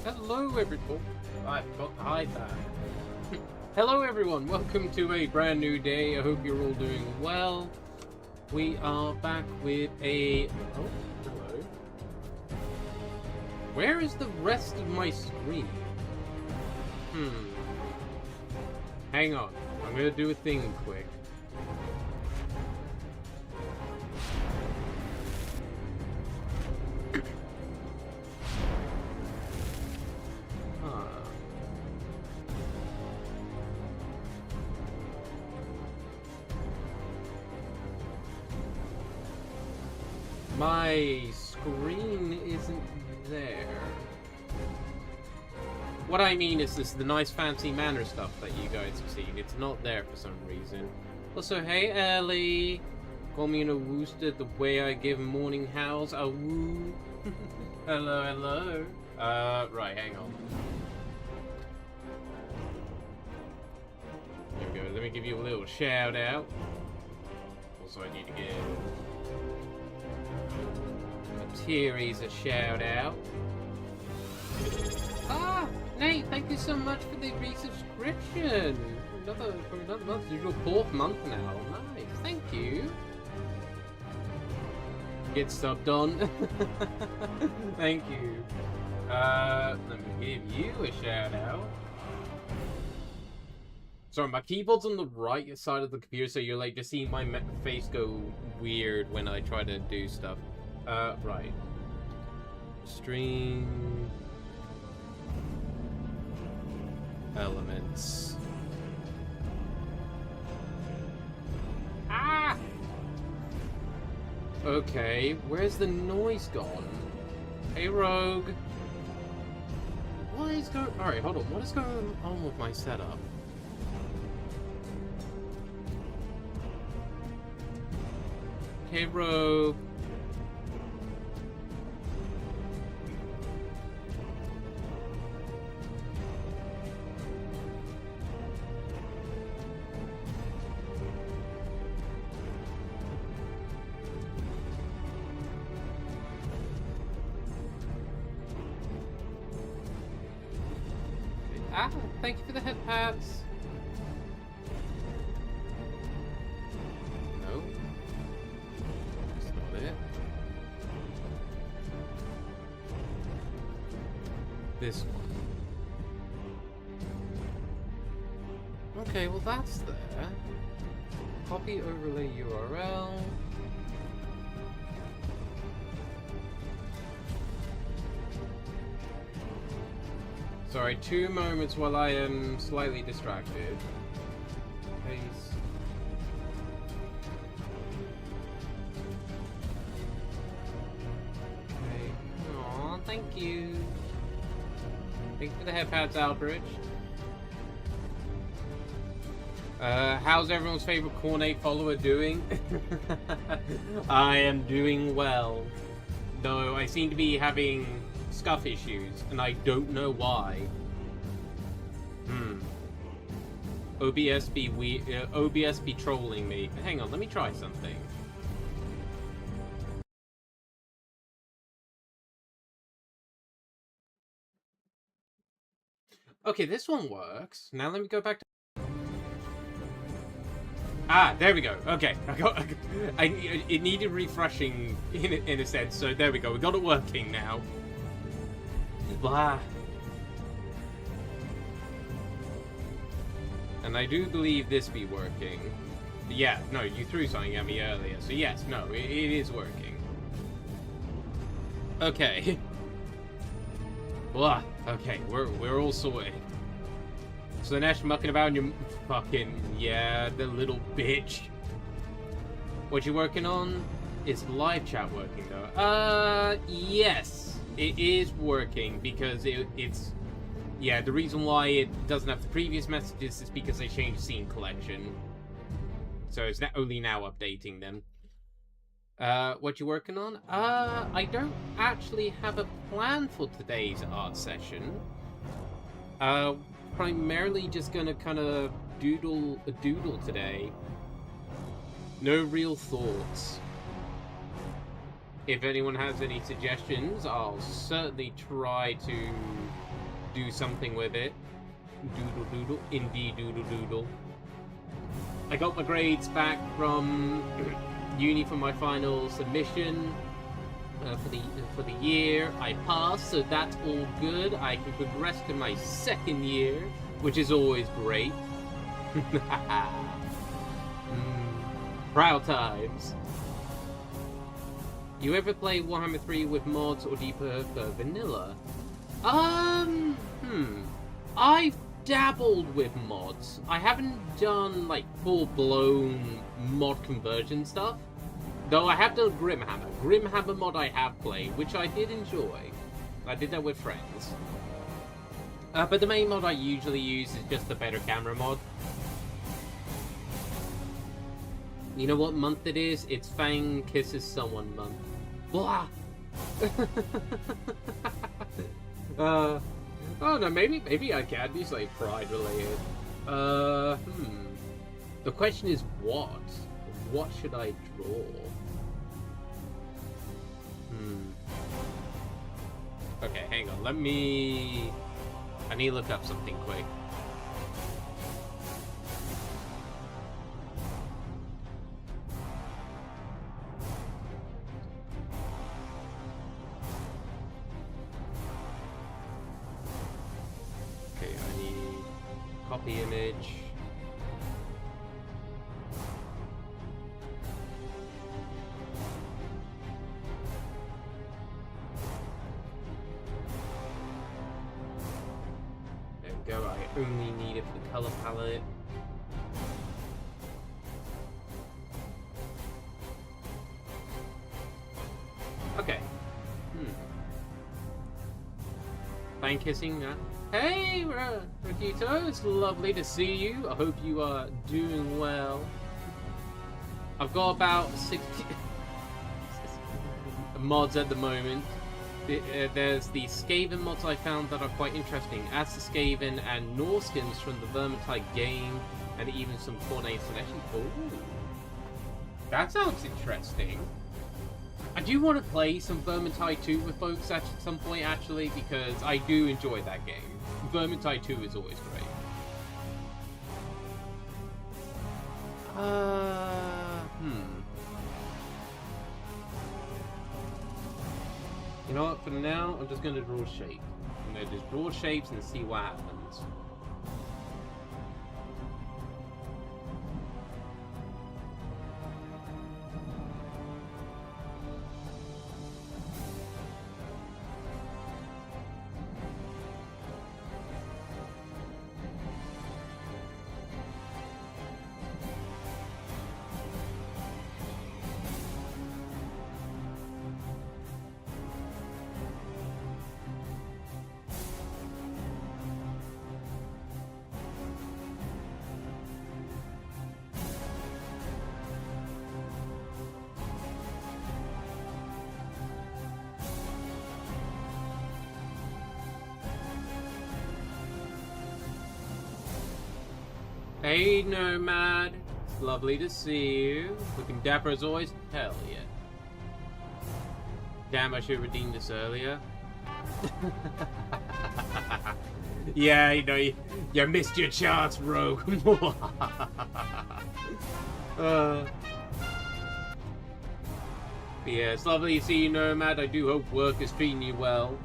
Hello, everyone. I forgot to hide that. Hello, everyone. Welcome to a brand new day. I hope you're all doing well. We are back with a... Oh, hello. Where is the rest of my screen? Hang on. I'm gonna do a thing quick. My screen isn't there. What I mean is the nice fancy manner stuff that you guys have seen. It's not there for some reason. Also, hey Ellie! Call me in a wooster the way I give morning howls a woo. Hello, hello. Right, hang on. There we go. Let me give you a little shout out. Also, I need to give Tyrese a shout out. Ah, Nate, thank you so much for the resubscription. For another month. This is your 4th month now. Nice, thank you. Get subbed on. Thank you. Let me give you a shout out. Sorry, my keyboard's on the right side of the computer, so you're like just seeing my face go weird when I try to do stuff. Right. Stream elements. Ah! Okay, where's the noise gone? Hey, Rogue. What is going... Alright, hold on. What is going on with my setup? Hey, Rogue. Ah, thank you for the head pats. No. That's not it. This one. Okay, well that's there. Copy overlay URL. Sorry, 2 moments while I am slightly distracted. Paste. Okay. Aw, thank you. Thank you for the headpads, Aldrich. How's everyone's favorite Cornet follower doing? I am doing well. Though I seem to be having scuff issues, and I don't know why. OBS be trolling me. Hang on, let me try something. Okay, this one works. Now let me go back to... Ah, there we go. Okay, it needed refreshing in a sense, so there we go. We got it working now. Blah. And I do believe this be working. Yeah, no, you threw something at me earlier, so yes, no, it is working. Okay. Blah. Okay, we're all sorted. So Nash mucking about in your fucking... Yeah, the little bitch. What you working on? Is live chat working, though? Yes. It is working, because it's... Yeah, the reason why it doesn't have the previous messages is because they changed scene collection. So it's only now updating them. What you working on? I don't actually have a plan for today's art session. Primarily just gonna kind of doodle today. No real thoughts. If anyone has any suggestions, I'll certainly try to do something with it. Doodle doodle, indie doodle doodle. I got my grades back from uni for my final submission for the year. I passed, so that's all good. I can progress to my second year, which is always great. Proud times. You ever play Warhammer 3 with mods, or do you prefer vanilla? I've dabbled with mods. I haven't done like full-blown mod conversion stuff. Though I have done Grimhammer. Grimhammer mod I have played, which I did enjoy. I did that with friends. But the main mod I usually use is just the better camera mod. You know what month it is? It's Fang Kisses Someone month. Blah! Oh no, maybe I can be like pride related. The question is what? What should I draw? Okay, hang on. I need to look up something quick. Okay, I need copy image. Go, I only need it for the color palette. Okay. Fang kissing. Hey, Rakito, it's lovely to see you. I hope you are doing well. I've got about 60 mods at the moment. There's the Skaven mods I found that are quite interesting. As the Skaven and Norskins from the Vermintide game, and even some Cornet selection. Ooh, that sounds interesting. I do want to play some Vermintide 2 with folks at some point, actually, because I do enjoy that game. Vermintide 2 is always great. You know what, for now, I'm just going to draw a shape. I'm going to just draw shapes and see what happens. Hey, Nomad. It's lovely to see you. Looking dapper as always. Hell yeah. Damn, I should have redeemed this earlier. Yeah, you know, you missed your chance, Rogue. Yeah, it's lovely to see you, Nomad. I do hope work is treating you well.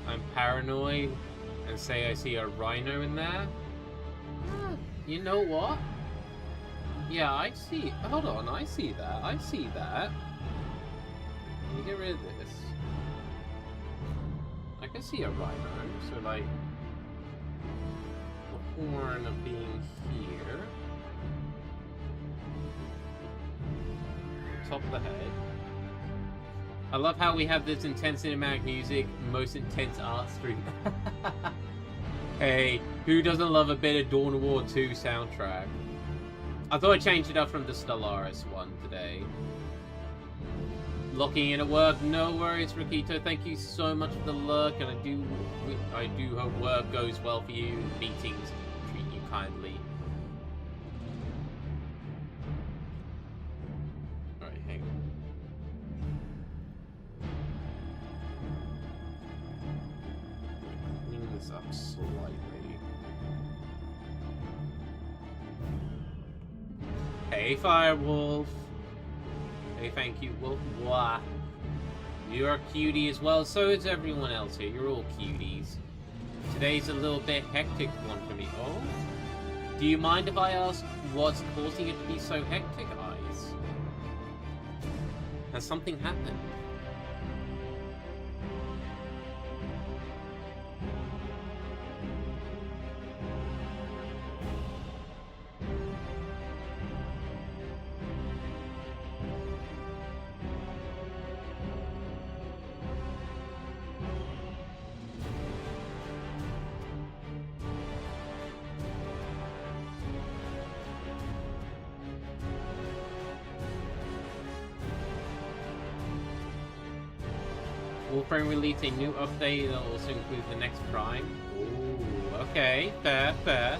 I'm paranoid and say I see a rhino in there. You know what? Yeah, I see. Hold on, I see that. I see that. Let me get rid of this. I can see a rhino, so like the horn of being here. top of the head. I love how we have this intense cinematic music, most intense art stream. Hey, who doesn't love a bit of Dawn of War 2 soundtrack? I thought I changed it up from the Stellaris one today. Locking in at work, no worries, Rakito. Thank you so much for the lurk, and I do hope work goes well for you. Meetings treat you kindly. Alright, hang on. Clean this up slightly. Hey, Firewolf. Hey, thank you, Wolf. Wah. You're a cutie as well, so is everyone else here. You're all cuties. Today's a little bit hectic one for me. Oh? Do you mind if I ask what's causing it to be so hectic, Eyes? Has something happened? Warframe released a new update that will also include the next Prime. Ooh, okay, fair, fair.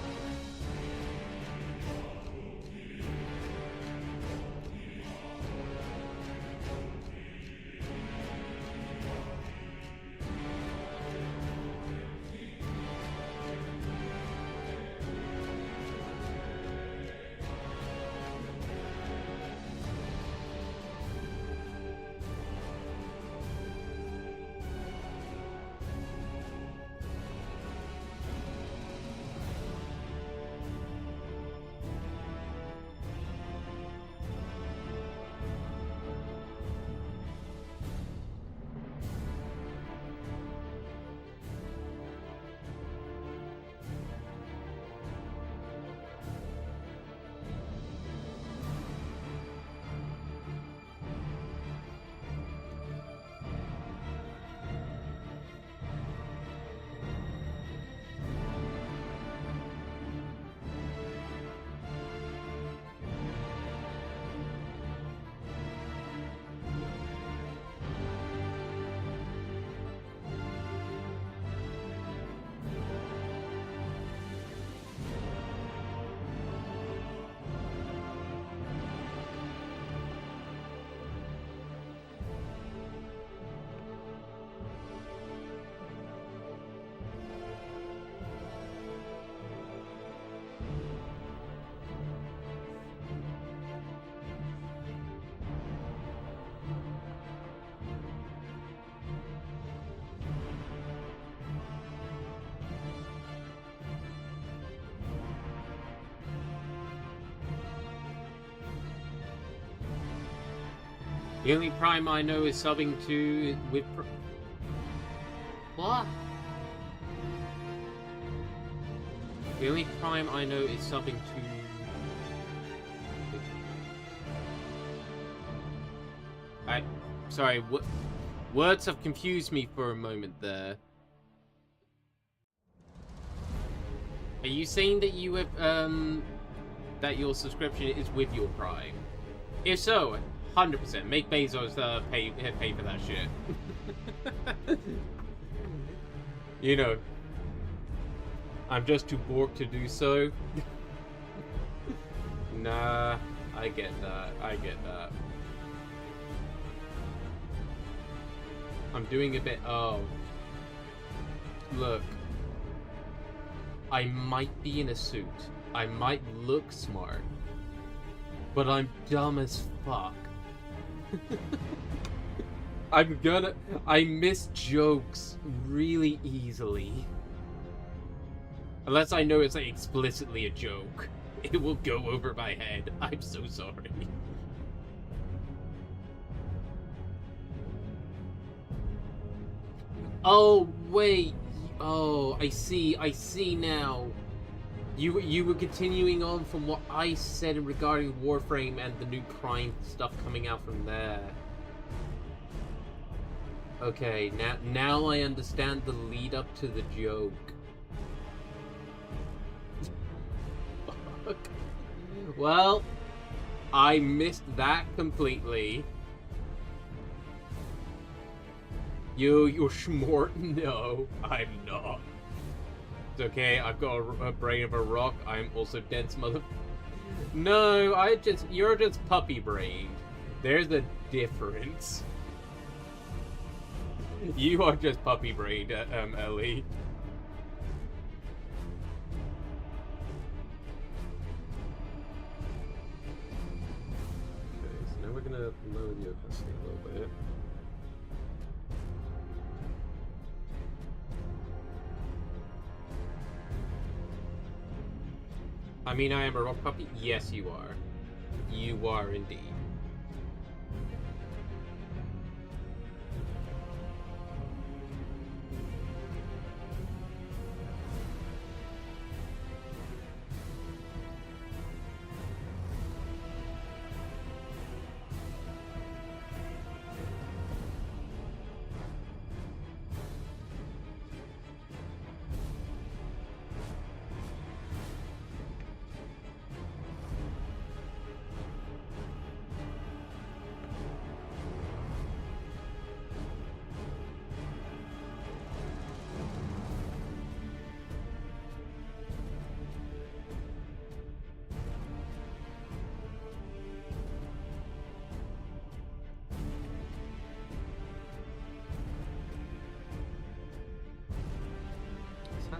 The only Prime I know is subbing to with. What? The only Prime I know is subbing to. Sorry. Words have confused me for a moment there. Are you saying that you have that your subscription is with your Prime? If so, 100%. Make Bezos pay for that shit. You know, I'm just too broke to do so. Nah, I get that. I get that. I'm doing a bit. Oh, look. I might be in a suit. I might look smart, but I'm dumb as fuck. I miss jokes really easily. Unless I know it's like explicitly a joke. It will go over my head. I'm so sorry. Oh, wait. Oh, I see now. You were continuing on from what I said regarding Warframe and the new crime stuff coming out from there. Okay, now I understand the lead up to the joke. Fuck. Well, I missed that completely. You're Schmort? No, I'm not. It's okay, I've got a brain of a rock. I'm also dense, mother. No, you're just puppy brained. There's a difference. You are just puppy brained, Ellie. Okay, so now we're gonna lower the opacity a little bit. I mean, I am a rock puppy? Yes, you are. You are indeed.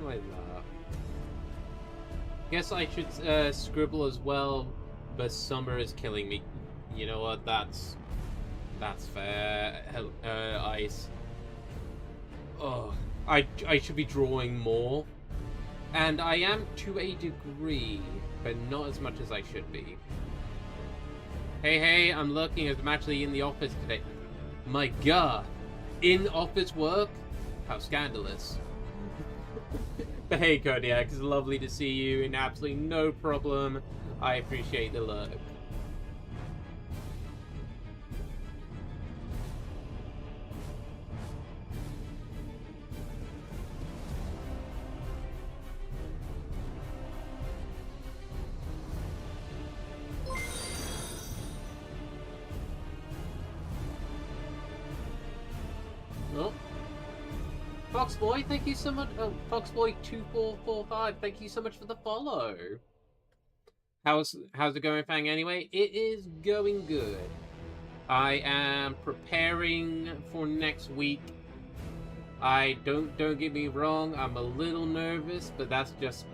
Like that. Guess I should scribble as well, but summer is killing me. You know what? That's fair. Ice. Oh, I should be drawing more, and I am to a degree, but not as much as I should be. Hey, I'm looking as I'm actually in the office today. My God, in office work? How scandalous. But hey, Kodiak, it's lovely to see you, and absolutely no problem. I appreciate the look. Oh. Foxboy, thank you so much. Oh, Foxboy2445, thank you so much for the follow. How's it going, Fang? Anyway, it is going good. I am preparing for next week. Don't get me wrong, I'm a little nervous, but that's just,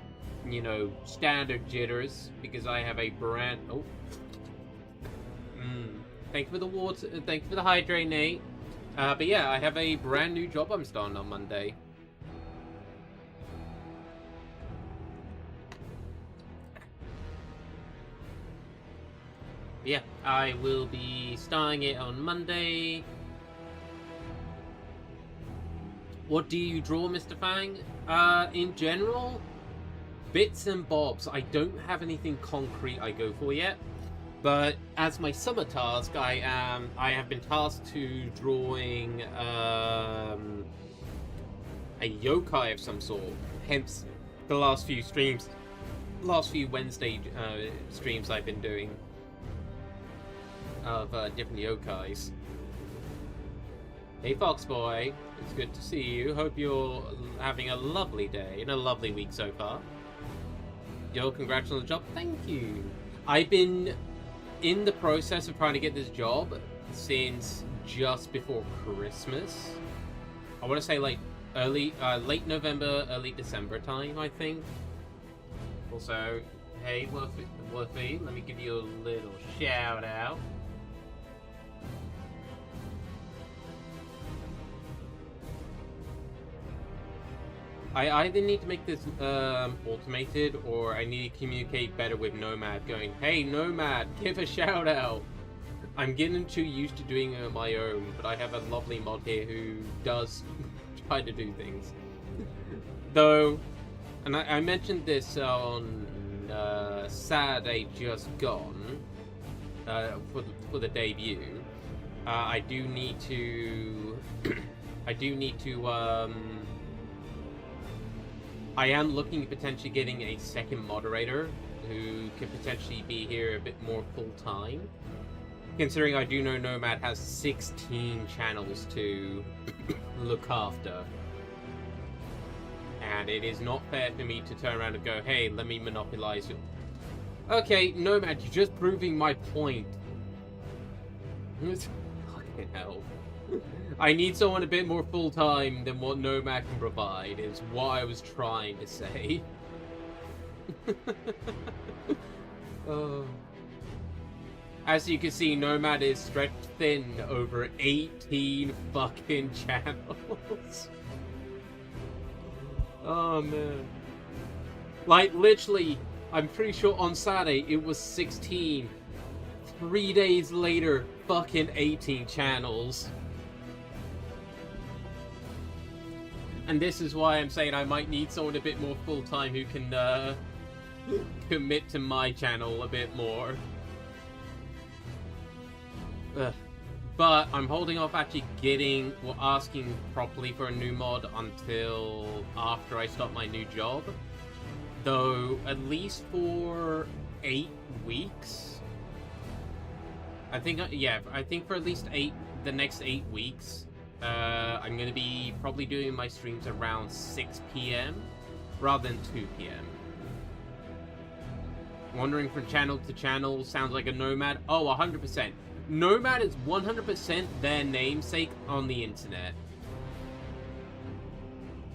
you know, standard jitters because I have a brand. Oh. Thank you for the water. Thank you for the hydrate, Nate. But yeah, I have a brand new job I'm starting on Monday. Yeah, I will be starting it on Monday. What do you draw, Mr. Fang? In general, bits and bobs. I don't have anything concrete I go for yet. But as my summer task, I have been tasked to drawing a yokai of some sort. Hence, the last few Wednesday streams I've been doing of different yokais. Hey, Foxboy, it's good to see you. Hope you're having a lovely day and a lovely week so far. Yo, congrats on the job. Thank you. I've been in the process of trying to get this job since just before Christmas. I want to say like late November, early December time, I think. Also, hey, Wolfie, let me give you a little shout out. I either need to make this automated, or I need to communicate better with Nomad, going, hey Nomad, give a shout out. I'm getting too used to doing it on my own, but I have a lovely mod here who does try to do things. Though, and I mentioned this on Saturday just gone, for the debut. I do need to I am looking at potentially getting a second moderator who could potentially be here a bit more full time. Considering I do know Nomad has 16 channels to look after. And it is not fair for me to turn around and go, hey, let me monopolize you. Okay, Nomad, you're just proving my point. Fucking hell. I need someone a bit more full-time than what Nomad can provide, is what I was trying to say. As you can see, Nomad is stretched thin over 18 fucking channels. Oh, man. Like, literally, I'm pretty sure on Saturday it was 16. 3 days later, fucking 18 channels. And this is why I'm saying I might need someone a bit more full-time who can, commit to my channel a bit more. But I'm holding off actually getting or asking properly for a new mod until after I start my new job. Though, at least for 8 weeks. I think for at least the next 8 weeks, I'm going to be probably doing my streams around 6 p.m. rather than 2 p.m. Wandering from channel to channel sounds like a Nomad. Oh, 100%. Nomad is 100% their namesake on the internet.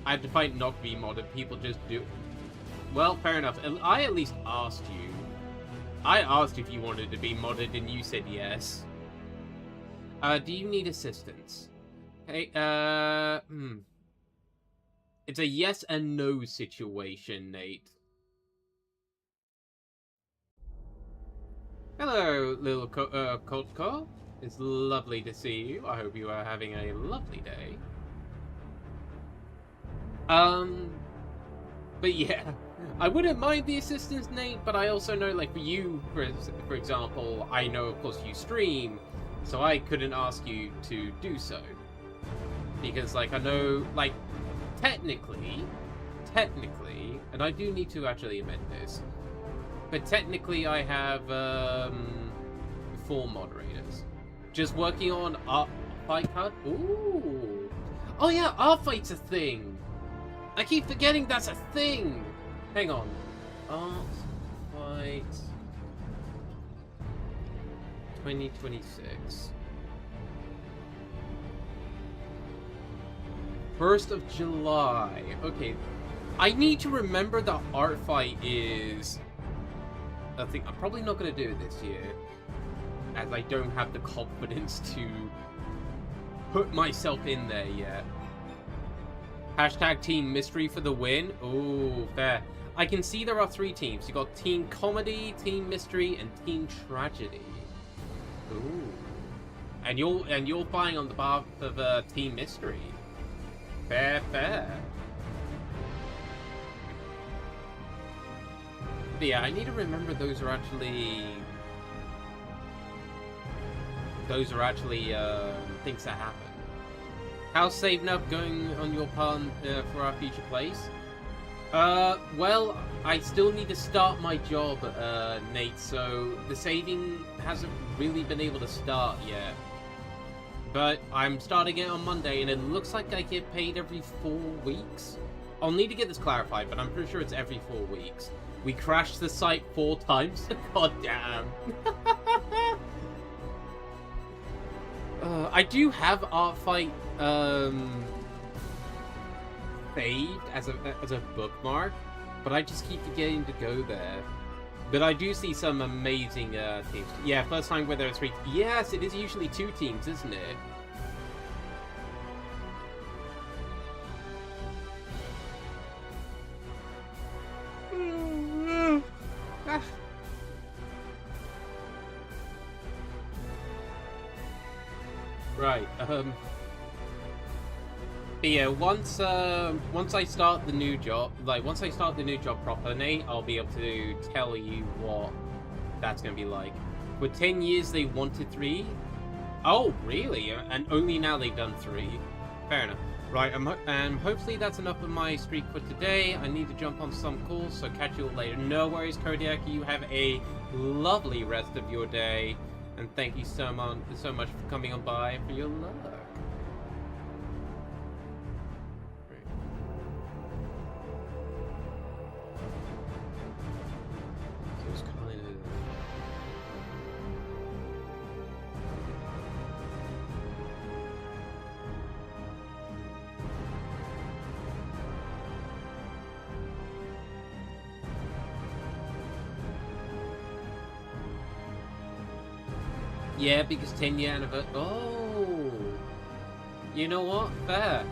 I have to fight not to be modded. People just do. Well, fair enough. I at least asked you. I asked if you wanted to be modded and you said yes. Do you need assistance? Hey, It's a yes and no situation, Nate. Hello, little Kotko. It's lovely to see you. I hope you are having a lovely day. But yeah, I wouldn't mind the assistance, Nate, but I also know, like, for you, for example, I know, of course, you stream, so I couldn't ask you to do so. Because, like, I know, like, technically, and I do need to actually amend this, but technically I have 4 moderators. Just working on Art Fight card. Ooh. Oh yeah, Art Fight's a thing. I keep forgetting that's a thing. Hang on. Art Fight 2026. 1st of July. Okay. I need to remember that Art Fight is a thing. I'm probably not going to do it this year, as I don't have the confidence to put myself in there yet. Hashtag Team Mystery for the win. Ooh, fair. I can see there are 3 teams. You got Team Comedy, Team Mystery, and Team Tragedy. Ooh. And you're buying on the behalf of Team Mystery. Fair, fair. But yeah, I need to remember those are actually things that happen. How's saving up going on your part for our future plays? Well, I still need to start my job, Nate, so the saving hasn't really been able to start yet. But I'm starting it on Monday, and it looks like I get paid every 4 weeks. I'll need to get this clarified, but I'm pretty sure it's every 4 weeks. We crashed the site 4 times. God damn. I do have Art Fight saved as a bookmark, but I just keep forgetting to go there. But I do see some amazing teams. Yeah, first time where there are 3. Yes, it is usually 2 teams, isn't it? Right, But yeah, once I start the new job, properly, I'll be able to tell you what that's gonna be like. For 10 years they wanted 3. Oh, really? And only now they've done 3. Fair enough. Right, hopefully that's enough of my streak for today. I need to jump on some calls, so catch you all later. No worries, Kodiak. You have a lovely rest of your day, and thank you so much for coming on by for your luck. So it's kind of... Yeah, because 10-year anniversary. Oh, you know what? Fair.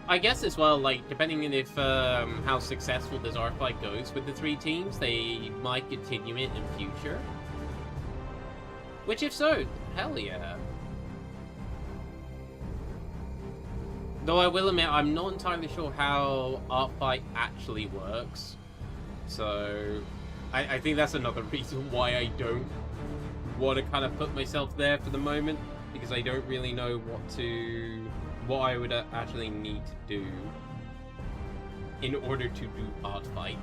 I guess as well, like, depending on if how successful this R5 goes with the 3 teams, they might continue it in future. Which, if so, hell yeah. Though I will admit, I'm not entirely sure how R5 actually works. So, I think that's another reason why I don't want to kind of put myself there for the moment, because I don't really know what I would actually need to do in order to do art fight.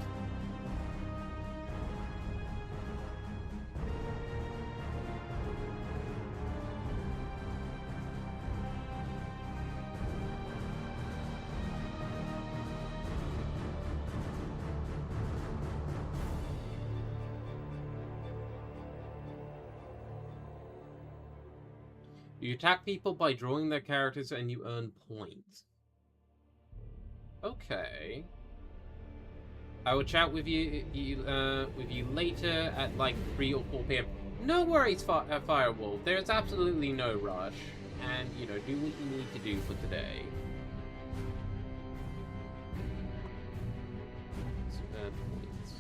You attack people by drawing their characters and you earn points. Okay. I will chat with you later at like 3 or 4 p.m. No worries, Firewall. There's absolutely no rush. And, you know, do what you need to do for today. Points.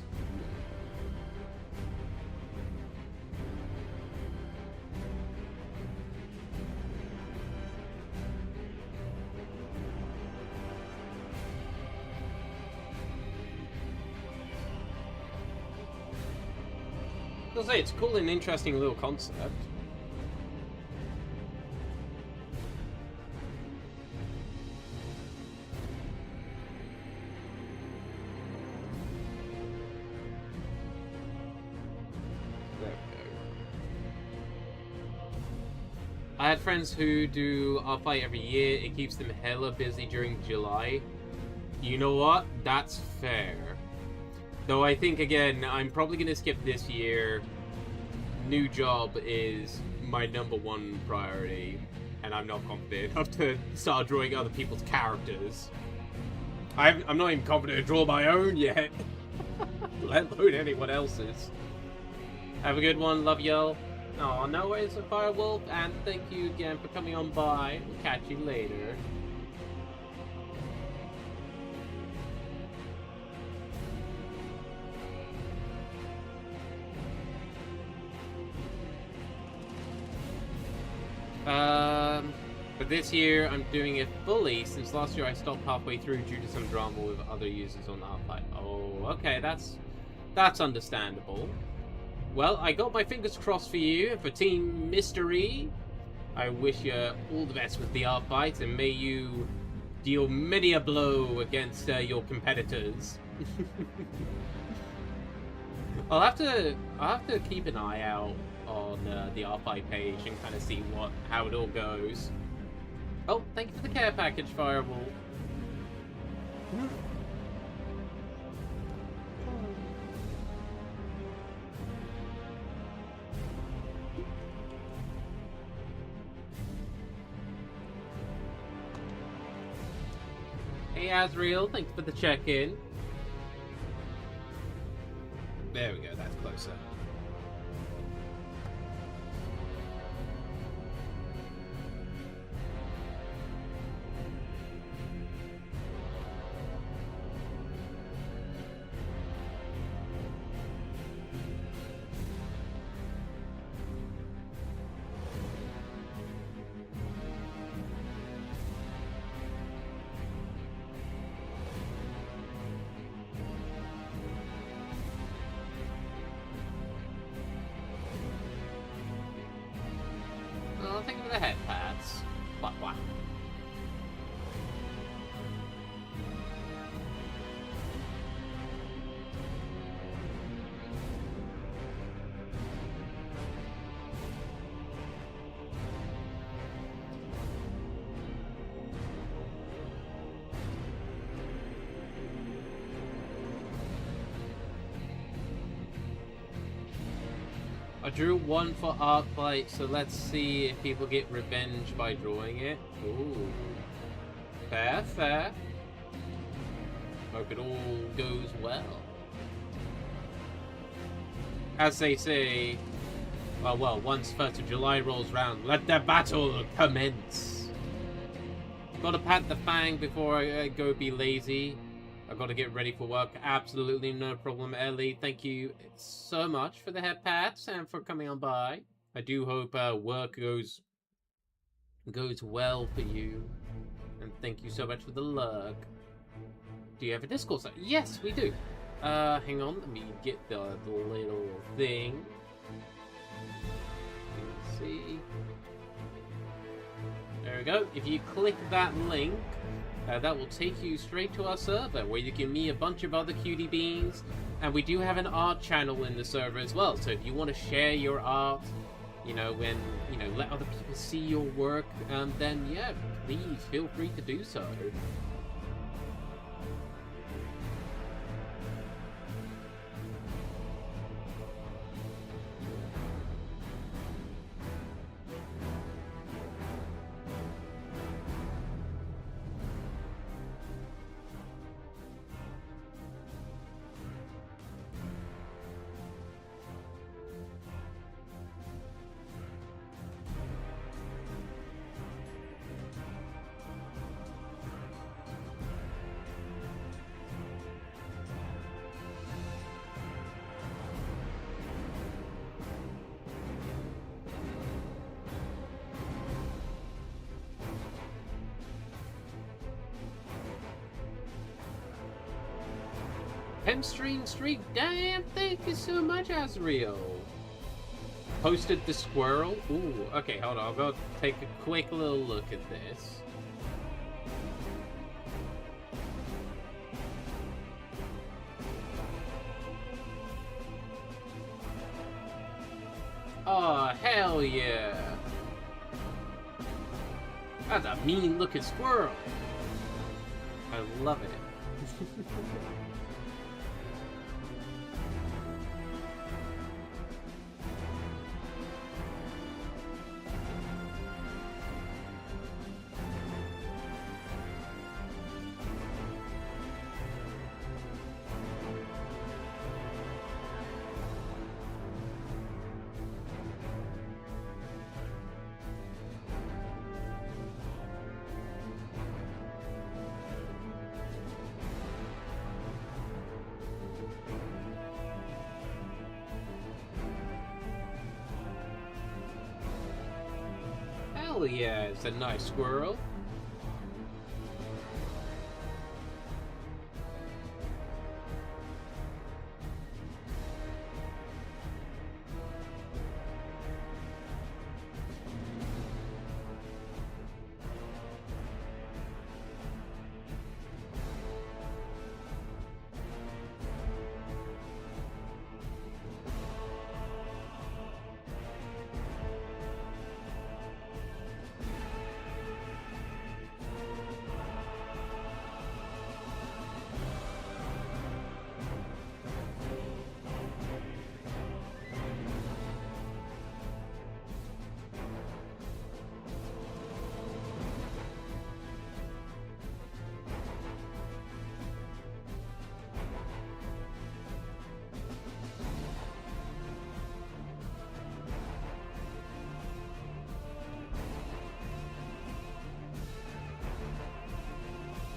I'll say it's cool and interesting little concept. There we go. I had friends who do R-Fight every year. It keeps them hella busy during July. You know what? That's fair. Though I think, again, I'm probably going to skip this year. New job is my #1 priority, and I'm not confident enough to start drawing other people's characters. I'm not even confident to draw my own yet, let alone anyone else's. Have a good one, love y'all. Oh, no worries, Firewolf, and thank you again for coming on by. We'll catch you later. But this year I'm doing it fully, since last year I stopped halfway through due to some drama with other users on the R5. Oh, okay, that's understandable. Well, I got my fingers crossed for you, for Team Mystery. I wish you all the best with the R5, and may you deal many a blow against your competitors. I'll have to keep an eye out on the R5 page and kind of see how it all goes. Oh, thank you for the care package, Fireball. Hey, Azriel, thank you for the check-in. There we go, that's closer. the head pads. What? I drew one for Arclight, so let's see if people get revenge by drawing it. Ooh. Fair. Hope it all goes well. As they say, well, once 1st of July rolls round, let the battle commence. Gotta pat the fang before I go be lazy. I've got to get ready for work. Absolutely no problem, Ellie. Thank you so much for the head pats and for coming on by. I do hope work goes well for you. And thank you so much for the lurk. Do you have a Discord site? Yes, we do. Hang on. Let me get the little thing. Let's see. There we go. If you click that link, that will take you straight to our server, where you can meet a bunch of other cutie beans, and we do have an art channel in the server as well. So if you want to share your art, let other people see your work, then yeah, please feel free to do so. Hemstream Street, damn, thank you so much, Azriel. Posted the squirrel. Ooh, okay, hold on, I'll go take a quick little look at this. Oh, hell yeah. That's a mean looking squirrel. I love it. Hell yeah, it's a nice squirrel.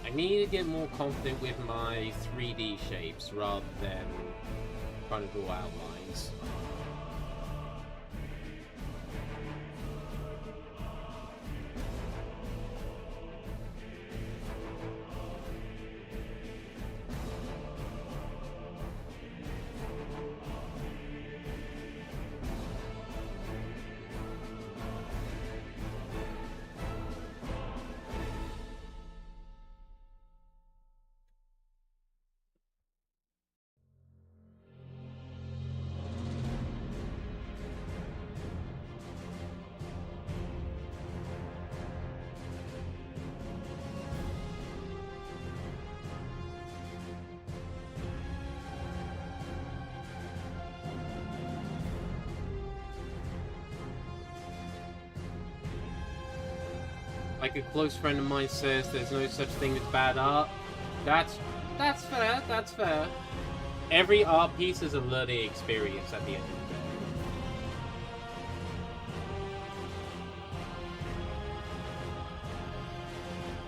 I need to get more confident with my 3D shapes rather than trying to draw outlines. Like a close friend of mine says, there's no such thing as bad art. That's fair, that's fair. Every art piece is a learning experience at the end of the day.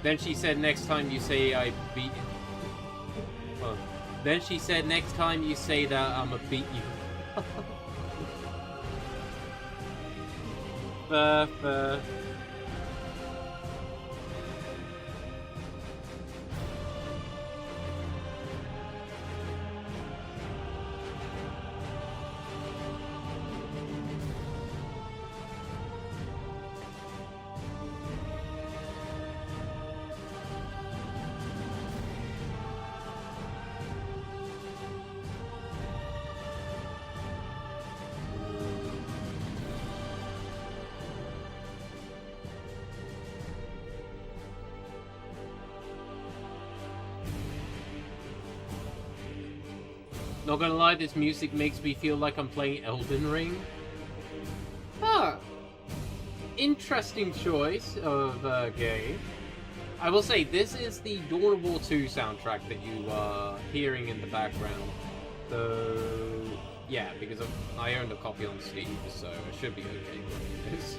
Then she said next time you say I beat... Oh. Then she said next time you say that I'ma beat you. Fair. Not gonna lie, this music makes me feel like I'm playing Elden Ring. Huh. Interesting choice of game. I will say, this is the Dawn of War 2 soundtrack that you are hearing in the background. So, yeah, because I owned a copy on Steam, so it should be okay with this.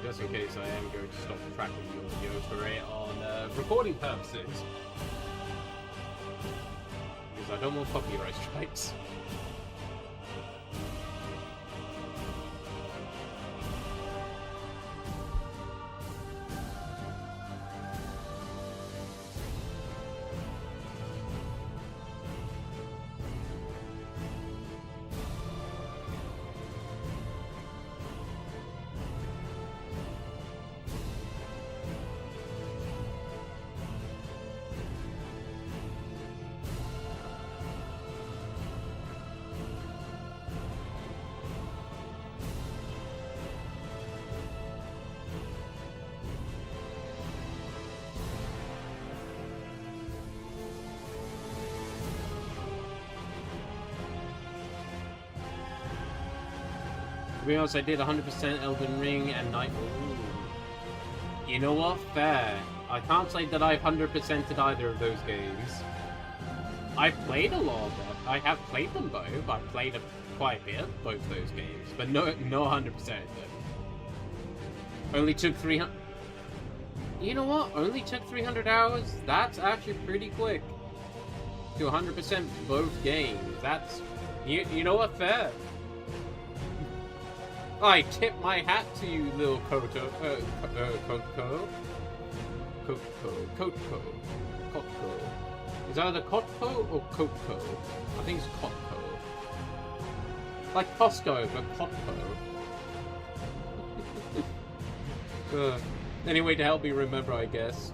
Just in case I am going to stop tracking the audio for it on recording purposes. Because I don't want copyright strikes. To be honest, I did 100% Elden Ring and Night. Ooh. You know what? Fair. I can't say that I've 100%ed either of those games. I've played a lot of them. I have played them both. I've played quite a bit of both those games, but no 100% of them. Only took 300. You know what? Only took 300 hours. That's actually pretty quick. To 100% both games. That's you know what? Fair. I tip my hat to you, little Kotko. Is that either Kotko or Kotko? I think it's Kotko. Like Costco, but Kotko. Any way to help me remember, I guess.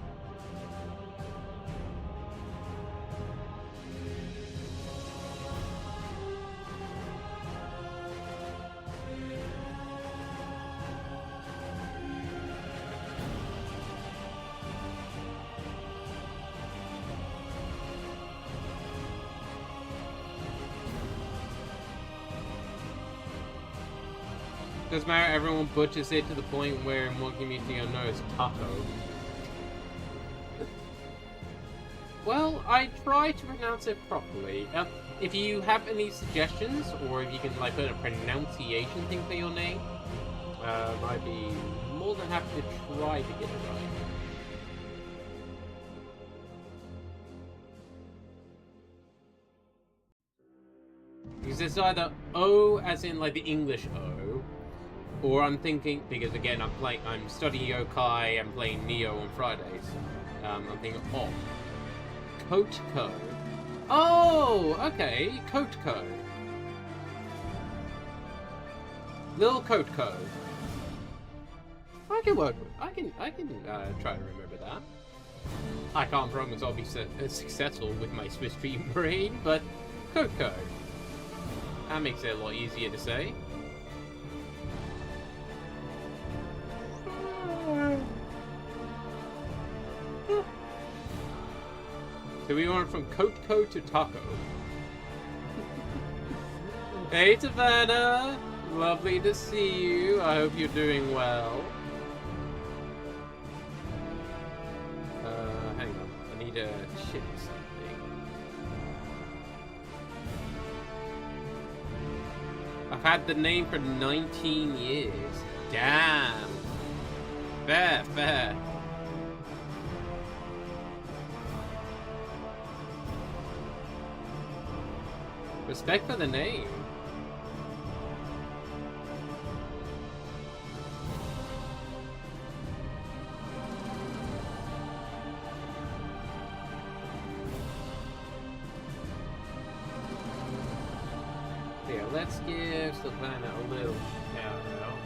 Doesn't matter, everyone butchers it to the point where in one community I know it's taco. Well, I try to pronounce it properly. If you have any suggestions, or if you can like put a pronunciation thing for your name, I'd be more than happy to try to get it right. Because it's either O as in like the English O, or I'm thinking, because again I'm studying yokai, I'm playing Neo on Fridays. I'm thinking Kotko. Oh, okay, Kotko. Little Kotko. I can work with. I can try to remember that. I can't promise I'll be successful with my Swiss beam brain, but Kotko. That makes it a lot easier to say. So we went from Kotko to Taco. Hey, Savannah! Lovely to see you. I hope you're doing well. Hang on. I need to check something. I've had the name for 19 years. Damn. Fair, fair. Respect for the name. Here, let's give Savannah a little shout out.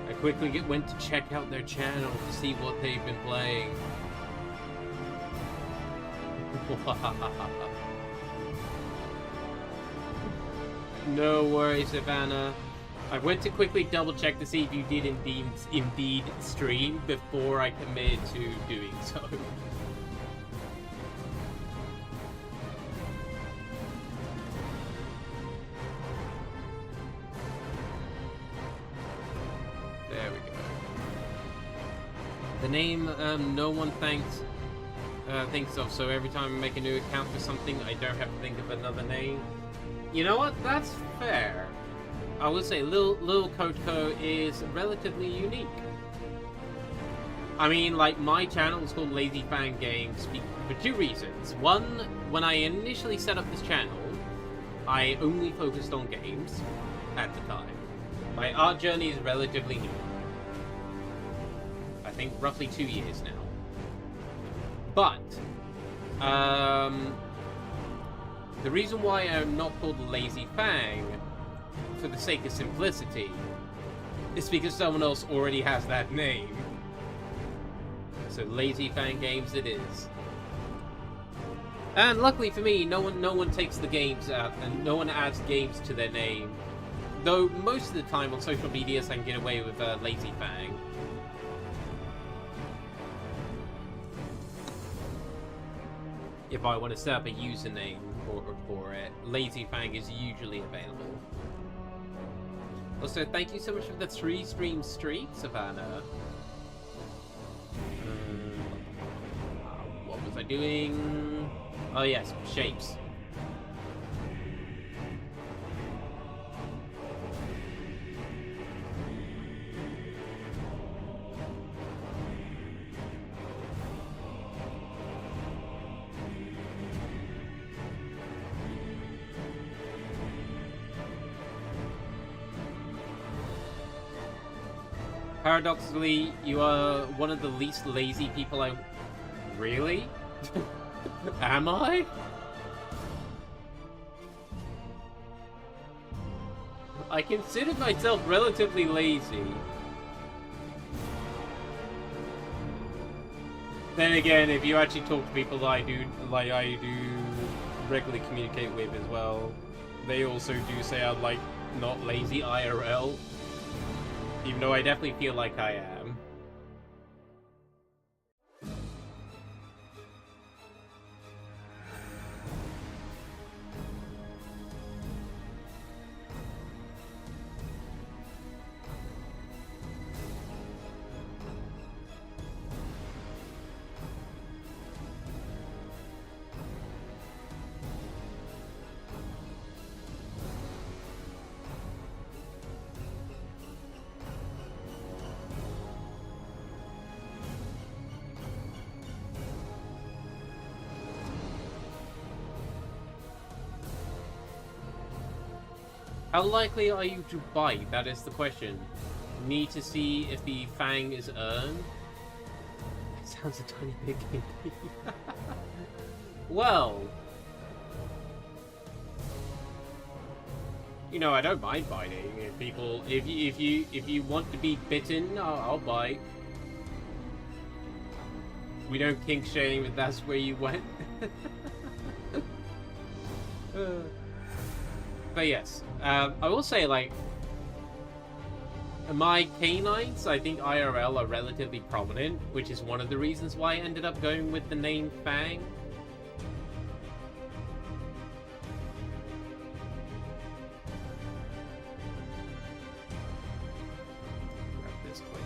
I quickly went to check out their channel to see what they've been playing. No worries, Savannah. I went to quickly double check to see if you did indeed stream before I committed to doing so. There we go. The name no one thinks of, so every time I make a new account for something, I don't have to think of another name. You know what? That's fair. I would say Lil Kotoko is relatively unique. I mean, like, my channel is called Lazy Fan Games for two reasons. One, when I initially set up this channel, I only focused on games at the time. My art journey is relatively new. I think roughly 2 years now. But, the reason why I'm not called Lazy Fang, for the sake of simplicity, is because someone else already has that name. So Lazy Fan Games it is. And luckily for me, no one takes the games out, and no one adds games to their name. Though most of the time on social media, I can get away with Lazy Fang. If I want to set up a username for it, Lazy Fang is usually available. Also, thank you so much for the 3 stream streak, Savannah. What was I doing? Oh yes, shapes. Paradoxically, you are one of the least lazy people I... Really? Am I? I consider myself relatively lazy. Then again, if you actually talk to people that I do regularly communicate with as well, they also do say I'm, like, not lazy IRL. Even though I definitely feel like I am. How likely are you to bite? That is the question. Need to see if the fang is earned? It sounds a tiny bit kinky. Well, you know, I don't mind biting. If you want to be bitten, I'll bite. We don't kink shame if that's where you went. But yes, I will say, like, my canines, I think IRL are relatively prominent, which is one of the reasons why I ended up going with the name Fang. Grab this quick.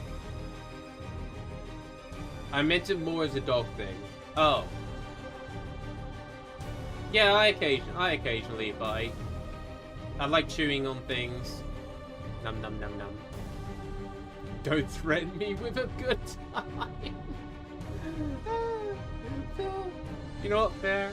I meant it more as a dog thing. Oh. Yeah, I occasionally bite. I like chewing on things. Num num num num. Don't threaten me with a good time. You know what, fair?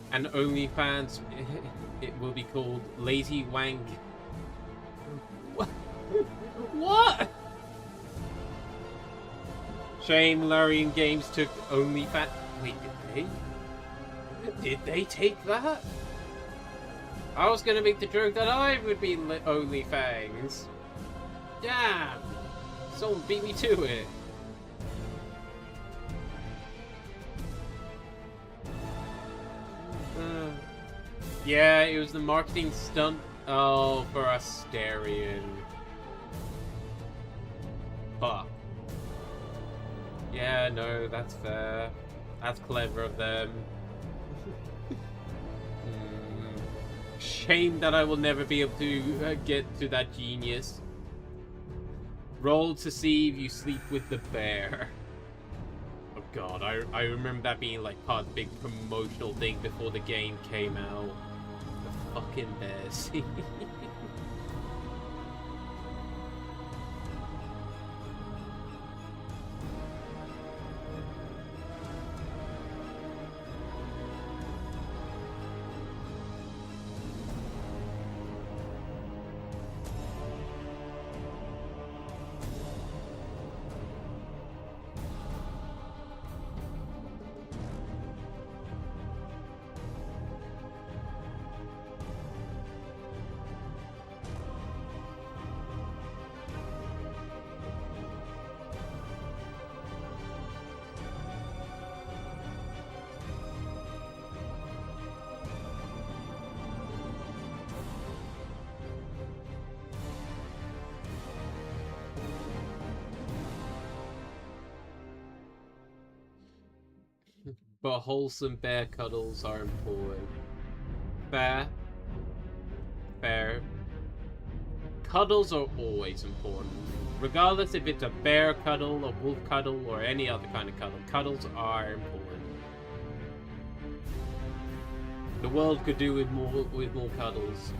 And OnlyFans, it will be called Lazy Wang. What? Shame Larian Games took OnlyFans. Wait, did they? Did they take that? I was gonna make the joke that I would be OnlyFans. Damn! Someone beat me to it. Yeah, it was the marketing stunt. Oh, for Asterion. Fuck. Yeah, no, that's fair. That's clever of them. Shame that I will never be able to get to that genius. Roll to see if you sleep with the bear. Oh god, I remember that being like part of the big promotional thing before the game came out. The fucking bears. But wholesome bear cuddles are important. Fair. Fair. Cuddles are always important. Regardless if it's a bear cuddle, a wolf cuddle, or any other kind of cuddle. Cuddles are important. The world could do with more cuddles.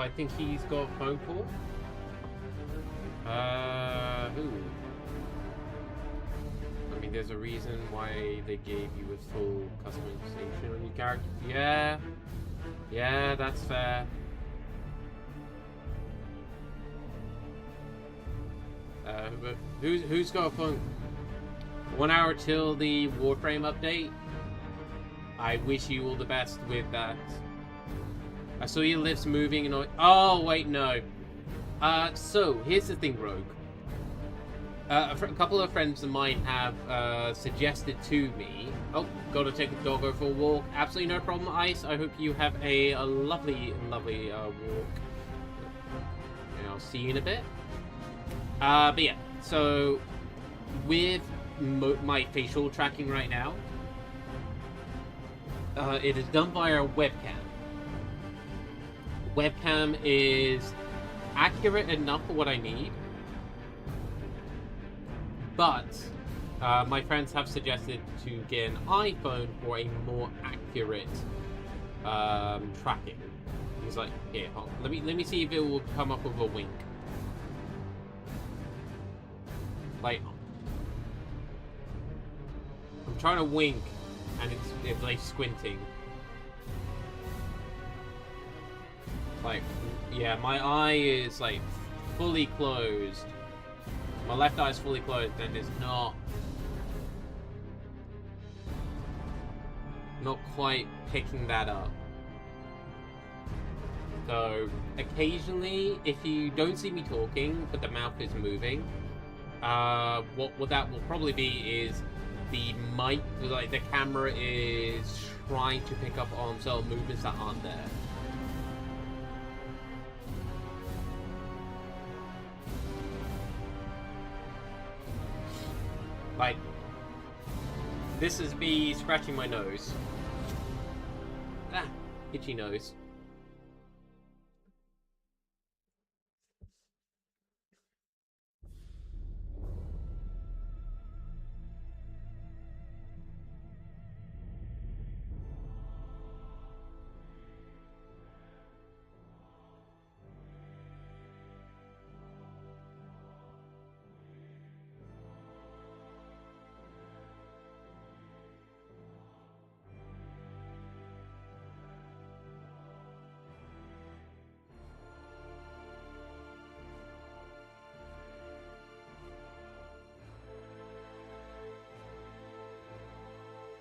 I think he's got a phone call. Who? I mean, there's a reason why they gave you a full customization on your character. Yeah. Yeah, that's fair. But who's got a phone? 1 hour till the Warframe update. I wish you all the best with that. I saw your lips moving and oh wait, no. So here's the thing, Rogue. A couple of friends of mine have suggested to me. Oh, gotta take the dog over for a walk. Absolutely no problem, Ice. I hope you have a lovely walk. And I'll see you in a bit. But yeah, so with my facial tracking right now, it is done via a webcam. Webcam is accurate enough for what I need, but my friends have suggested to get an iPhone for a more accurate tracking. He's like, here, hold on. Let me see if it will come up with a wink. Like, I'm trying to wink, and it's like squinting. Like, yeah, my eye is like fully closed. My left eye is fully closed, and it's not quite picking that up. So occasionally, if you don't see me talking, but the mouth is moving, what that will probably be is the mic, like the camera is trying to pick up on certain movements that aren't there. Like, this is me scratching my nose. Ah, itchy nose.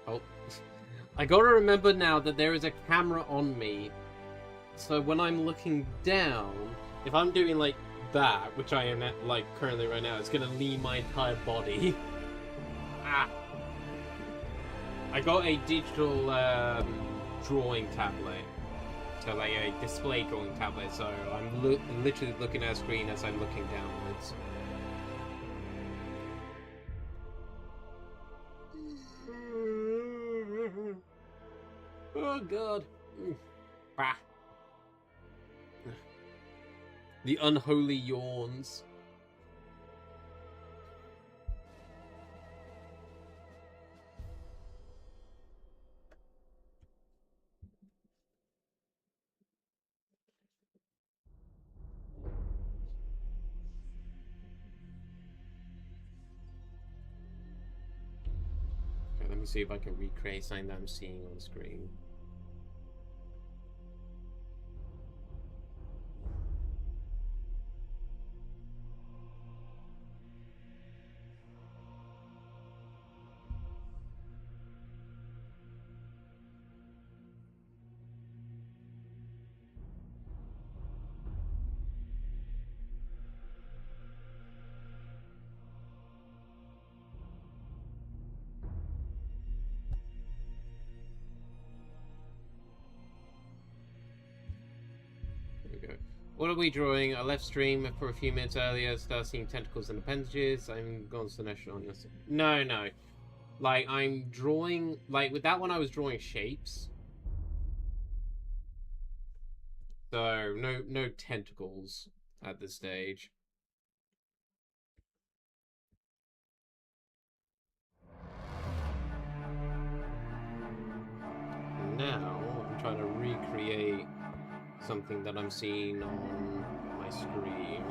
Oh, I gotta remember now that there is a camera on me. So when I'm looking down, if I'm doing like that, which I am at, like currently right now, it's gonna lean my entire body. Ah! I got a digital drawing tablet. So like a display drawing tablet, so I'm literally looking at a screen as I'm looking downwards. Oh god. Bah. The unholy yawns. Okay, let me see if I can recreate something that I'm seeing on the screen. What are we drawing? I left stream for a few minutes earlier, started seeing tentacles and appendages. I'm gone to the national honors. No. Like, I'm drawing... Like, with that one, I was drawing shapes. So, no tentacles at this stage. Now, I'm trying to recreate something that I'm seeing on my screen.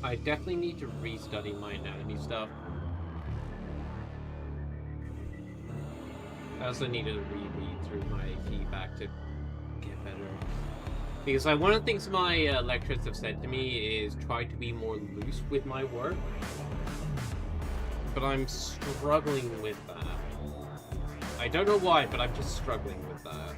I definitely need to restudy my anatomy stuff. I also need to reread through my feedback to get better. Because one of the things my lecturers have said to me is try to be more loose with my work. But I'm struggling with that. I don't know why, but I'm just struggling with that.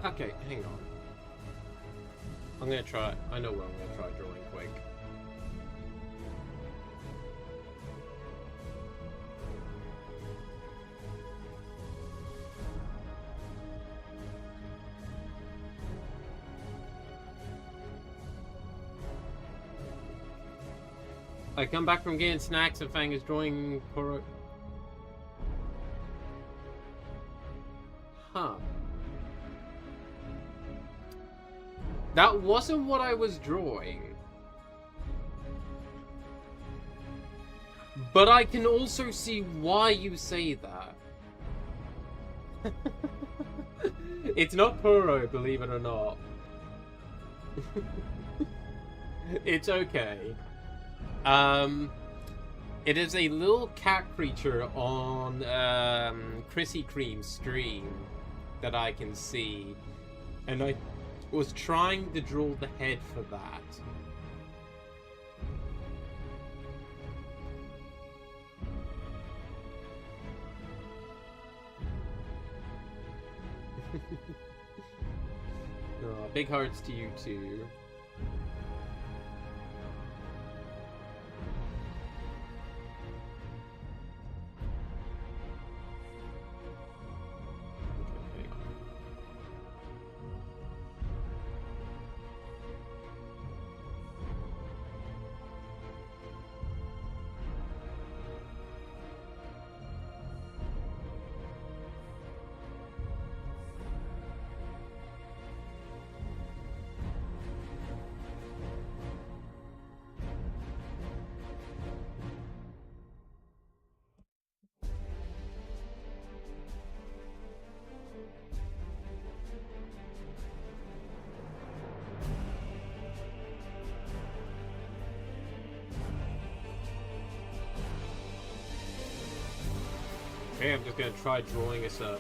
Okay, hang on. I'm gonna try. I know what I'm gonna try drawing quick. I come back from getting snacks and Fang is drawing Poro. Huh. That wasn't what I was drawing. But I can also see why you say that. It's not Poro, believe it or not. It's okay. It is a little cat creature on Chrissy Cream's stream that I can see, and I was trying to draw the head for that. Oh, big hearts to you too. Okay, I'm just gonna try drawing a circle.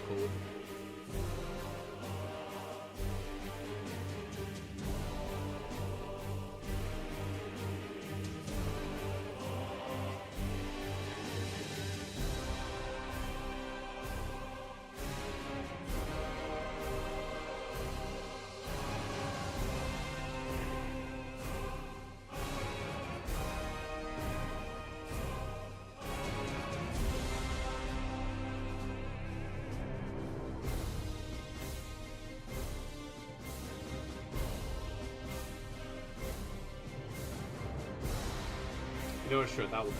You know what, sure, that will do.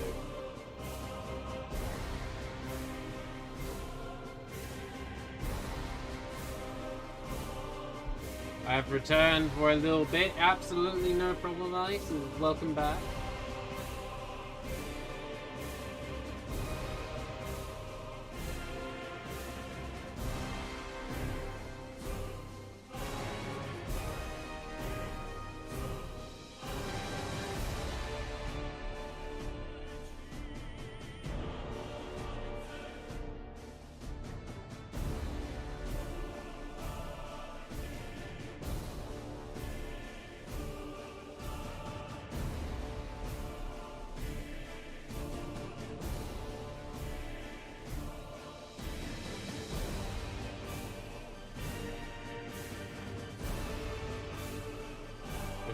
I have returned for a little bit. Absolutely no problem, Alex. Welcome back.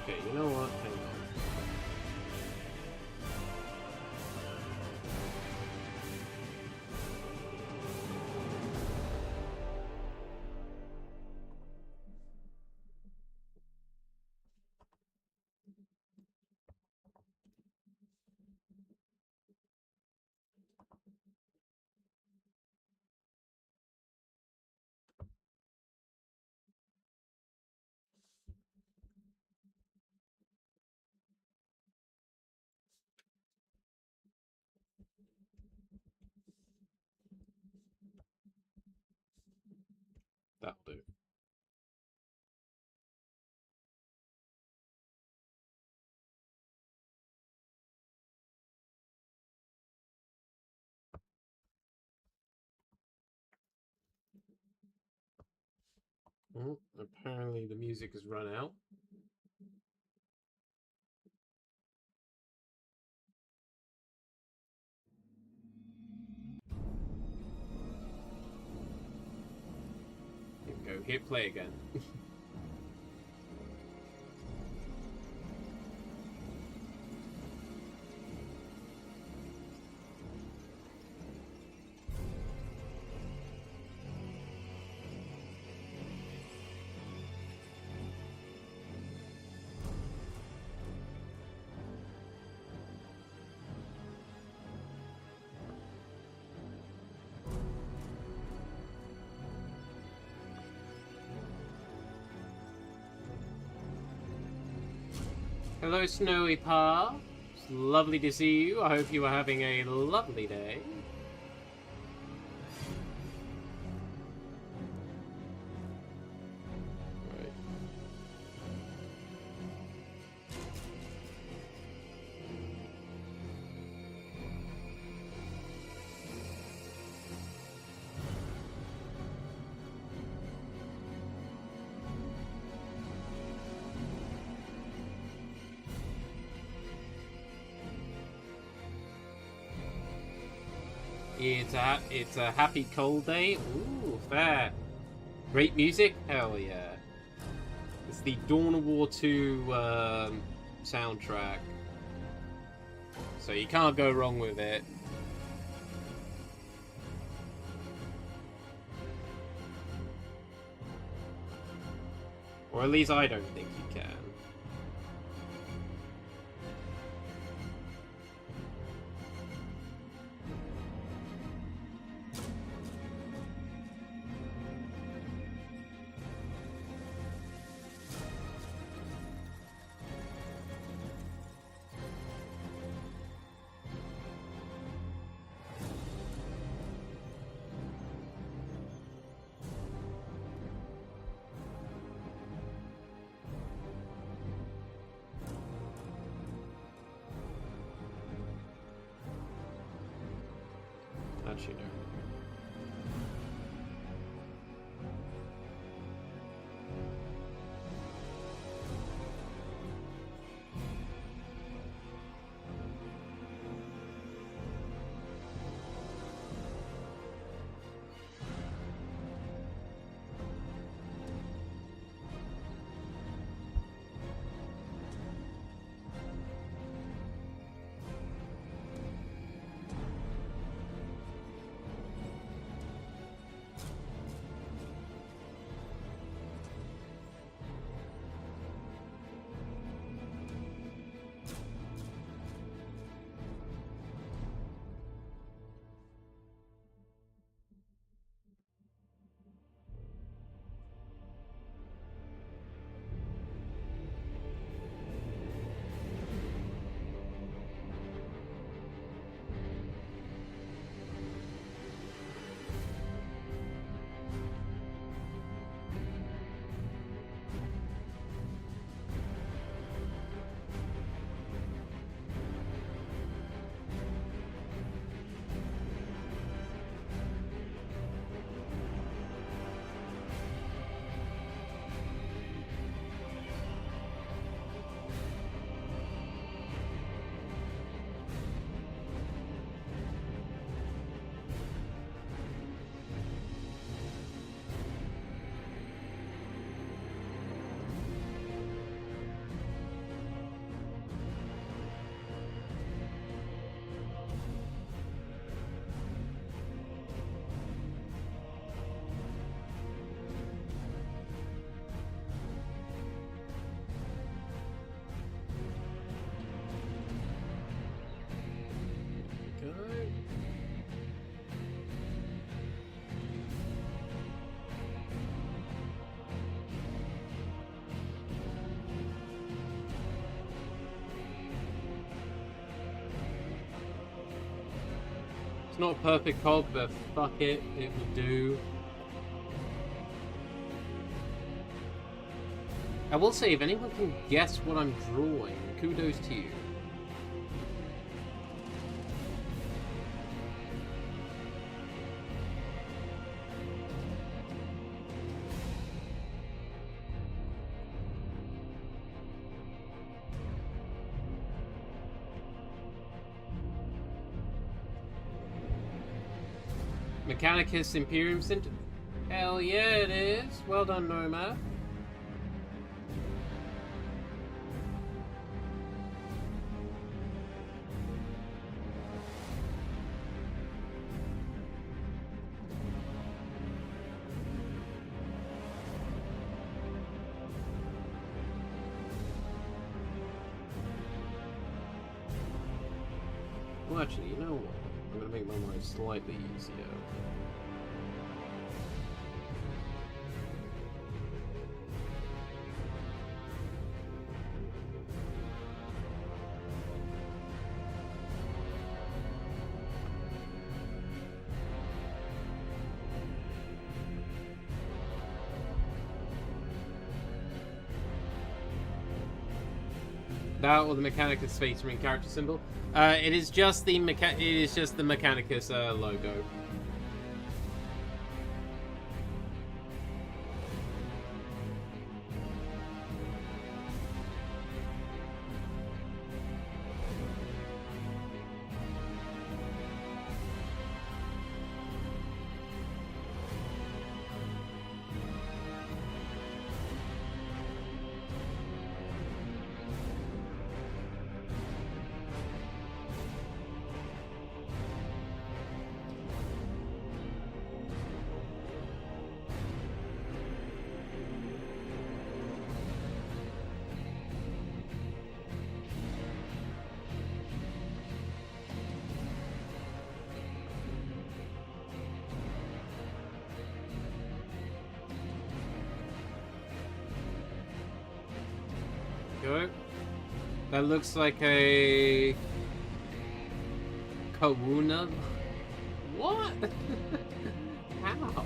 Okay, you know what? Hang on. That'll do. Well, apparently the music has run out. Go hit play again. Hello, Snowy Pa. It's lovely to see you. I hope you are having a lovely day. Right. It's a happy cold day. Ooh, fair. Great music? Hell yeah. It's the Dawn of War 2 soundtrack. So you can't go wrong with it. Or at least I don't think you can. Actually, no. It's not a perfect cog, but fuck it, it will do. I will say, if anyone can guess what I'm drawing, kudos to you. Mechanicus Imperium Center. Hell yeah, it is. Well done, Nomad. Well, actually, you know what? I'm gonna make my life slightly easier. That or the Mechanicus Space Marine character symbol. It is just the Mechanicus logo. Go. That looks like a Kawuna. What? How?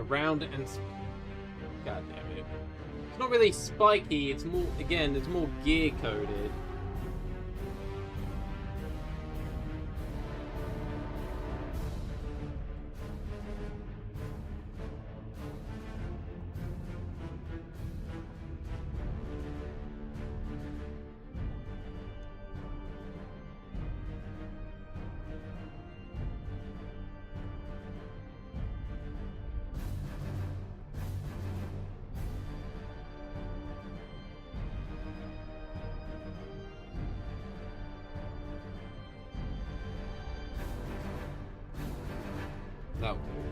Round and god damn it. It's not really spiky, it's more, again, it's more gear coded. That would do.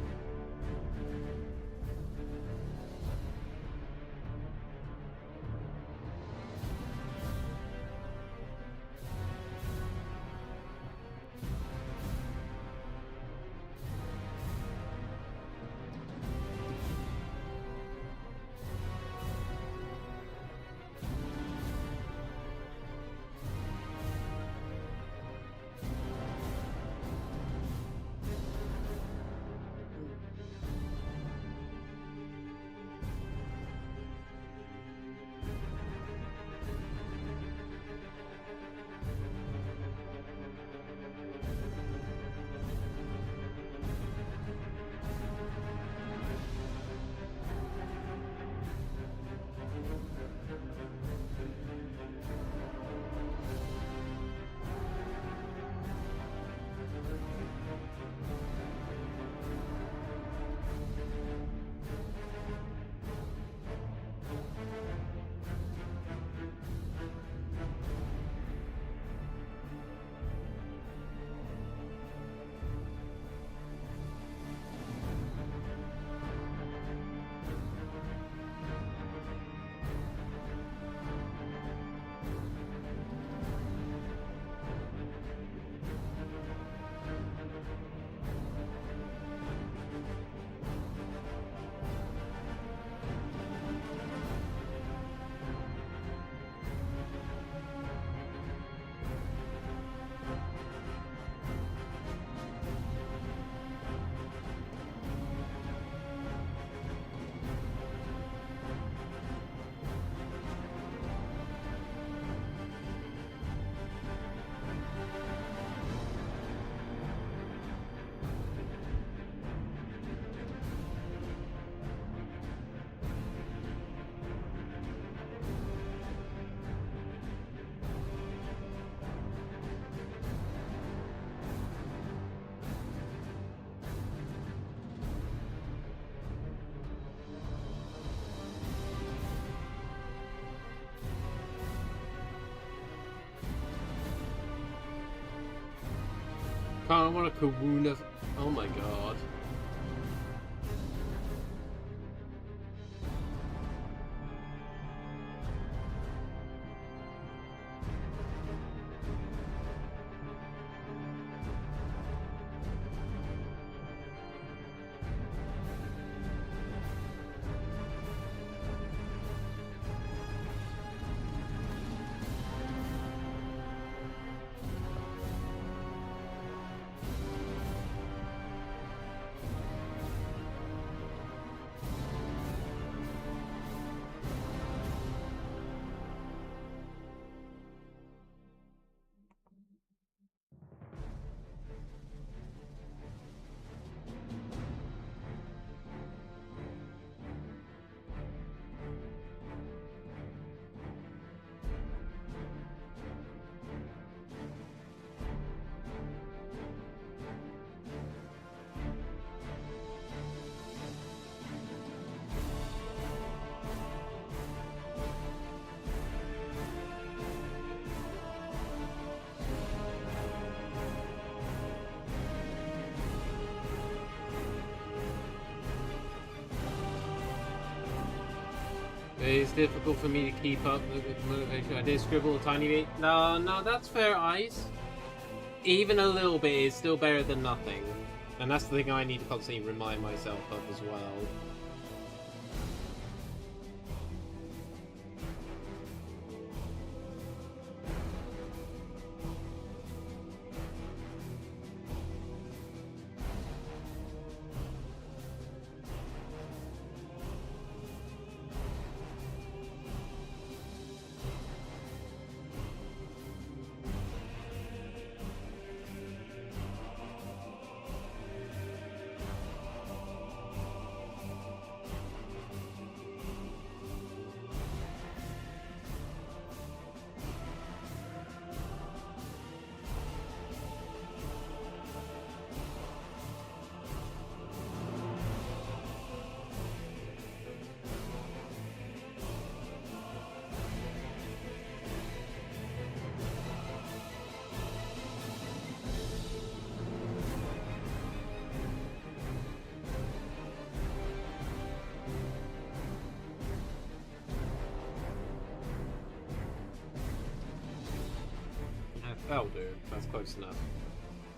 Can't want a Kawuna. Oh my god. It's difficult for me to keep up with motivation. I did scribble a tiny bit. No, that's fair, Ice. Even a little bit is still better than nothing. And that's the thing I need to constantly remind myself of as well. That'll do. That's close enough.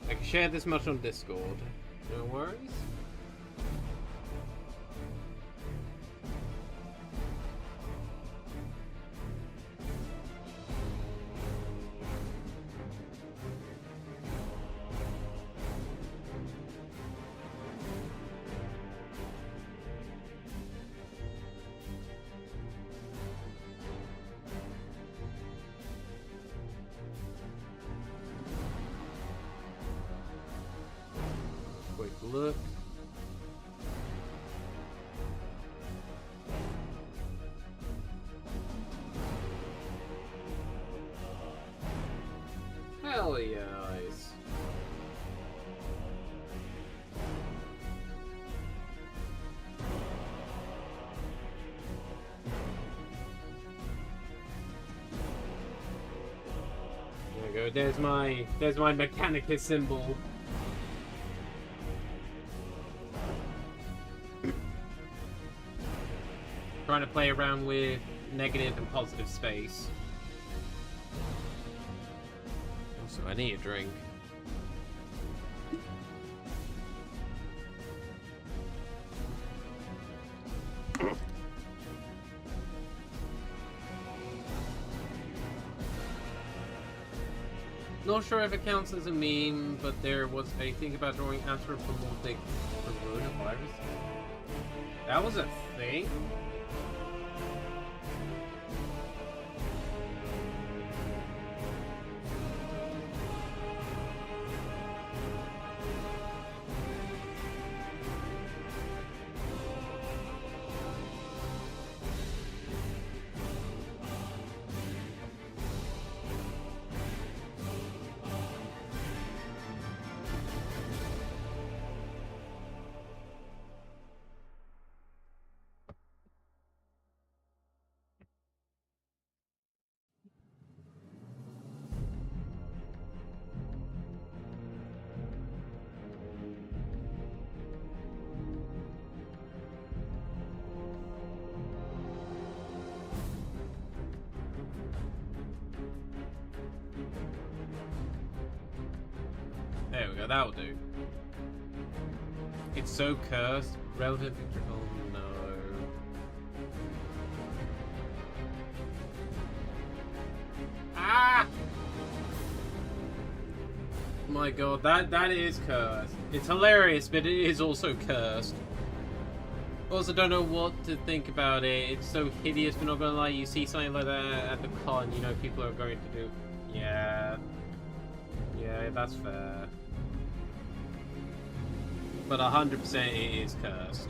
I can share this much on Discord. No worries. Look. Hell yeah, Ice. There we go. There's my Mechanicus symbol. Trying to play around with negative and positive space. Also, I need a drink. Not sure if it counts as a meme, but there was a thing about drawing anthropomorphic coronavirus. That was a thing? we go. That'll do. It's so cursed. Relative. Oh no. Ah! My god, that is cursed. It's hilarious, but it is also cursed. Also, don't know what to think about it. It's so hideous, but not gonna lie. You see something like that at the con, you know people are going to do. Yeah. Yeah, that's fair. But 100% it is cursed.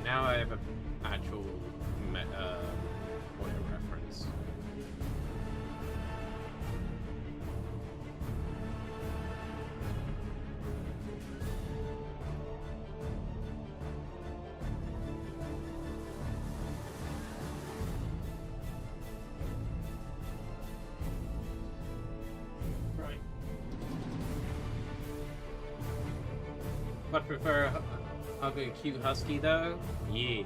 Now I have an actual point of reference. Right. But prefer a cute husky though? Yeah.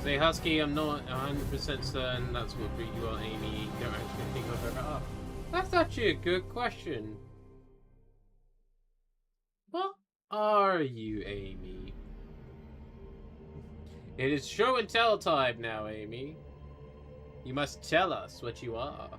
Say husky, I'm not 100% certain that's what breed you are, Amy. Don't actually think I've ever asked. That's actually a good question. What are you, Amy? It is show and tell time now, Amy. You must tell us what you are.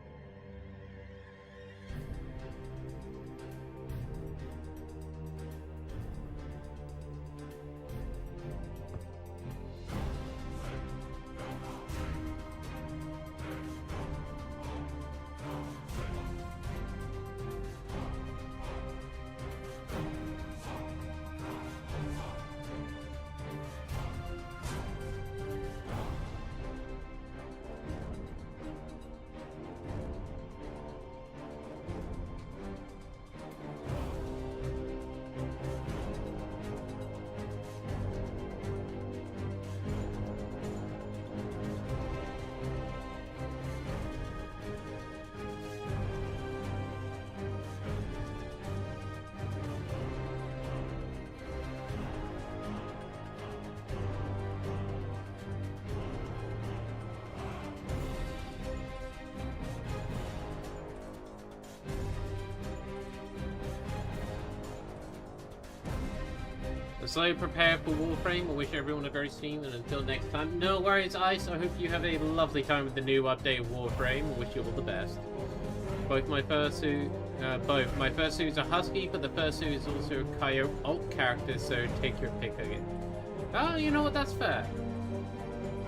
So prepare for Warframe. I wish everyone a great stream, and until next time, no worries, Ice. I hope you have a lovely time with the new update of Warframe. I wish you all the best. Both my fursuit, my fursuit's a husky, but the fursuit is also a coyote alt character, so take your pick again. Oh, you know what? That's fair.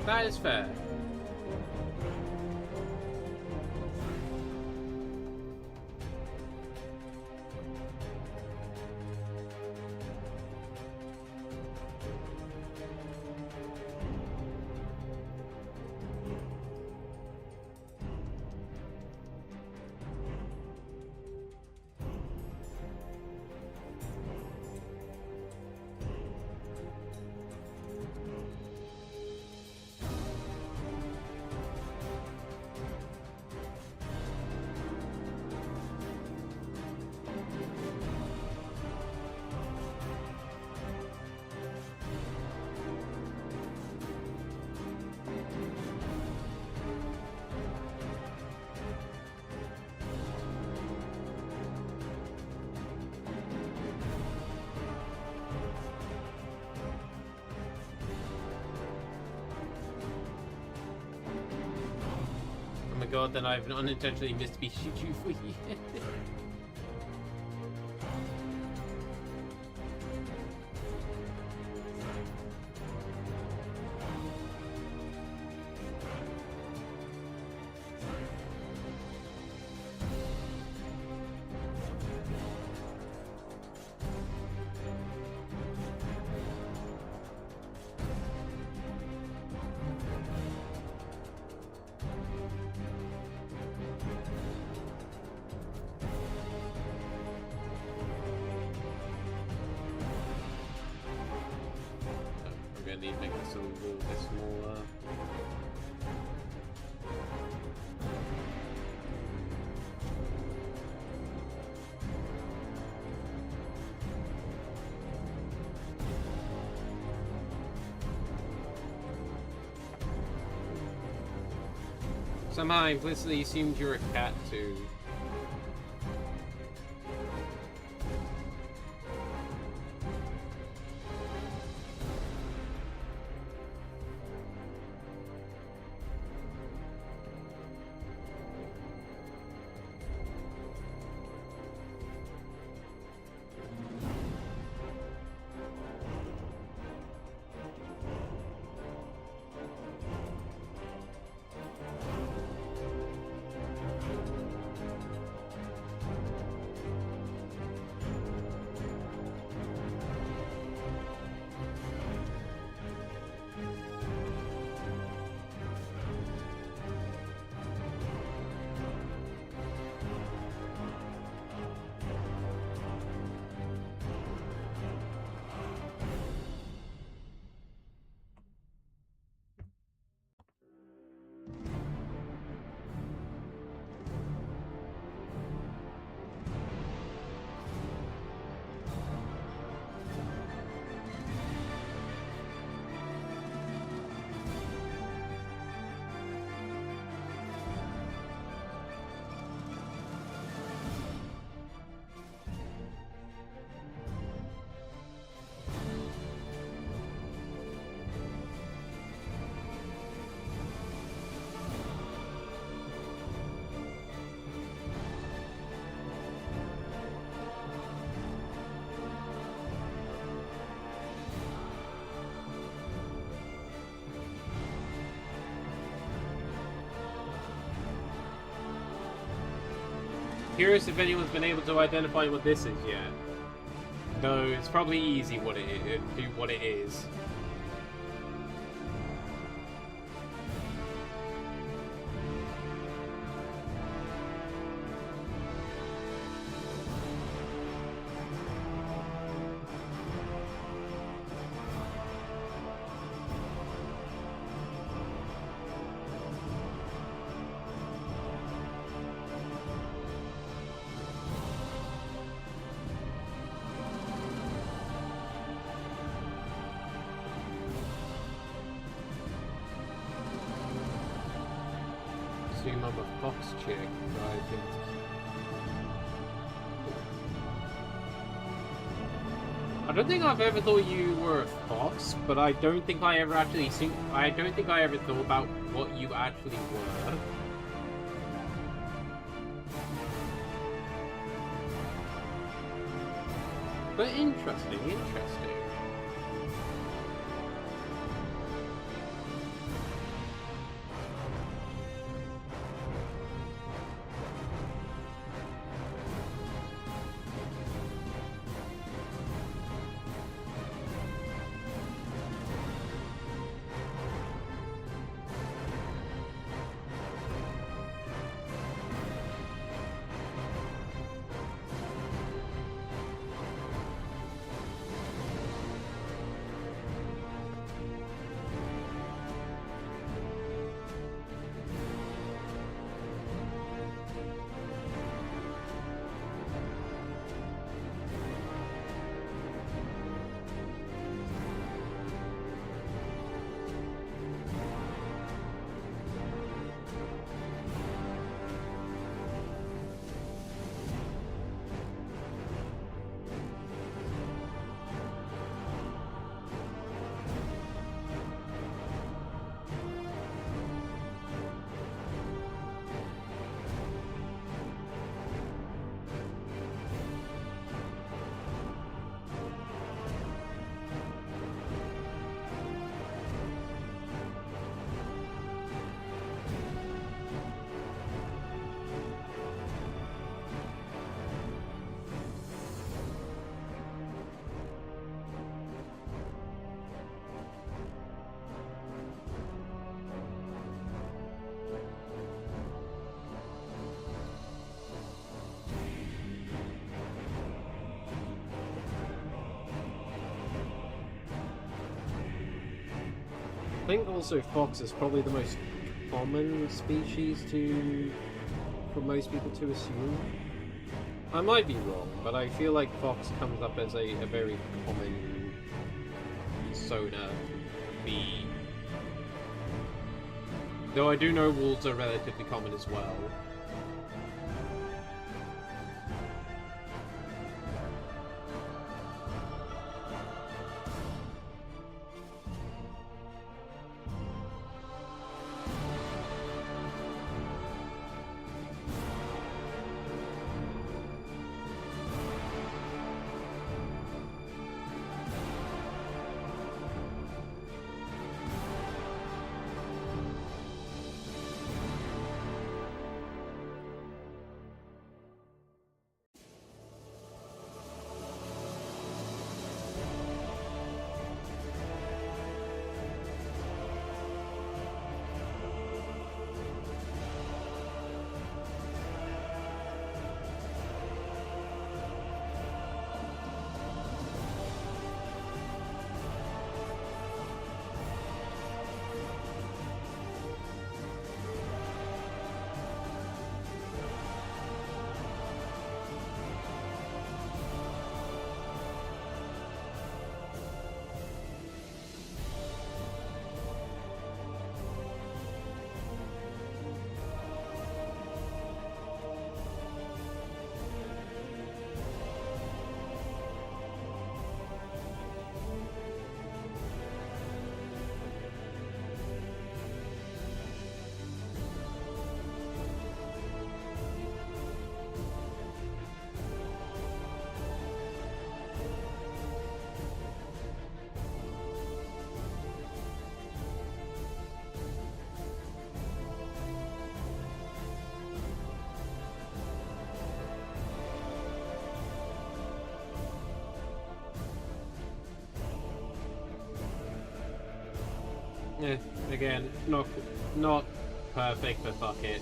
That is fair. God, then I've unintentionally missed me shoot you for years. Really make this a little bit smaller. Somehow I implicitly assumed you're a cat too. Curious if anyone's been able to identify what this is yet. Though it's probably easy what it is. Assume I'm a fox chick, don't think I've ever thought you were a fox, but I don't think I ever actually I don't think I ever thought about what you actually were. But interesting, interesting. I think also fox is probably the most common species for most people to assume. I might be wrong, but I feel like fox comes up as a very common persona be. Though I do know wolves are relatively common as well. Yeah, again, not perfect, but fuck it.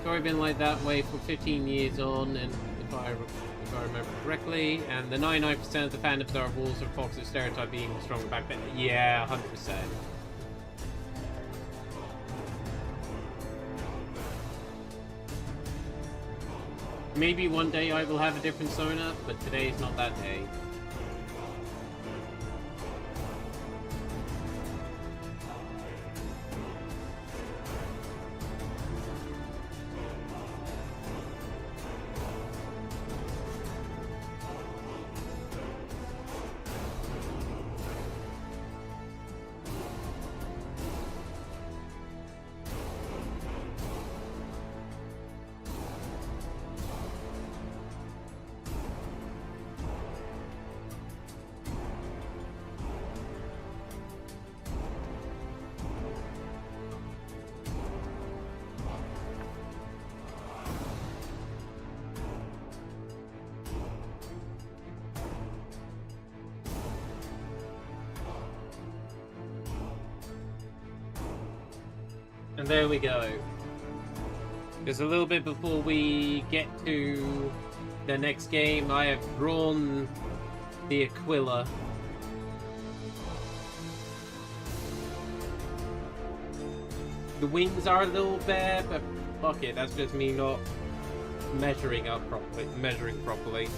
Story been like that way for 15 years on, and if I remember correctly, and the 99% of the fandoms are wolves or foxes stereotype being stronger back then. Yeah, 100%. Maybe one day I will have a different Sona, but today is not that day. And there we go. Just a little bit before we get to the next game, I have drawn the Aquila. The wings are a little bare, but fuck it, that's just me not measuring properly.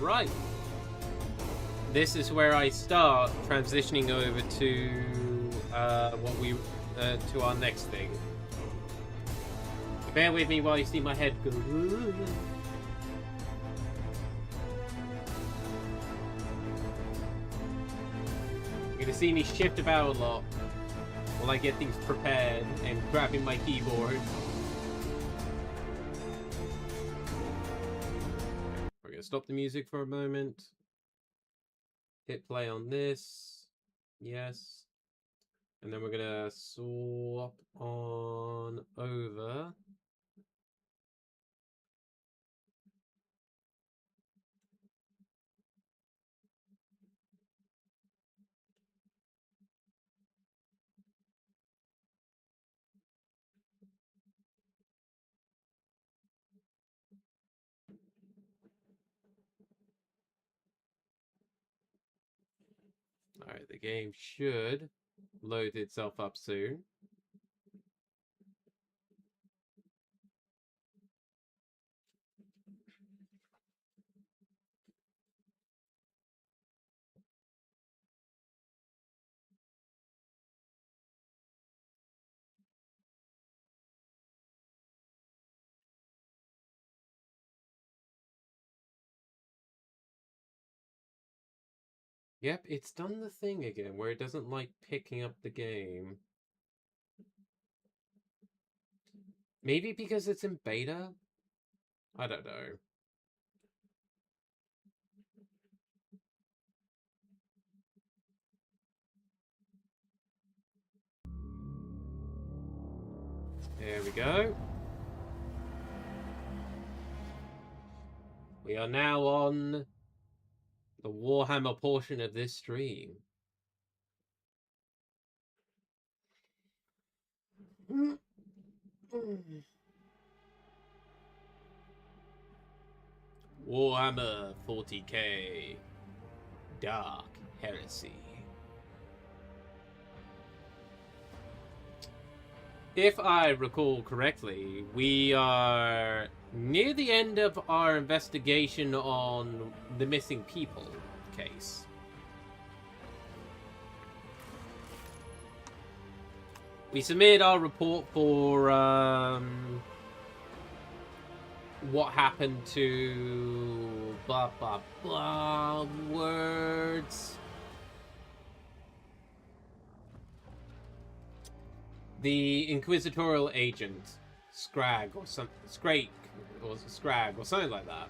Right. This is where I start transitioning over to to our next thing. Bear with me while you see my head go. You're gonna see me shift about a lot while I get things prepared and grabbing my keyboard. Stop the music for a moment. Hit play on this. Yes. And then we're gonna swap on over. Alright, the game should load itself up soon. Yep, it's done the thing again where it doesn't like picking up the game. Maybe because it's in beta? I don't know. There we go. We are now on the Warhammer portion of this stream. Warhammer 40k Dark Heresy. If I recall correctly, we are near the end of our investigation on the missing people case. We submitted our report for what happened to blah blah blah words. The inquisitorial agent, Scrag or some Scrake or Scrag or something like that.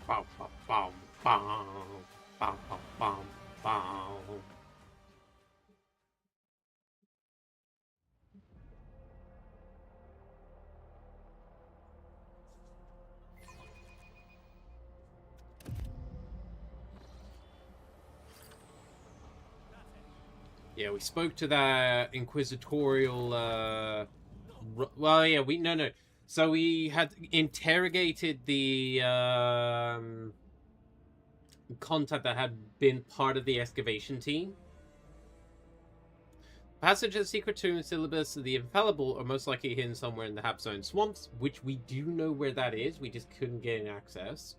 Bow, bow, bow, bow, bow, bow, bow, bow. Yeah, we spoke to that inquisitorial, well, yeah, no. So we had interrogated the, contact that had been part of the excavation team. Passage to the secret tomb syllabus of the infallible are most likely hidden somewhere in the Habzone swamps, which we do know where that is, we just couldn't gain access.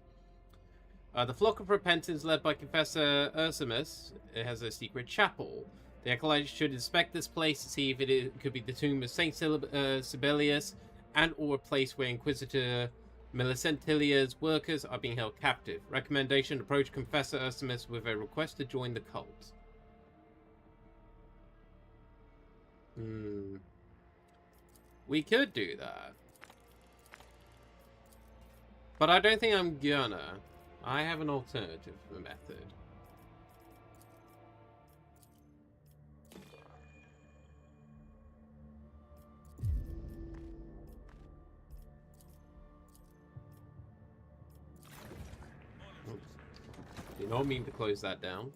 The flock of repentance led by Confessor Ursimus has a secret chapel. The acolytes should inspect this place to see if it could be the tomb of Saint Sibelius and or a place where Inquisitor Melisentilia's workers are being held captive. Recommendation: approach Confessor Ursimus with a request to join the cult. We could do that. But I don't think I'm gonna. I have an alternative method. Did not mean to close that down.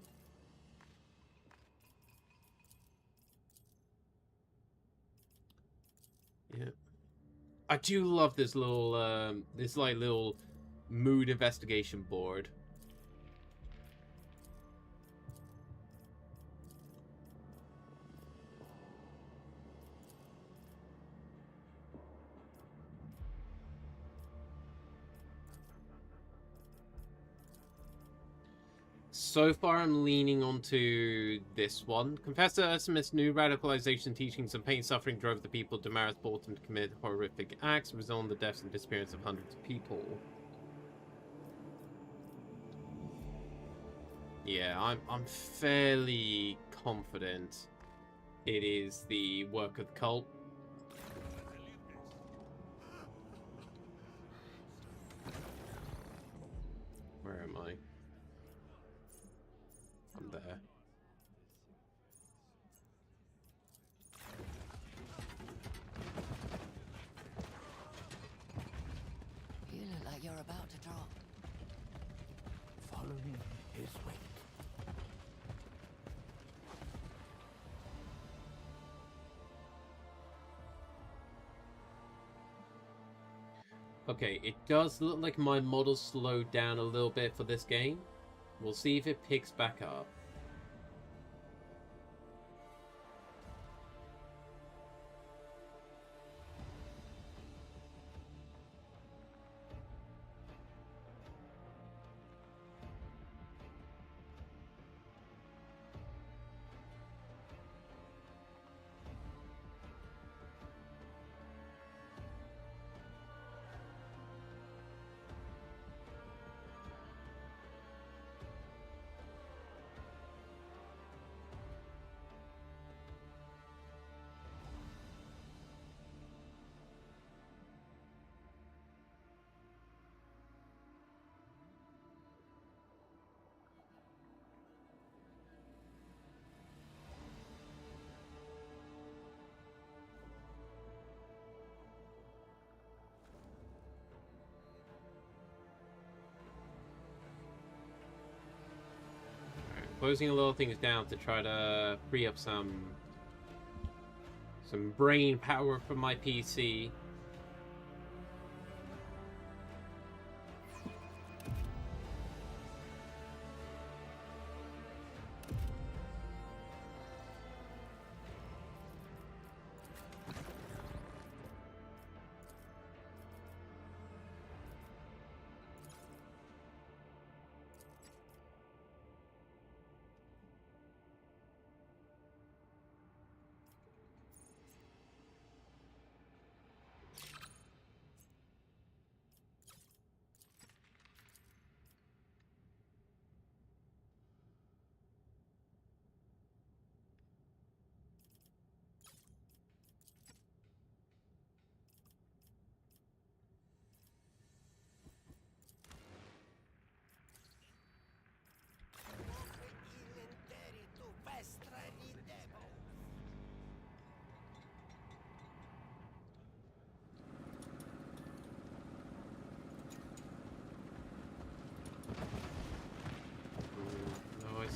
Yeah. I do love this little, this like little mood investigation board. So far, I'm leaning onto this one. Confessor Ursimus' new radicalization teachings and pain suffering drove the people of Damaris Bolton to commit horrific acts, resulting in the deaths and disappearance of hundreds of people. Yeah, I'm fairly confident it is the work of the cult. Where am I? I'm there. You look like you're about to drop. Following his weight. Okay, it does look like my model slowed down a little bit for this game. We'll see if it picks back up. Closing a little things down to try to free up some brain power from my PC.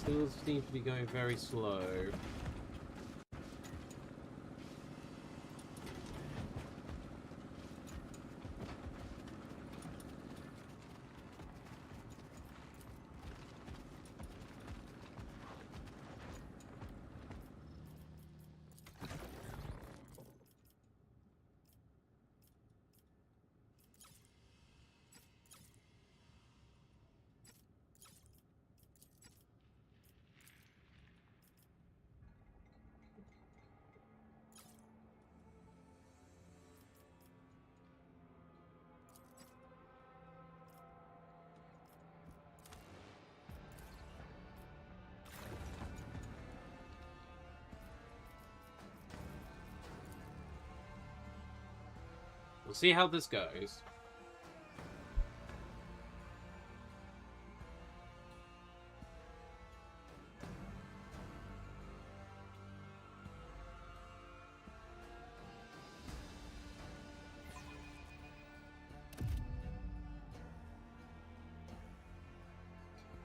still seems to be going very slow. We'll see how this goes.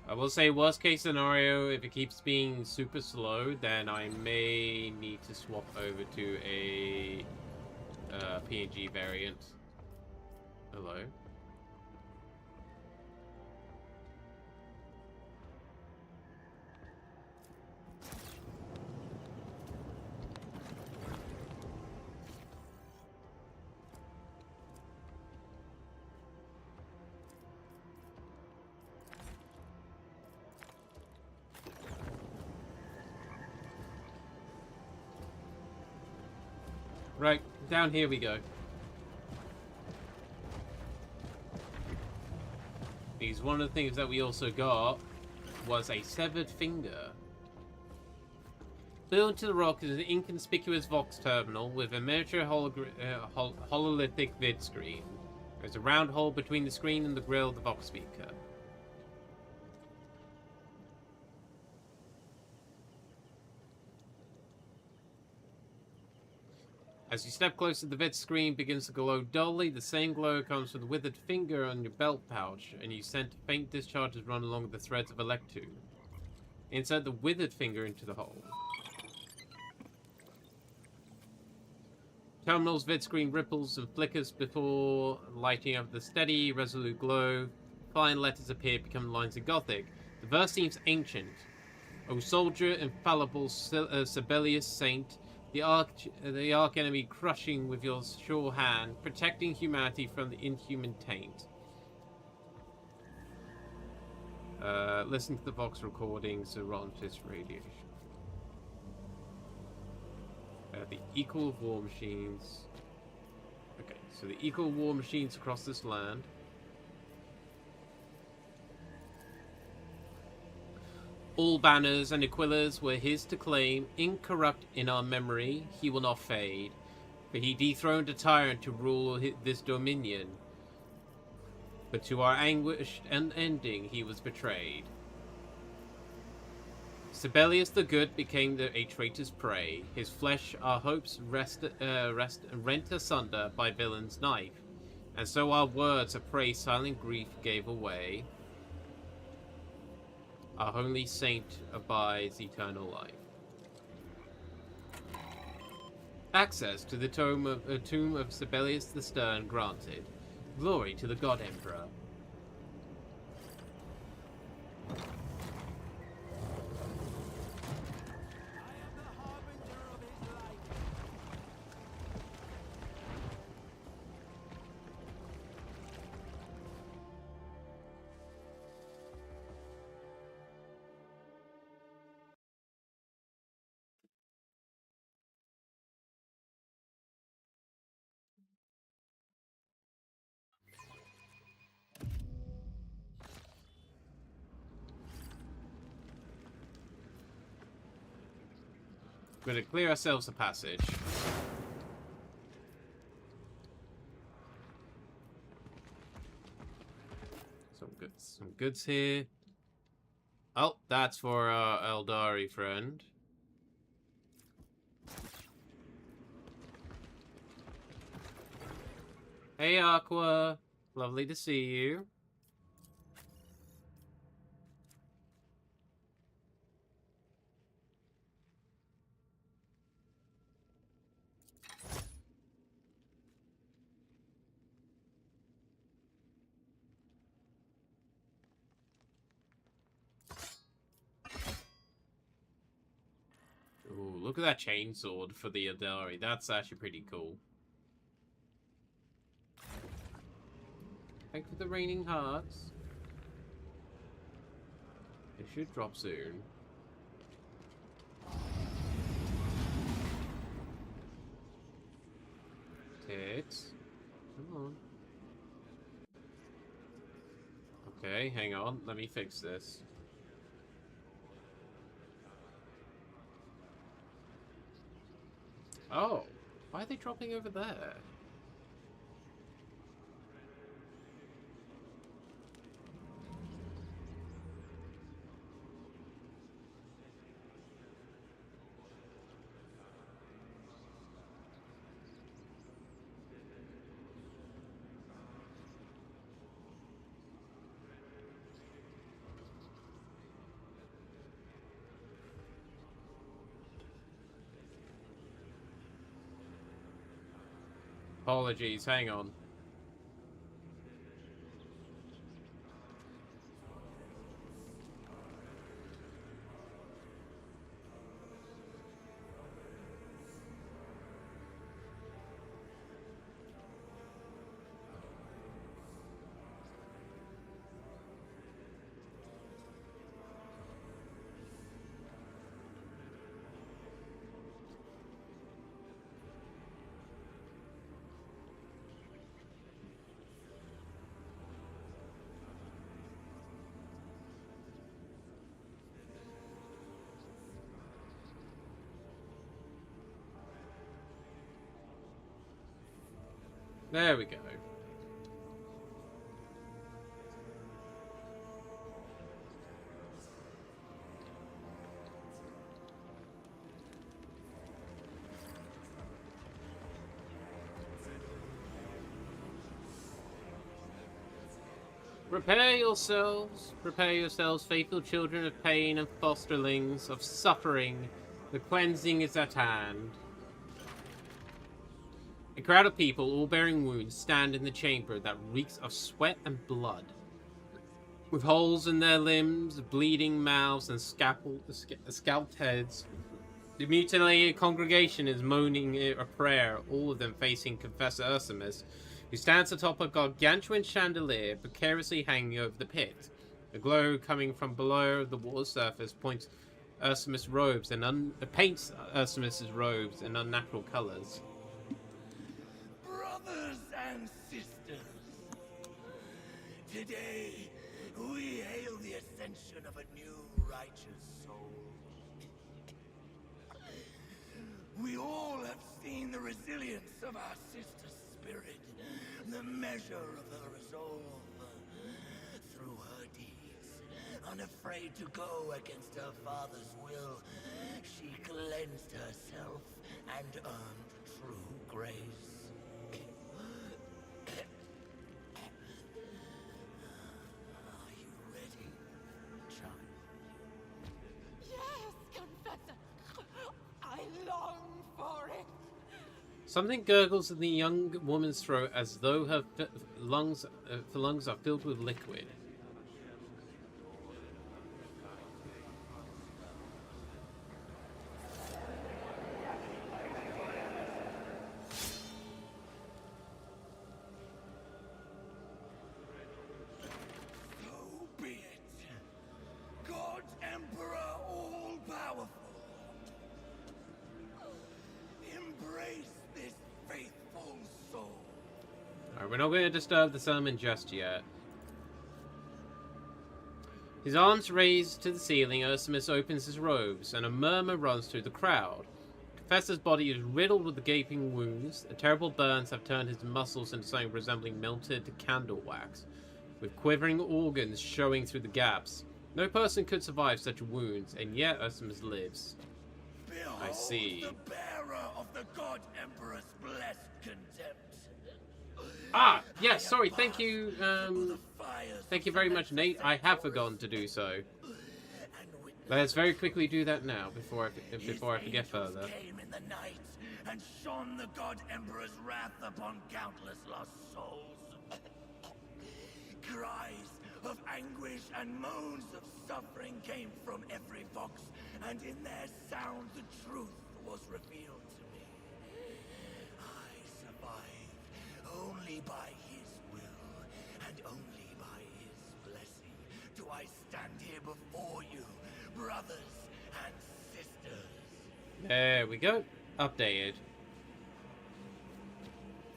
I will say, worst case scenario, if it keeps being super slow, then I may need to swap over to a PNG variant. Hello. Right, down here we go. Because one of the things that we also got was a severed finger. Built into the rock is an inconspicuous Vox terminal with a miniature hololithic vid screen. There's a round hole between the screen and the grill of the Vox speaker. As you step closer, the vid screen begins to glow dully. The same glow comes from the withered finger on your belt pouch, and you sense faint discharges run along the threads of electu. Insert the withered finger into the hole. Terminal's vid screen ripples and flickers before lighting up the steady, resolute glow. Fine letters appear, becoming lines in Gothic. The verse seems ancient. O soldier, infallible Sibelius saint, the arch enemy crushing with your sure hand, protecting humanity from the inhuman taint. Listen to the Vox recordings of Rontis radiation. The equal war machines. Okay, so the equal war machines across this land. All banners and aquillas were his to claim, incorrupt in our memory, he will not fade. For he dethroned a tyrant to rule this dominion. But to our anguish and ending he was betrayed. Sibelius the Good became a traitor's prey. His flesh our hopes rent asunder by villain's knife. And so our words of praise silent grief gave away. Our only saint abides eternal life. Access to the tomb of Sibelius the Stern granted. Glory to the God Emperor. We're going to clear ourselves a passage. Some goods here. Oh, that's for our Eldari friend. Hey, Aqua. Lovely to see you. look at that chainsword for the Adari. That's actually pretty cool. Thank you for the raining hearts. It should drop soon. Tits. Come on. Okay, hang on. Let me fix this. Oh, why are they dropping over there? Apologies, hang on. There we go. Prepare yourselves, faithful children of pain and fosterlings of suffering. The cleansing is at hand. A crowd of people, all bearing wounds, stand in the chamber that reeks of sweat and blood. With holes in their limbs, bleeding mouths, and scalped heads, the mutilated congregation is moaning a prayer, all of them facing Confessor Ursimus, who stands atop a gargantuan chandelier precariously hanging over the pit. A glow coming from below the water surface paints Ursimus' robes in unnatural colors. Brothers and sisters, today we hail the ascension of a new righteous soul. We all have seen the resilience of our sister's spirit, the measure of her resolve. Through her deeds, unafraid to go against her father's will, she cleansed herself and earned true grace. Are you ready, child? Yes, Confessor. I long for it. Something gurgles in the young woman's throat as though her lungs are filled with liquid. So be it. God Emperor all-powerful. Embrace this faithful soul. Alright, we're not going to disturb the sermon just yet. His arms raised to the ceiling, Ursimus opens his robes, and a murmur runs through the crowd. Confessor's body is riddled with gaping wounds. The terrible burns have turned his muscles into something resembling melted candle wax, with quivering organs showing through the gaps. No person could survive such wounds, and yet Ursimus lives. Behold I see. the bearer of the God Emperor's blessed contempt. Ah, yes, sorry, thank you, thank you very much, Nate. I have forgotten to do so. Let's very quickly do that now, before I forget further. Came in the night and shone the God Emperor's wrath upon countless lost souls. Cries of anguish and moans of suffering came from every vox, and in their sound the truth was revealed to me. I survived only by his will, and only by his blessing do I stand here before you, brothers and sisters. There we go. Updated.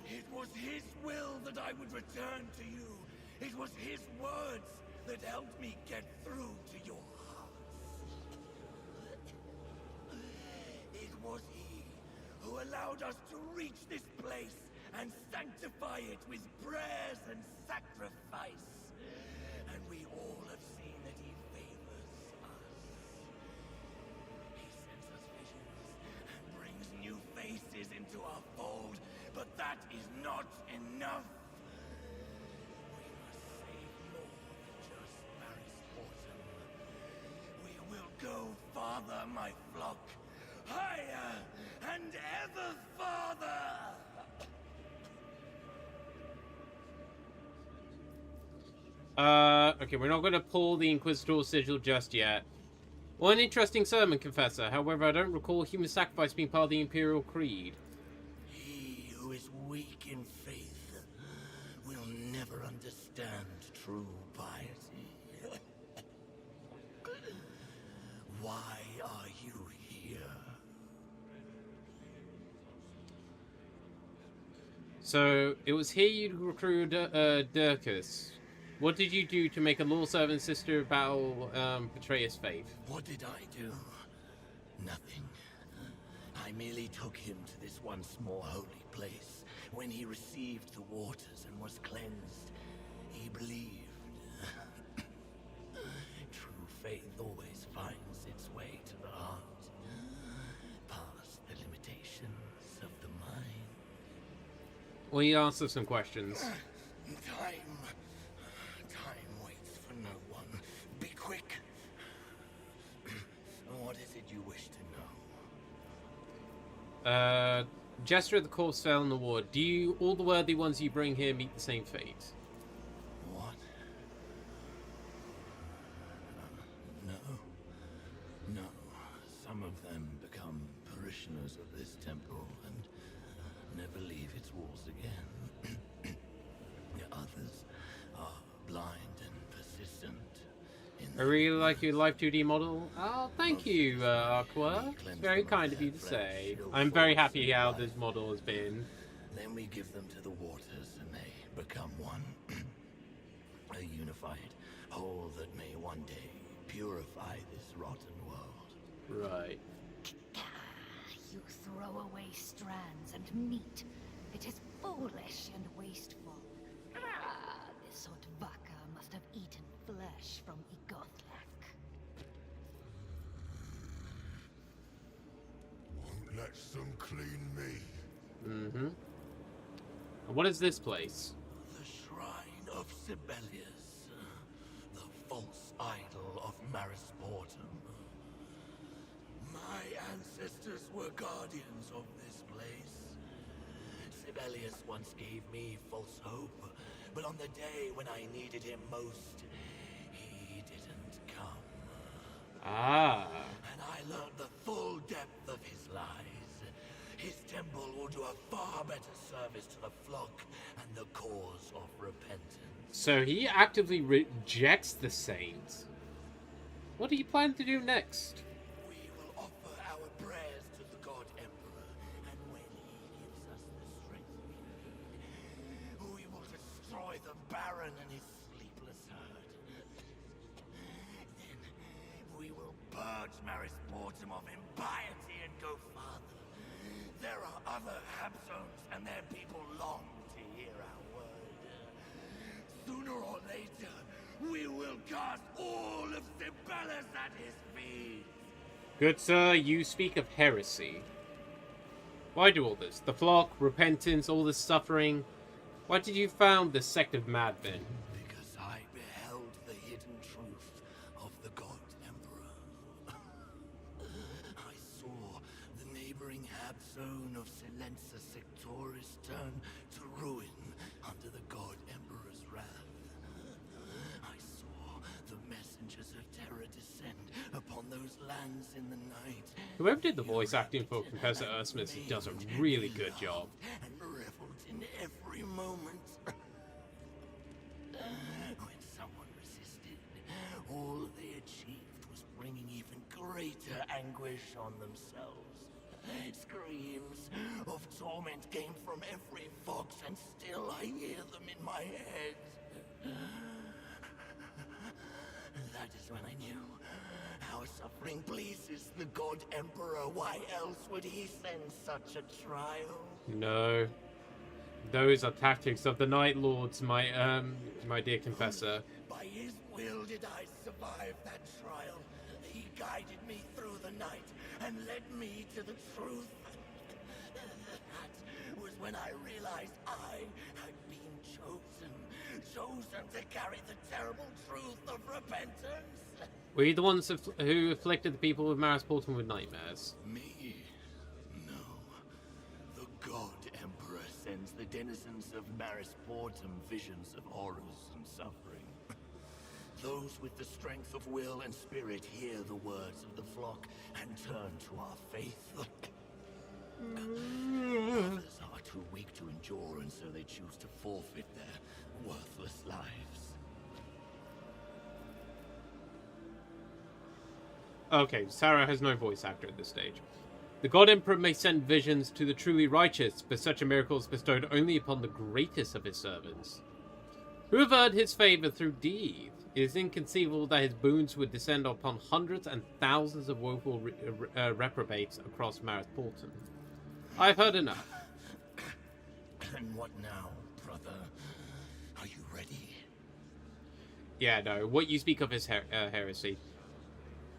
It was his will that I would return to you. It was his words that helped me get through to your hearts. It was he who allowed us to reach this place and sanctify it with prayers and sacrifice. And we all have seen that he favors us. He sends us visions and brings new faces into our fold, but that is not enough. We must save more than just Maris Autumn. We will go farther, my flock. Higher and ever farther. Okay, we're not going to pull the inquisitorial sigil just yet. Well, an interesting sermon, Confessor. However, I don't recall human sacrifice being part of the Imperial Creed. He who is weak in faith will never understand true piety. Why are you here? So, it was here you recruited Dirkus. What did you do to make a loyal servant sister battle betray his faith? What did I do? Nothing. I merely took him to this once more holy place. When he received the waters and was cleansed, he believed. True faith always finds its way to the heart, past the limitations of the mind. Well, he answered some questions. Time waits for no one. Be quick. What is it you wish to know? Jester of the corpse fell in the ward. Do you, all the worthy ones you bring here, meet the same fate? What? No. Some of them become parishioners of this temple and never leave its walls again. Others are blind and persistent. I really like your Life 2D model. Oh, thank you, Aqua. It's very kind of you to say. I'm very happy how this model has been. Then we give them to the waters and they become one. A unified whole that may one day purify this rotten world. Right. You throw away strands and meat. It is foolish and wasteful. This sort of Vaka must have eaten flesh from Igothlak. Won't let some clean me. Mm-hmm. And what is this place? The shrine of Sibelius, the false idol of Maris Autumn. My ancestors were guardians of this place. Sibelius once gave me false hope, but on the day when I needed him most, he didn't come. Ah. And I learned the full depth of his lies. His temple will do a far better service to the flock and the cause of repentance. So he actively rejects the saints. What do you plan to do next? We will offer our prayers to the God Emperor, and when he gives us the strength we need, we will destroy the Baron and his sleepless herd. Then we will purge Maris Autumn of impiety and go farther. There are other Habzones, and their people long to hear our word. Sooner or later, we will cast all of Sibelius at his feet. Good sir, you speak of heresy. Why do all this? The flock, repentance, all this suffering. Why did you found this sect of madmen? Because I beheld the hidden truth of the God Emperor. I saw the neighboring Habzone of Silenza Sectoris turn to ruin under the God Emperor's wrath. I saw the messengers of terror descend upon those lands in the night, Whoever did the voice acting for Professor Erasmus does a really good job. And reveled in every moment. When someone resisted, all they achieved was bringing even greater anguish on themselves. Screams of torment came from every vox, and still I hear them in my head. That is when I knew our suffering pleases the God Emperor. Why else would he send such a trial? No. Those are tactics of the Night Lords, my dear Confessor. By his will did I survive that trial. He guided me through the night and led me to the truth. That was when I realized I had been chosen to carry the terrible truth of repentance. Were you the ones who afflicted the people of Maris Portum with nightmares? Me? No. The God Emperor sends the denizens of Maris Portum visions of horrors and suffering. Those with the strength of will and spirit hear the words of the flock and turn to our faith. Others are too weak to endure, and so they choose to forfeit their worthless lives. Okay, Sarah has no voice actor at this stage. The God Emperor may send visions to the truly righteous, but such a miracle is bestowed only upon the greatest of his servants. Who have earned his favor through deed? It is inconceivable that his boons would descend upon hundreds and thousands of woeful reprobates across Maris Portum. I've heard enough. And what now, brother? Are you ready? Yeah, no, what you speak of is heresy.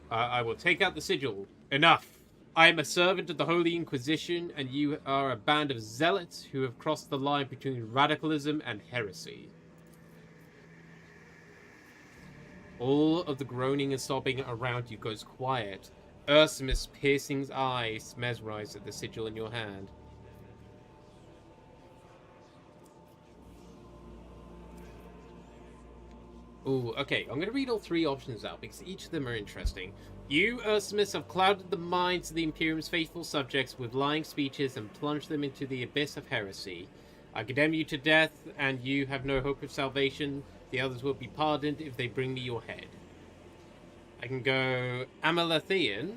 I will take out the sigil. Enough! I am a servant of the Holy Inquisition, and you are a band of zealots who have crossed the line between radicalism and heresy. All of the groaning and sobbing around you goes quiet. Ursimus' piercing eyes mesmerized at the sigil in your hand. Ooh, okay, I'm going to read all three options out because each of them are interesting. You, Ursimus, have clouded the minds of the Imperium's faithful subjects with lying speeches and plunged them into the abyss of heresy. I condemn you to death, and you have no hope of salvation. The others will be pardoned if they bring me your head. I can go Amalathian,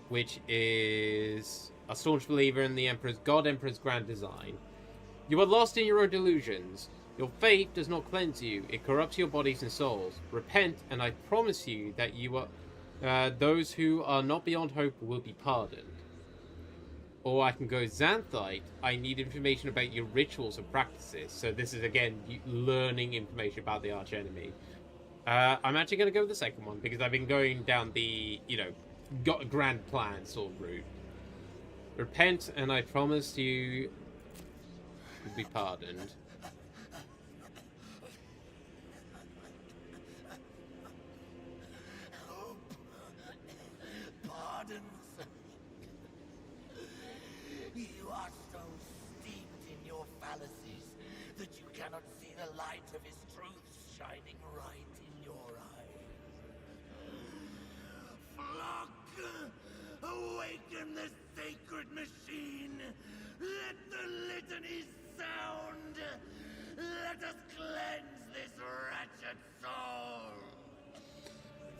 which is a staunch believer in the God Emperor's grand design. You are lost in your own delusions. Your faith does not cleanse you, it corrupts your bodies and souls. Repent, and I promise you that you are those who are not beyond hope will be pardoned. Or I can go Xanthite. I need information about your rituals and practices. So this is, again, learning information about the archenemy. I'm actually going to go with the second one, because I've been going down the, got a grand plan sort of route. Repent, and I promise you will be pardoned. You are so steeped in your fallacies that you cannot see the light of his truth shining right in your eyes. Flock, awaken the sacred machine. Let the litany sound. Let us cleanse this wretched soul.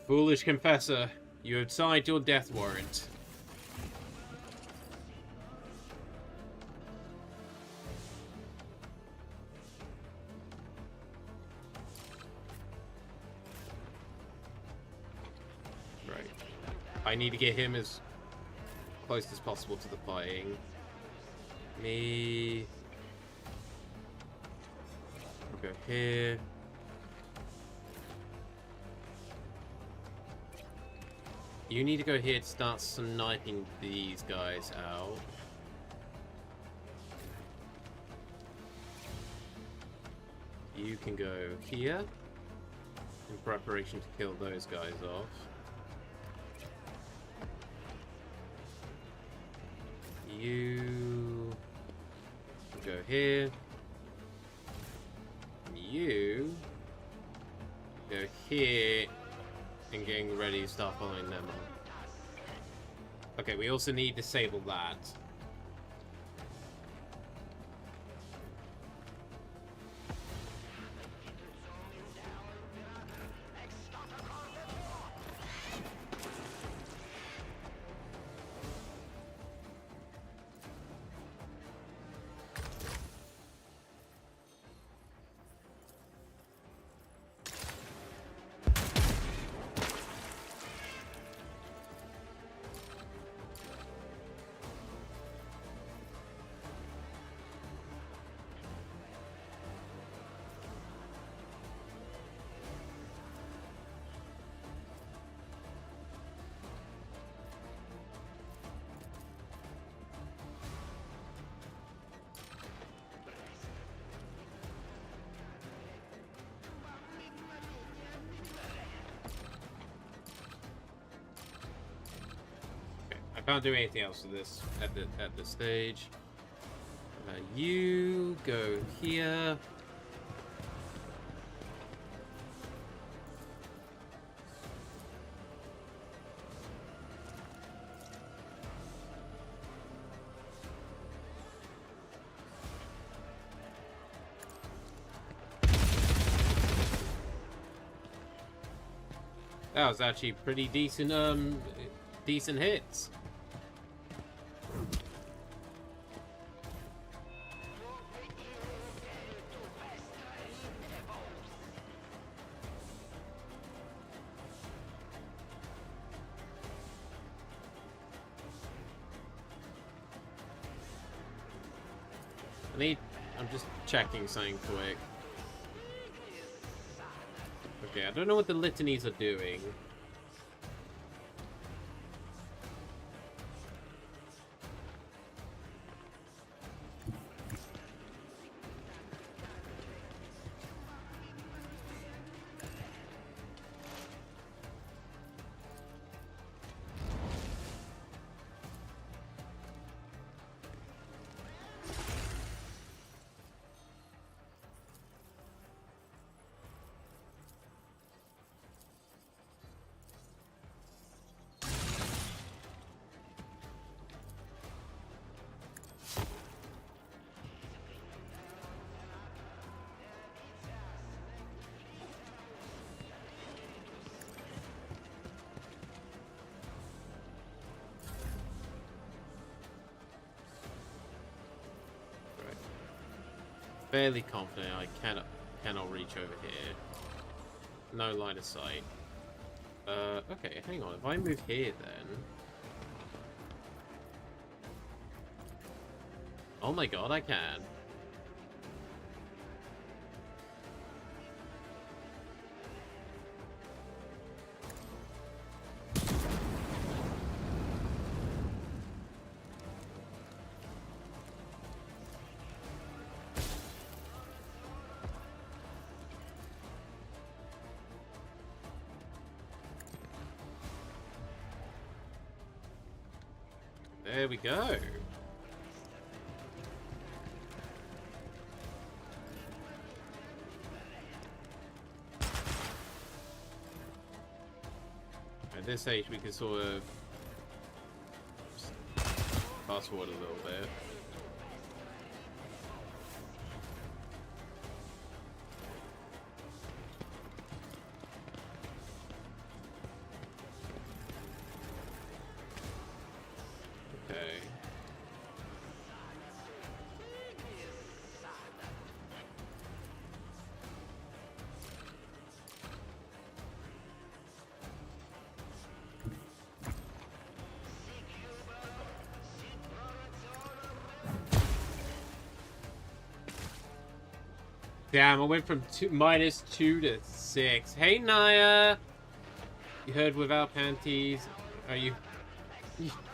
Foolish confessor, you have signed your death warrant. Right. I need to get him as close as possible to the fighting. Me. I'll go here. You need to go here to start sniping these guys out. You can go here in preparation to kill those guys off. You go here. You go here and getting ready to start following them on. Okay, we also need to disable that. I can't do anything else with this at this stage. You go here. That was actually pretty decent decent hits. I'm just checking something quick. Okay, I don't know what the litanies are doing. Fairly confident I cannot reach over here. No line of sight. Okay, hang on. If I move here, then. Oh my god, I can. There we go. At this age, we can sort of fast forward a little bit. Damn, I went from -2 to 6. Hey, Naya! You heard without panties. Are you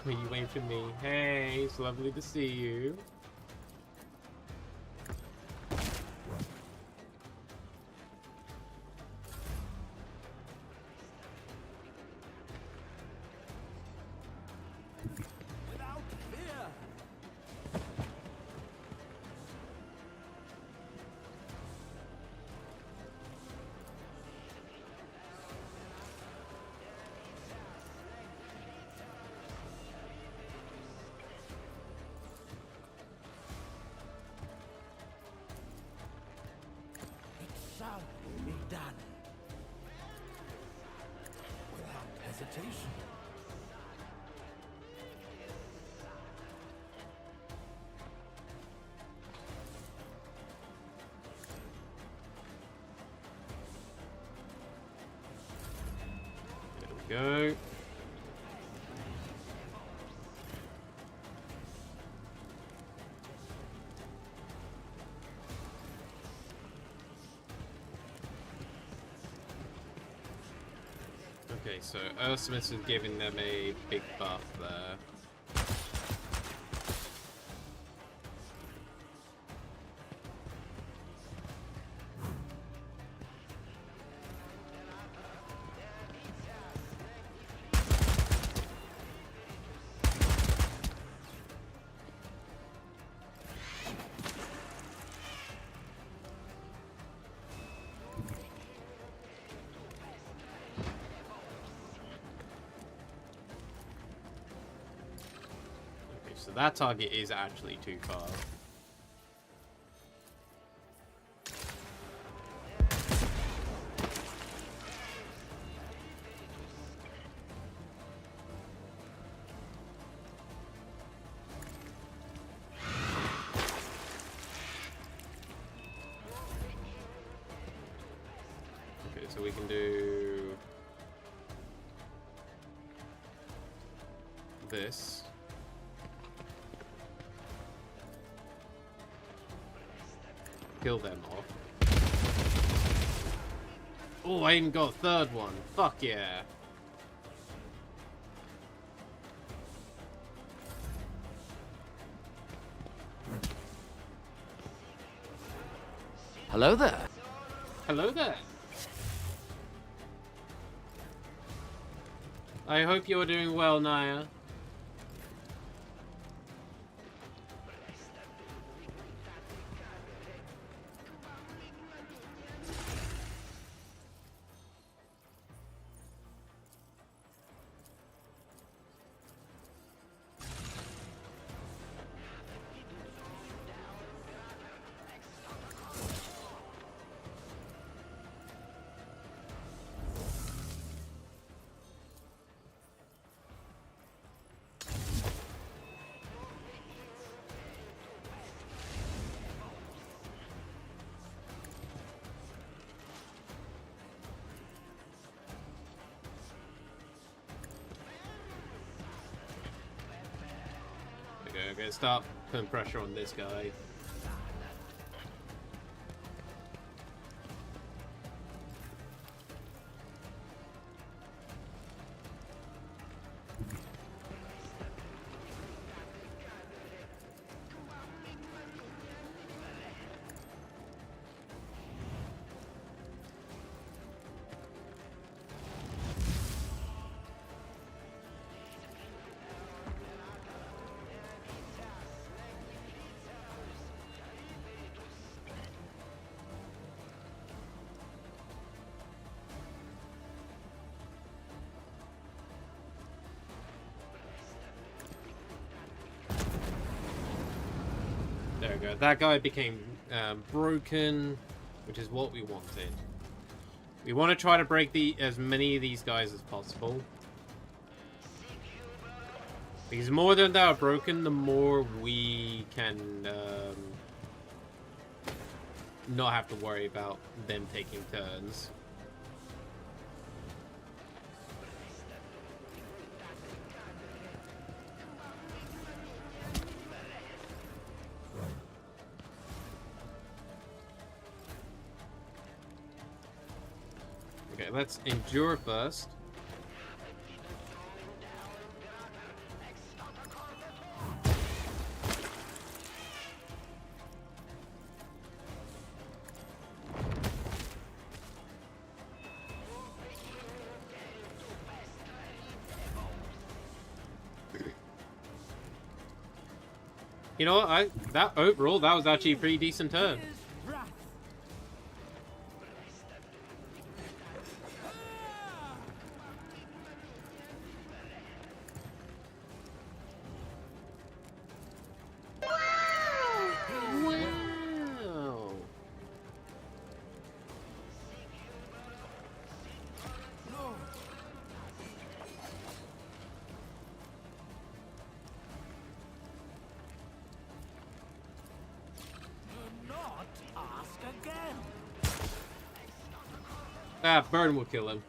waiting for me? Hey, it's lovely to see you. reputation. There we go. Okay, so Earthsmith is giving them a big buff there. So that target is actually too far. Okay, so we can do this. Kill them off. Oh, I even got a third one. Fuck yeah. Hello there. Hello there. I hope you're doing well, Naya. Okay, start putting pressure on this guy. There we go. That guy became broken, which is what we wanted. We want to try to break as many of these guys as possible. Because the more that are broken, the more we can not have to worry about them taking turns. Okay, let's endure first. You know what? That overall, that was actually a pretty decent turn. Wow. Ah, burn will kill him.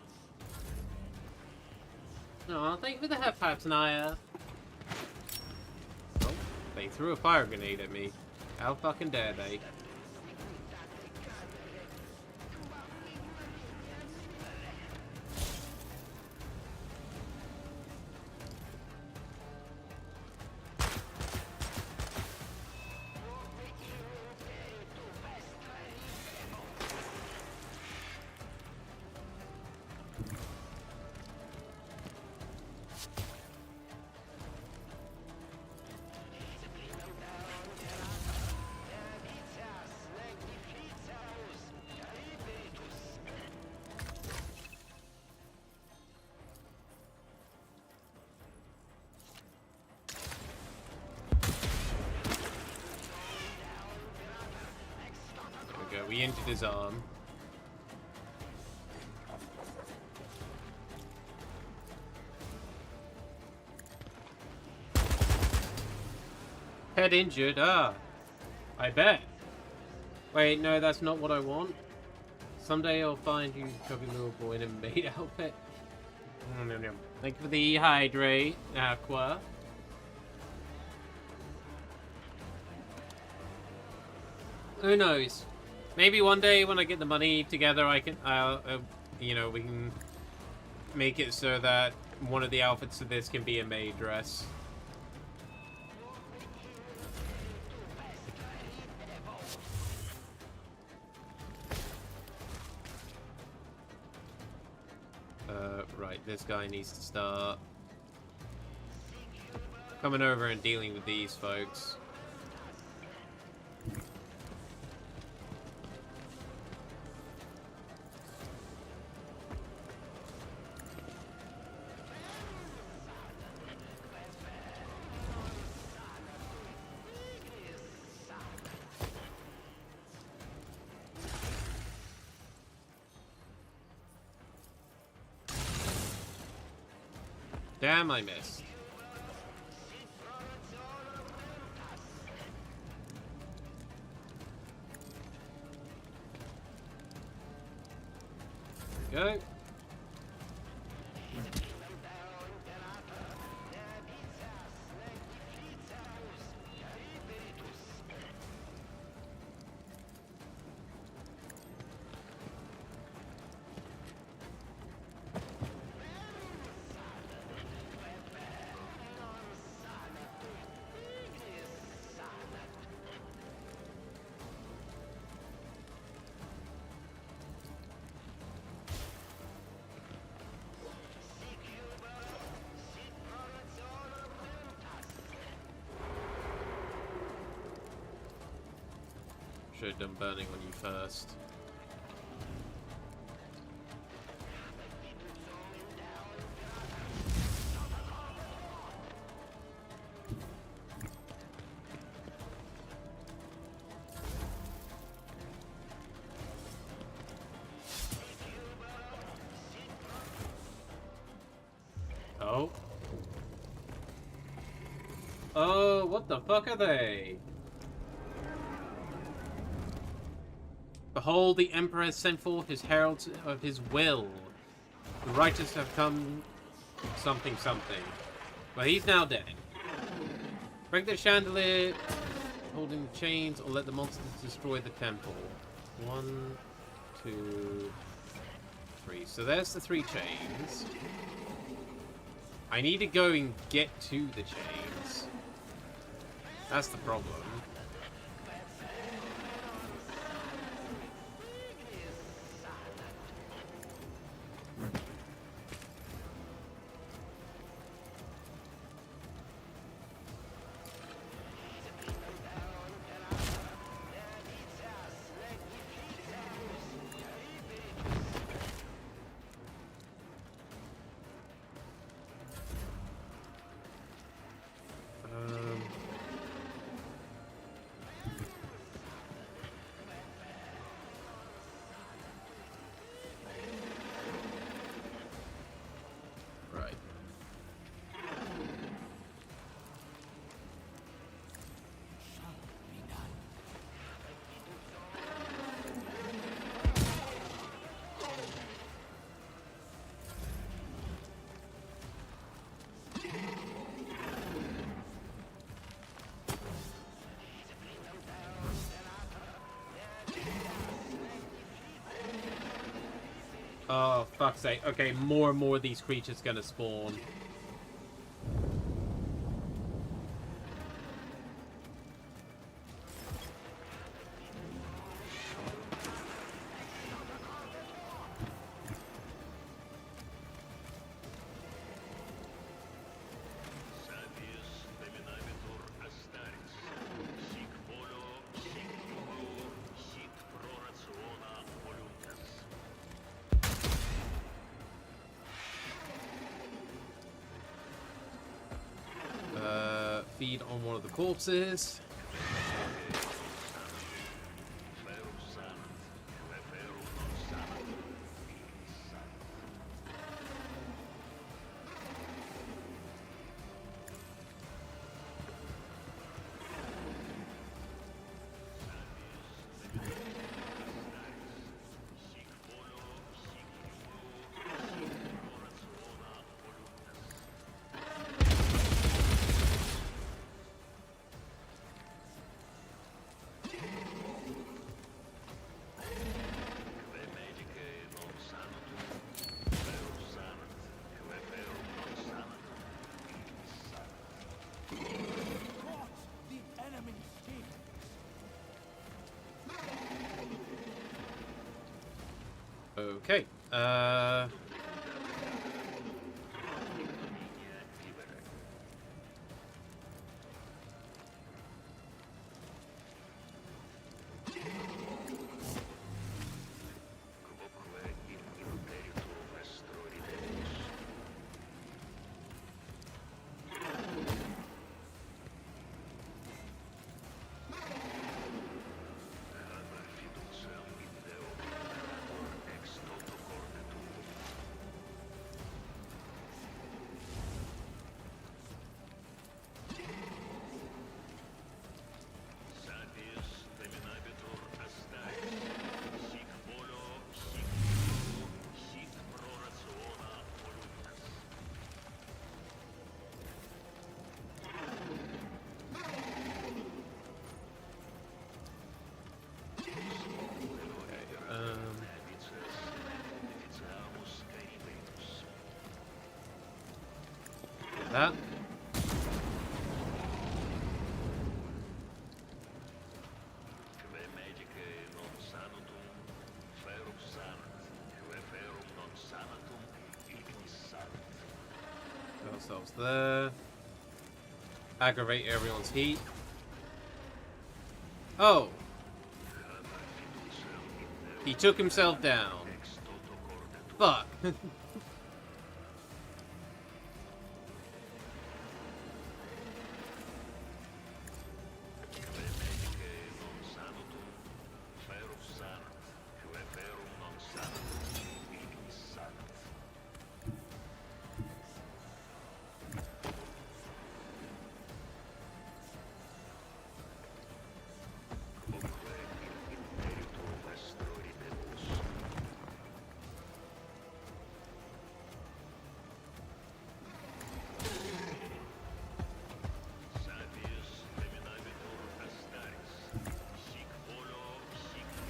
Aw, thank you for the half pipes, Naya. Oh, they threw a fire grenade at me. How fucking dare they? We injured his arm. Head injured? Ah. I bet. Wait, no, that's not what I want. Someday I'll find you, chubby little boy in a maid outfit. Thank you for the hydrate, Aqua. Who knows? Maybe one day when I get the money together, I can, you know, we can make it so that one of the outfits of this can be a maid dress. Right, this guy needs to start coming over and dealing with these folks. Damn, I missed. Go. Should have done burning on you first. Oh. Oh, what the fuck are they? Behold, the Emperor has sent forth his heralds of his will. The righteous have come something something. But he's now dead. Break the chandelier, holding the chains, or let the monsters destroy the temple. 1, 2, 3. So there's the 3 chains. I need to go and get to the chains. That's the problem. Oh, fuck's sake. Okay, more and more of these creatures gonna spawn. Feed on one of the corpses. Okay. That. Put ourselves there. Aggravate everyone's heat. Oh! He took himself down. Fuck.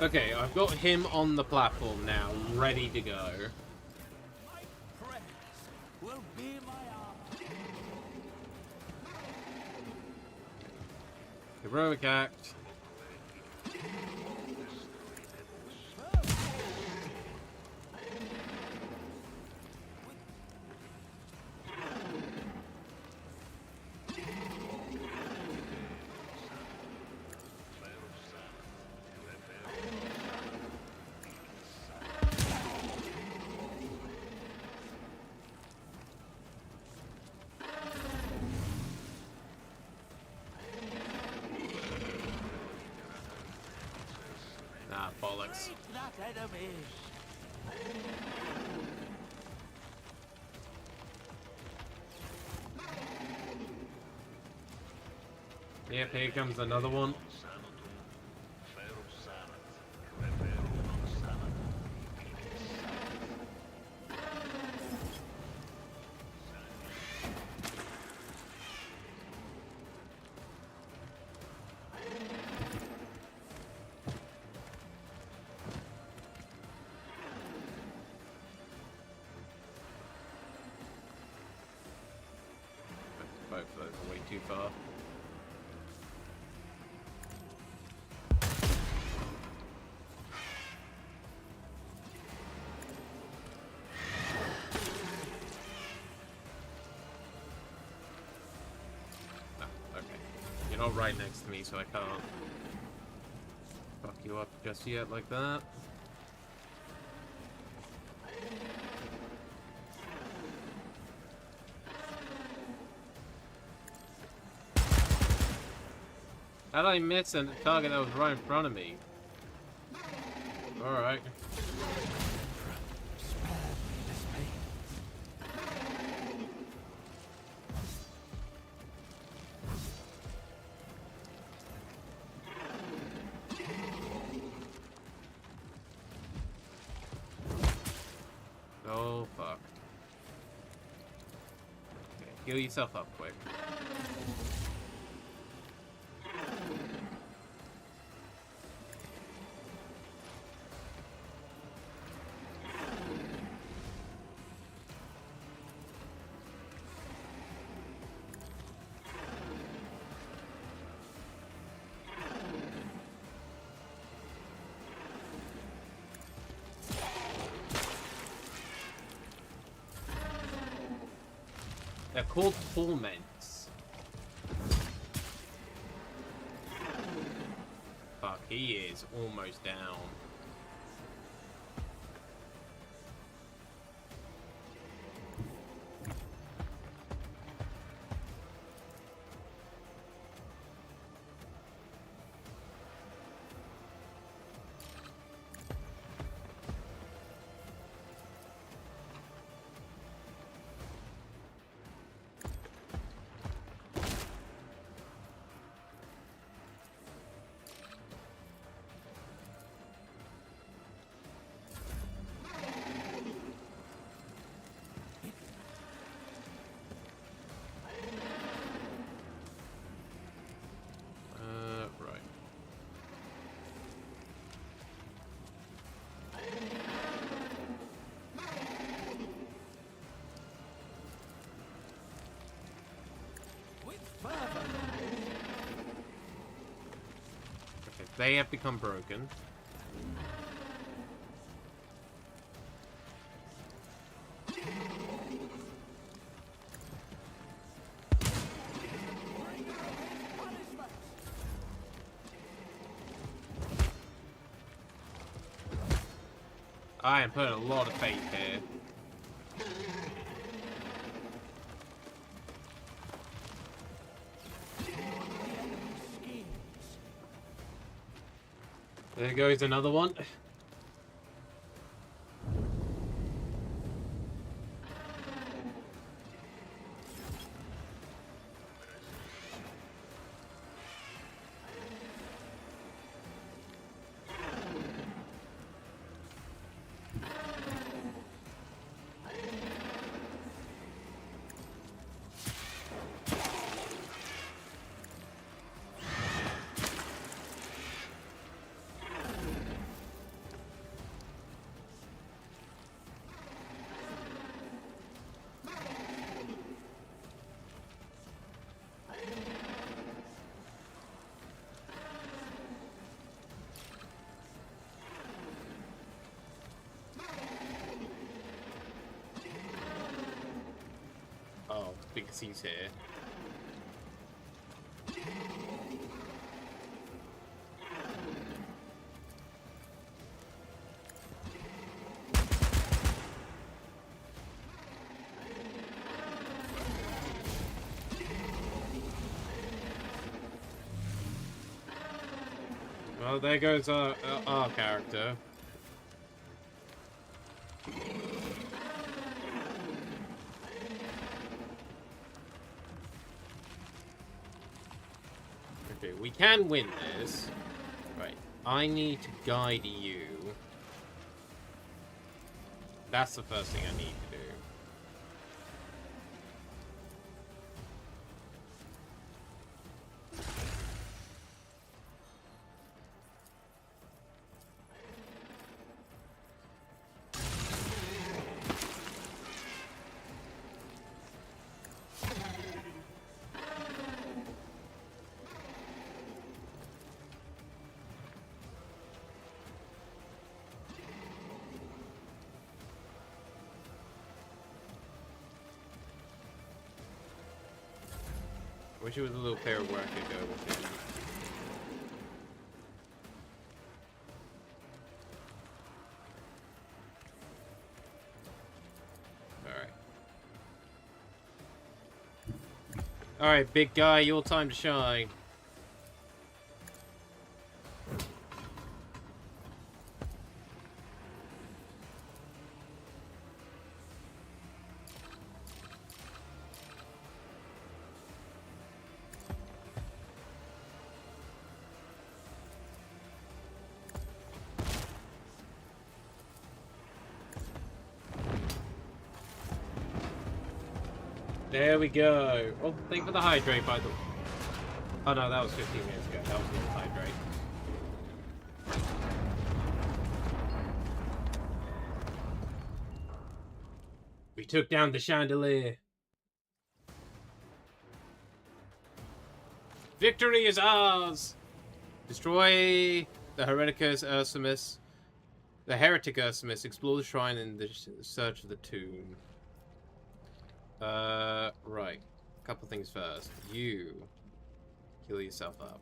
Okay, I've got him on the platform now, ready to go. My prayers will be my armor. Heroic act. Ah, bollocks. That enemy. Yep, here comes another one. both of those are way too far. Oh, okay. You're not right next to me, so I can't fuck you up just yet like that. How did I miss a target that was right in front of me? Alright. Oh, fuck. Okay, heal yourself up quick. They're called torments. Fuck, he is almost down. Right. Okay, they have become broken. I am putting a lot of faith here. There goes another one. Oh, because he's here. Well, there goes our character. Okay, we can win this. Right, I need to guide you. That's the first thing I need to do. Wish it was a little clearer where I could go with him. Alright, big guy, your time to shine. There we go. Oh, thank you for the hydrate, by the way. Oh no, that was 15 minutes ago. That was the hydrate. We took down the chandelier. Victory is ours! Destroy the Hereticus Ursimus. The Heretic Ursimus. Explore the shrine in the search of the tomb. Right. Couple things first. You heal yourself up.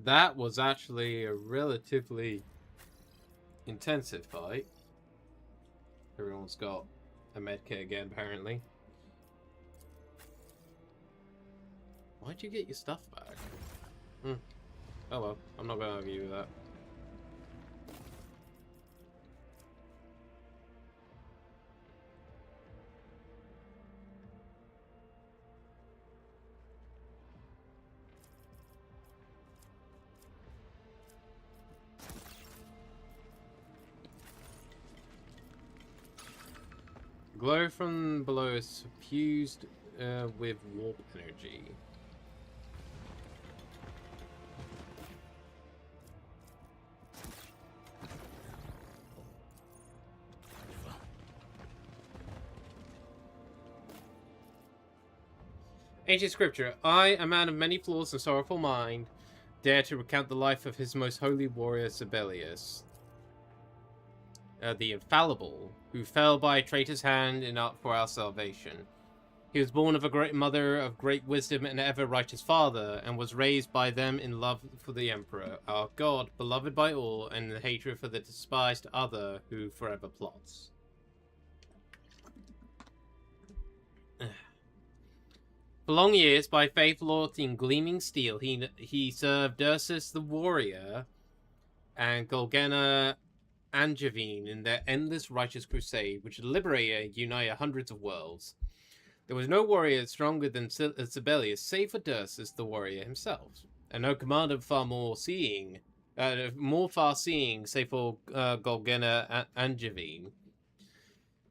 That was actually a relatively intensive fight. Everyone's got a medkit again, apparently. Why'd you get your stuff back? Oh well, I'm not gonna argue with that. Glow from below is suffused with warp energy. Ancient scripture. I, a man of many flaws and sorrowful mind, dare to recount the life of his most holy warrior Sibelius, the infallible, who fell by a traitor's hand for our salvation. He was born of a great mother of great wisdom and ever righteous father, and was raised by them in love for the emperor, our god, beloved by all, and in hatred for the despised other who forever plots. For long years, by faith locked in gleaming steel, he served Ursus the warrior and Golgana Angevine in their endless righteous crusade, which liberated and united hundreds of worlds. There was no warrior stronger than Sibelius, save for Ursus the warrior himself, and no commander more far-seeing, save for Golgana Angevine.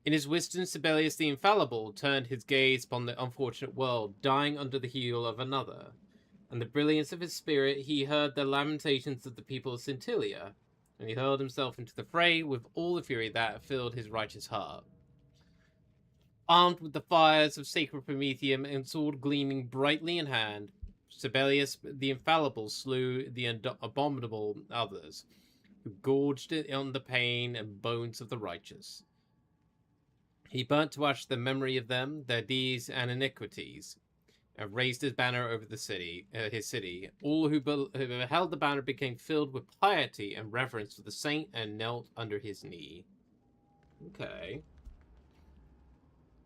In his wisdom, Sibelius the Infallible turned his gaze upon the unfortunate world, dying under the heel of another. And the brilliance of his spirit, he heard the lamentations of the people of Scintilia, and he hurled himself into the fray with all the fury that filled his righteous heart. Armed with the fires of sacred Prometheum and sword gleaming brightly in hand, Sibelius the Infallible slew the abominable others, who gorged on the pain and bones of the righteous. He burnt to ash the memory of them, their deeds and iniquities, and raised his banner over the city, his city. All who beheld the banner became filled with piety and reverence for the saint and knelt under his knee. Okay.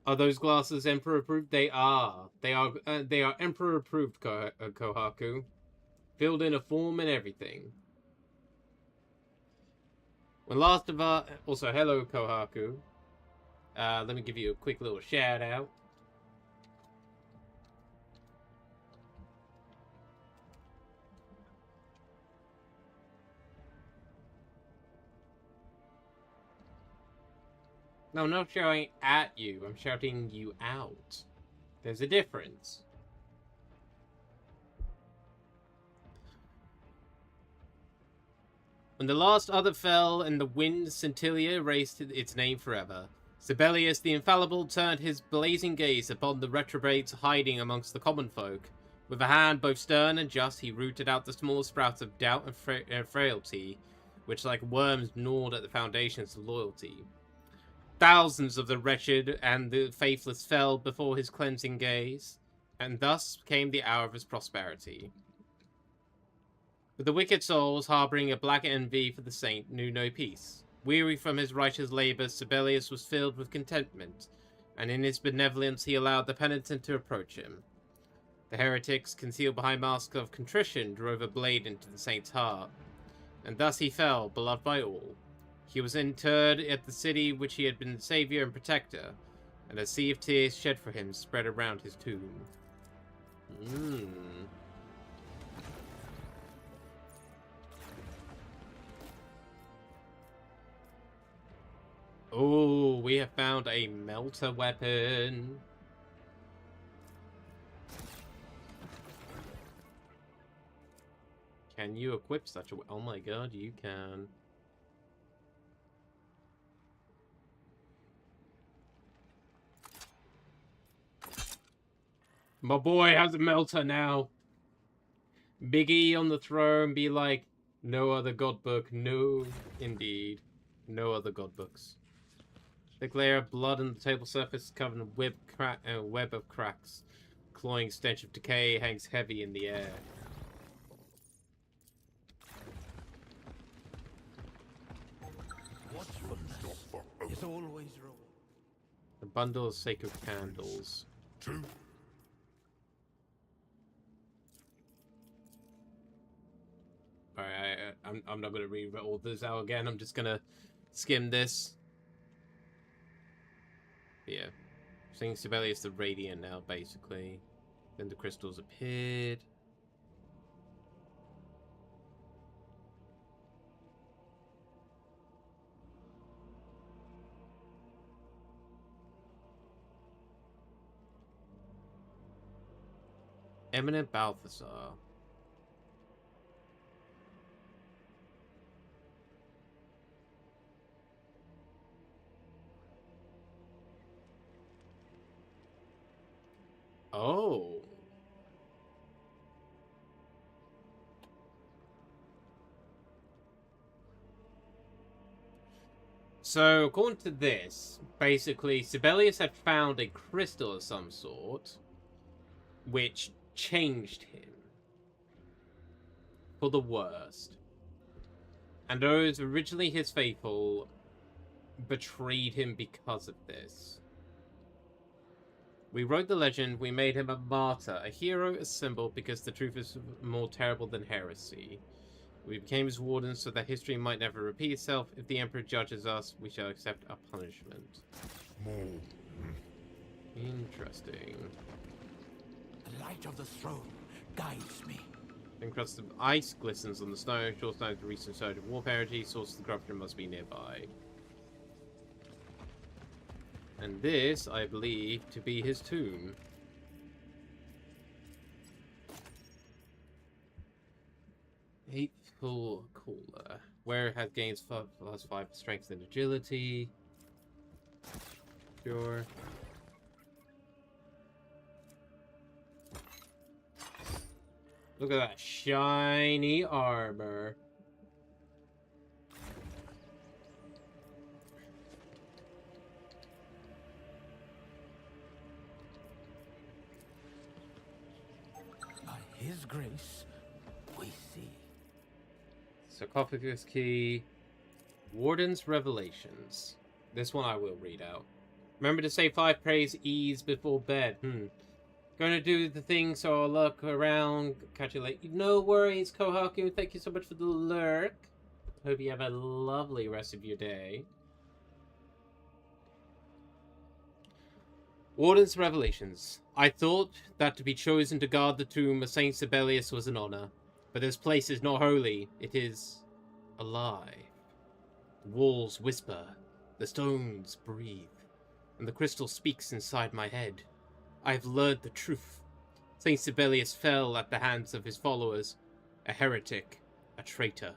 Are those glasses Emperor approved? They are. They are Emperor approved, Kohaku. Filled in a form and everything. When last of our... Also, hello, Kohaku. Let me give you a quick little shout out. No, I'm not shouting at you. I'm shouting you out. There's a difference. When the last other fell and the wind Scintilia erased its name forever, Sibelius the Infallible turned his blazing gaze upon the retrobates hiding amongst the common folk, With a hand both stern and just, he rooted out the small sprouts of doubt and frailty, which like worms gnawed at the foundations of loyalty. Thousands of the wretched and the faithless fell before his cleansing gaze, and thus came the hour of his prosperity. But the wicked souls, harboring a black envy for the saint, knew no peace. Weary from his righteous labors, Sibelius was filled with contentment, and in his benevolence he allowed the penitent to approach him. The heretics, concealed behind masks of contrition, drove a blade into the saint's heart, and thus he fell, beloved by all. He was interred at the city which he had been savior and protector, and a sea of tears shed for him spread around his tomb. Oh, we have found a melter weapon. Can you equip such a... Oh my god, you can. My boy has a melter now. Big E on the throne be like, no other god book. No, indeed. No other god books. Thick layer of blood on the table surface covered in a web of cracks. Clawing stench of decay hangs heavy in the air. Watchfulness is always wrong. A bundle of sacred candles. 2. Alright, I'm not gonna read all this out again. I'm just gonna skim this. Yeah. Seeing Sibelius the Radiant now, basically. Then the crystals appeared. Eminent Balthasar. Oh. So, according to this, basically, Sibelius had found a crystal of some sort, which changed him for the worst. And those originally his faithful betrayed him because of this. We wrote the legend, we made him a martyr, a hero, a symbol, because the truth is more terrible than heresy. We became his wardens so that history might never repeat itself. If the Emperor judges us, we shall accept our punishment. More. Interesting. The light of the throne guides me. Thin crust of ice glistens on the snow. Sure signs of the recent surge of warp energy. Source of the corruption must be nearby. And this, I believe, to be his tomb. Hateful Caller. Where it has gains +5 strength and agility. Sure. Look at that shiny armor. By his grace, we see. Sarcophagus key. Warden's Revelations. This one I will read out. Remember to say 5 praise E's before bed. Gonna do the thing, so I'll look around. Catch you later. No worries, Kohaku. Thank you so much for the lurk. Hope you have a lovely rest of your day. Warden's Revelations. I thought that to be chosen to guard the tomb of Saint Sibelius was an honor. But this place is not holy. It is alive. The walls whisper. The stones breathe. And the crystal speaks inside my head. I have learned the truth. Saint Sibelius fell at the hands of his followers. A heretic. A traitor.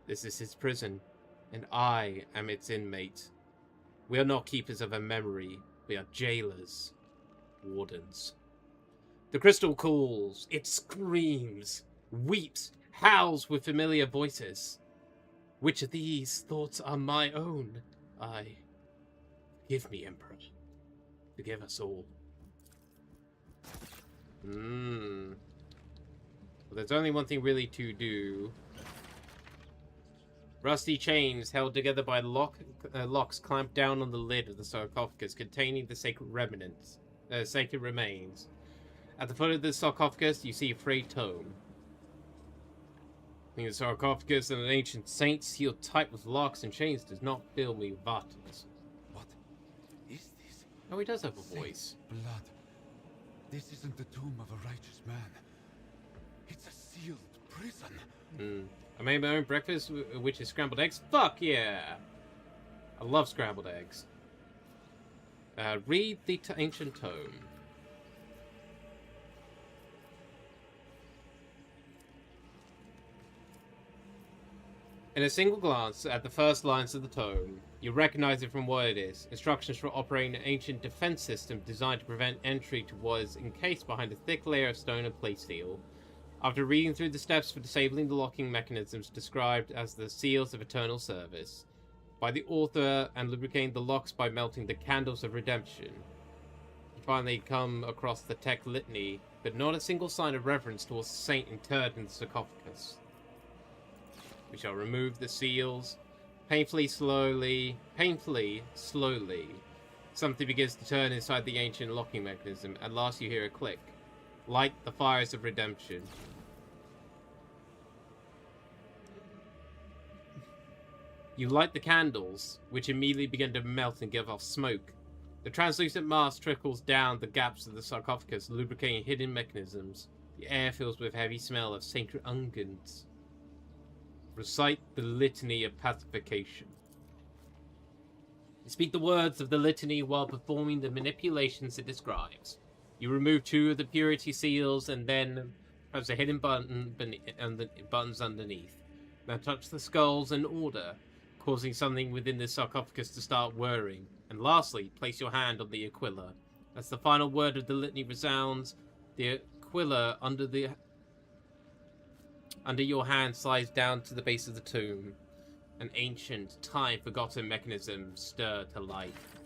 This is his prison. And I am its inmate. We are not keepers of a memory. We are jailers. Wardens. The crystal calls, it screams, weeps, howls with familiar voices. Which of these thoughts are my own? Give me, Emperor. Forgive us all. Well, there's only one thing really to do. Rusty chains held together by locks clamped down on the lid of the sarcophagus containing the sacred remains. At the foot of the sarcophagus, you see a frayed tome. The sarcophagus of an ancient saint sealed tight with locks and chains does not fill me with buttons. What is this? Oh, he does have a voice. Blood. This isn't the tomb of a righteous man. It's a sealed prison. I made my own breakfast, which is scrambled eggs. Fuck yeah! I love scrambled eggs. Read the ancient tome. In a single glance at the first lines of the tome, you recognize it from what it is. Instructions for operating an ancient defense system designed to prevent entry to what is encased behind a thick layer of stone and plate steel. After reading through the steps for disabling the locking mechanisms described as the seals of eternal service, by the author, and lubricating the locks by melting the candles of redemption, you finally come across the tech litany, but not a single sign of reverence towards the saint interred in the sarcophagus. We shall remove the seals. Painfully slowly, something begins to turn inside the ancient locking mechanism. At last you hear a click. Light the fires of redemption. You light the candles, which immediately begin to melt and give off smoke. The translucent mass trickles down the gaps of the sarcophagus, lubricating hidden mechanisms. The air fills with heavy smell of sacred unguents. Recite the litany of pacification. You speak the words of the litany while performing the manipulations it describes. You remove 2 of the purity seals and then press a hidden button buttons underneath. Now touch the skulls in order, causing something within the sarcophagus to start whirring. And lastly, place your hand on the aquila. As the final word of the litany resounds, the aquila under your hand slides down to the base of the tomb. An ancient, time-forgotten mechanism stir to life.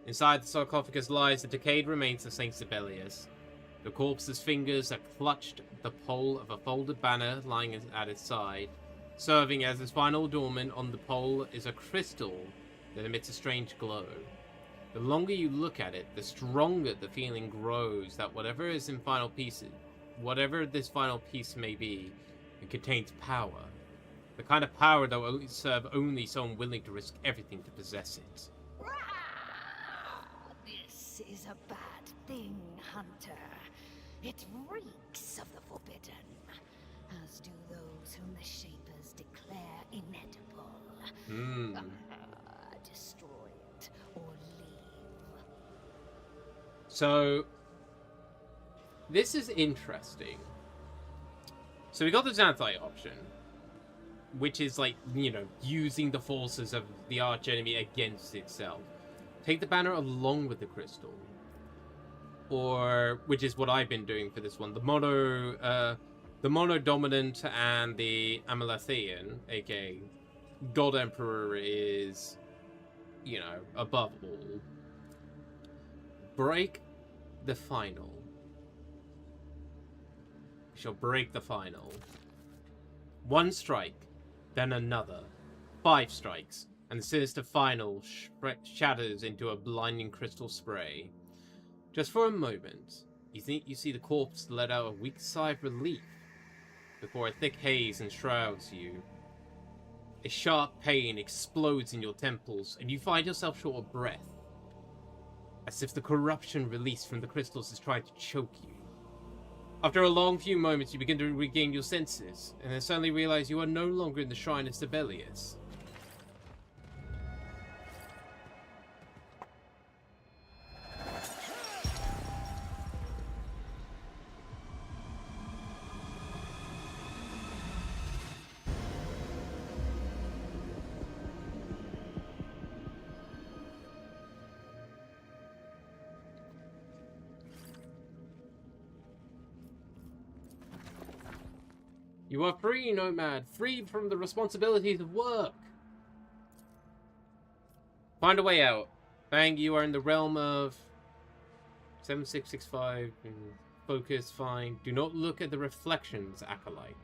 Inside the sarcophagus lies the decayed remains of Saint Sibelius. The corpse's fingers are clutched the pole of a folded banner lying at its side. Serving as its final adornment on the pole is a crystal that emits a strange glow. The longer you look at it, the stronger the feeling grows that whatever this final piece may be, it contains power. The kind of power that will serve only someone willing to risk everything to possess it. This is a bad thing, Hunter. It reeks of the forbidden, as do those whom the Shapers declare inedible. Destroy it or leave. So, this is interesting. So we got the Xanthite option, which is like, using the forces of the archenemy against itself. Take the banner along with the crystal. Or, which is what I've been doing for this one, the Mono Dominant and the Amalathian, aka God Emperor, is, above all. Break the final. We shall break the final. 1 strike, then another. 5 strikes, and the sinister final shatters into a blinding crystal spray. Just for a moment, you think you see the corpse let out a weak sigh of relief before a thick haze enshrouds you. A sharp pain explodes in your temples, and you find yourself short of breath, as if the corruption released from the crystals is trying to choke you. After a long few moments, you begin to regain your senses, and then suddenly realize you are no longer in the Shrine of Sibelius. You are free, Nomad. Free from the responsibilities of work. Find a way out. Bang, you are in the realm of 7665. Focus, fine. Do not look at the reflections, Acolyte.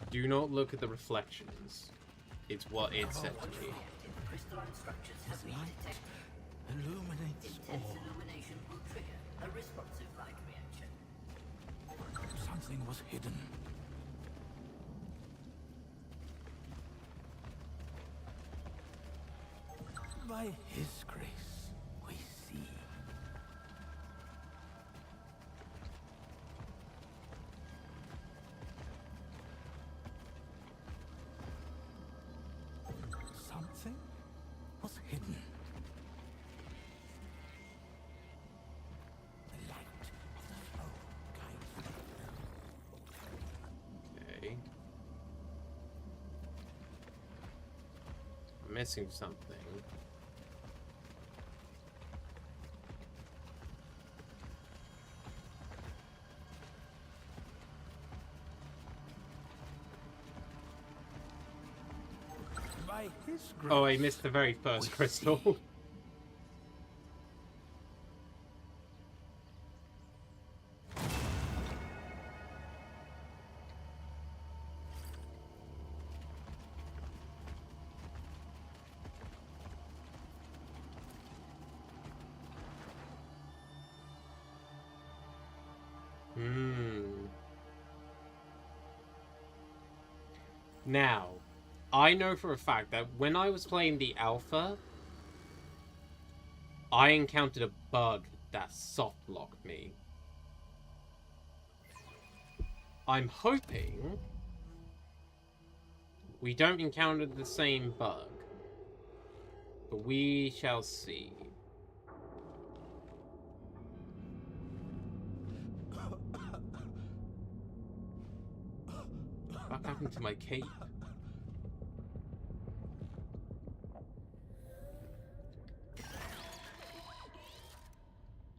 Do not look at the reflections. It's what it said to me. Crystalline structures have been detected. Illuminates Intense all. illumination will trigger a responsive light reaction. Something was hidden. By His grace, we see. Something was hidden. The light of the flow guides me. Okay. I'm missing something. By His grace. Oh, I missed the very first crystal. Now, I know for a fact that when I was playing the alpha, I encountered a bug that soft locked me. I'm hoping we don't encounter the same bug, but we shall see. What happened to my cape?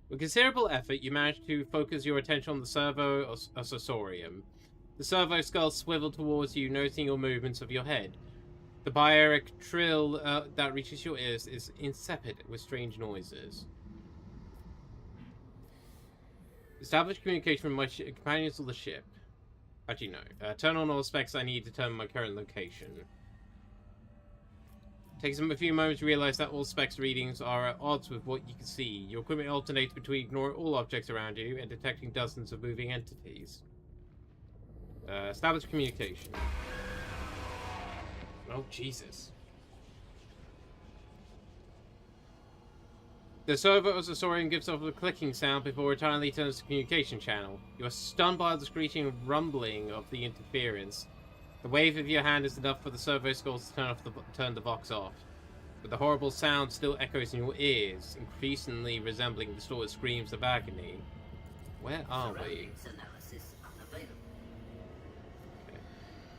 With considerable effort, you manage to focus your attention on the servo ossatorium. The servo skull swiveled towards you, noting your movements of your head. The barbaric trill that reaches your ears is insipid with strange noises. Establish communication with my companions of the ship. Actually, no. Turn on all specs I need to determine my current location. Takes a few moments to realize that all specs readings are at odds with what you can see. Your equipment alternates between ignoring all objects around you and detecting dozens of moving entities. Establish communication. Oh, Jesus. The servo ossatorium gives off a clicking sound before it entirely turns to communication channel. You are stunned by the screeching and rumbling of the interference. The wave of your hand is enough for the servo skulls to turn the box off. But the horrible sound still echoes in your ears, increasingly resembling distorted screams of agony. Where are we? Okay.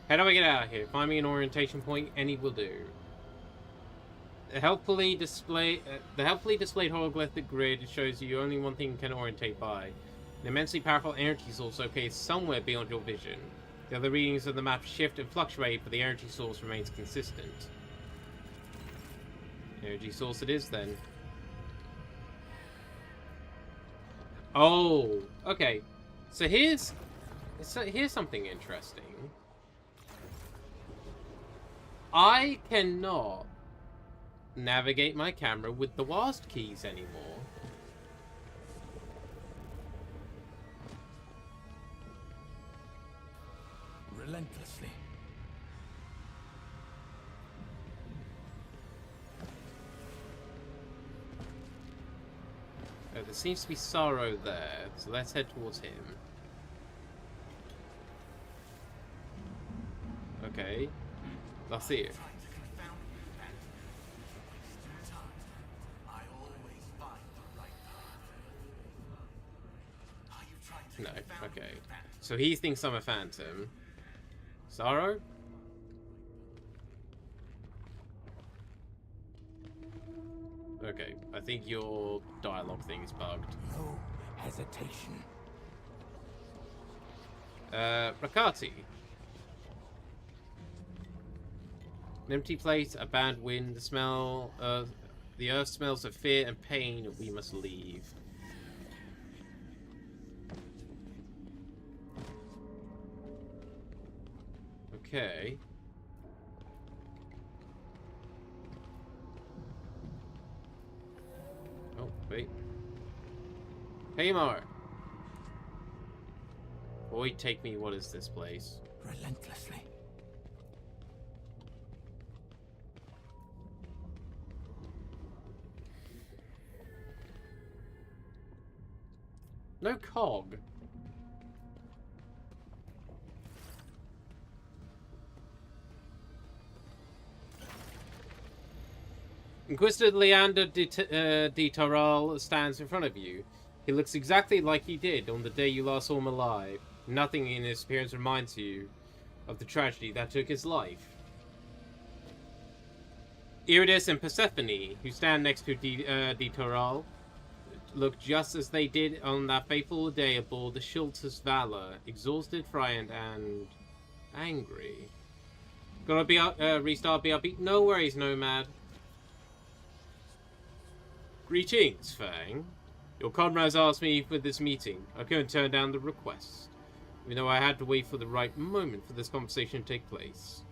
How do I get out of here? Find me an orientation point, any will do. The helpfully displayed holographic grid shows you only one thing you can orientate by. An immensely powerful energy source located somewhere beyond your vision. The other readings of the map shift and fluctuate, but the energy source remains consistent. Energy source it is, then. Oh, okay. So here's something interesting. I cannot navigate my camera with the WASD keys anymore. Relentlessly. there seems to be sorrow there, so let's head towards him. Okay. That's it. No, okay. So he thinks I'm a phantom. Sorrow? Okay, I think your dialogue thing is bugged. No hesitation. Rakati. An empty place, a bad wind, the earth smells of fear and pain, we must leave. Okay. Oh, wait. Hey, Mar. Boy, take me, what is this place? Relentlessly. No cog. Inquisitor Leander de Toral stands in front of you. He looks exactly like he did on the day you last saw him alive. Nothing in his appearance reminds you of the tragedy that took his life. Iridis and Persephone, who stand next to de Toral, look just as they did on that fateful day aboard the Schultz's Valor, exhausted, frightened, and angry. Gonna be restart BRB? No worries, Nomad. Greetings, Fang. Your comrades asked me for this meeting. I couldn't turn down the request, even though I had to wait for the right moment for this conversation to take place.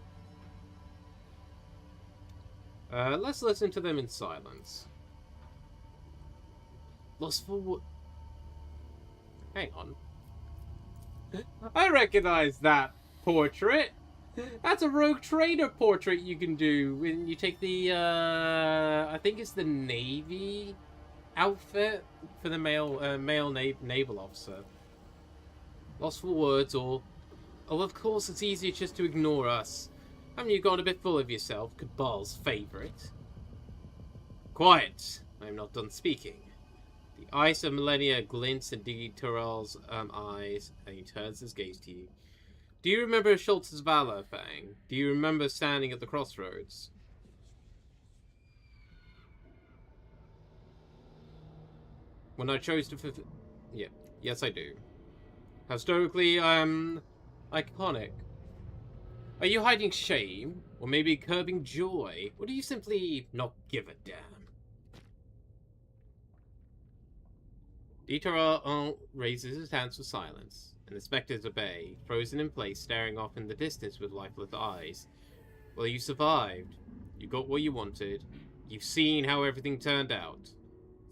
Let's listen to them in silence. Lost for... Hang on. I recognize that portrait. That's a Rogue Trader portrait you can do when you take the, I think it's the Navy outfit for the male naval officer. Lost for words, or... Oh, of course, it's easier just to ignore us. Haven't you gone a bit full of yourself, Cabal's favorite? Quiet. I'm not done speaking. The ice of millennia glints in de Toral's eyes, and he turns his gaze to you. Do you remember Schultz's Valor, Fang? Do you remember standing at the crossroads? When I chose to fulfill... Yeah, yes I do. Historically, iconic. Are you hiding shame? Or maybe curbing joy? Or do you simply not give a damn? Dieter raises his hands for silence, and the spectres obey, frozen in place, staring off in the distance with lifeless eyes. Well, you survived. You got what you wanted. You've seen how everything turned out.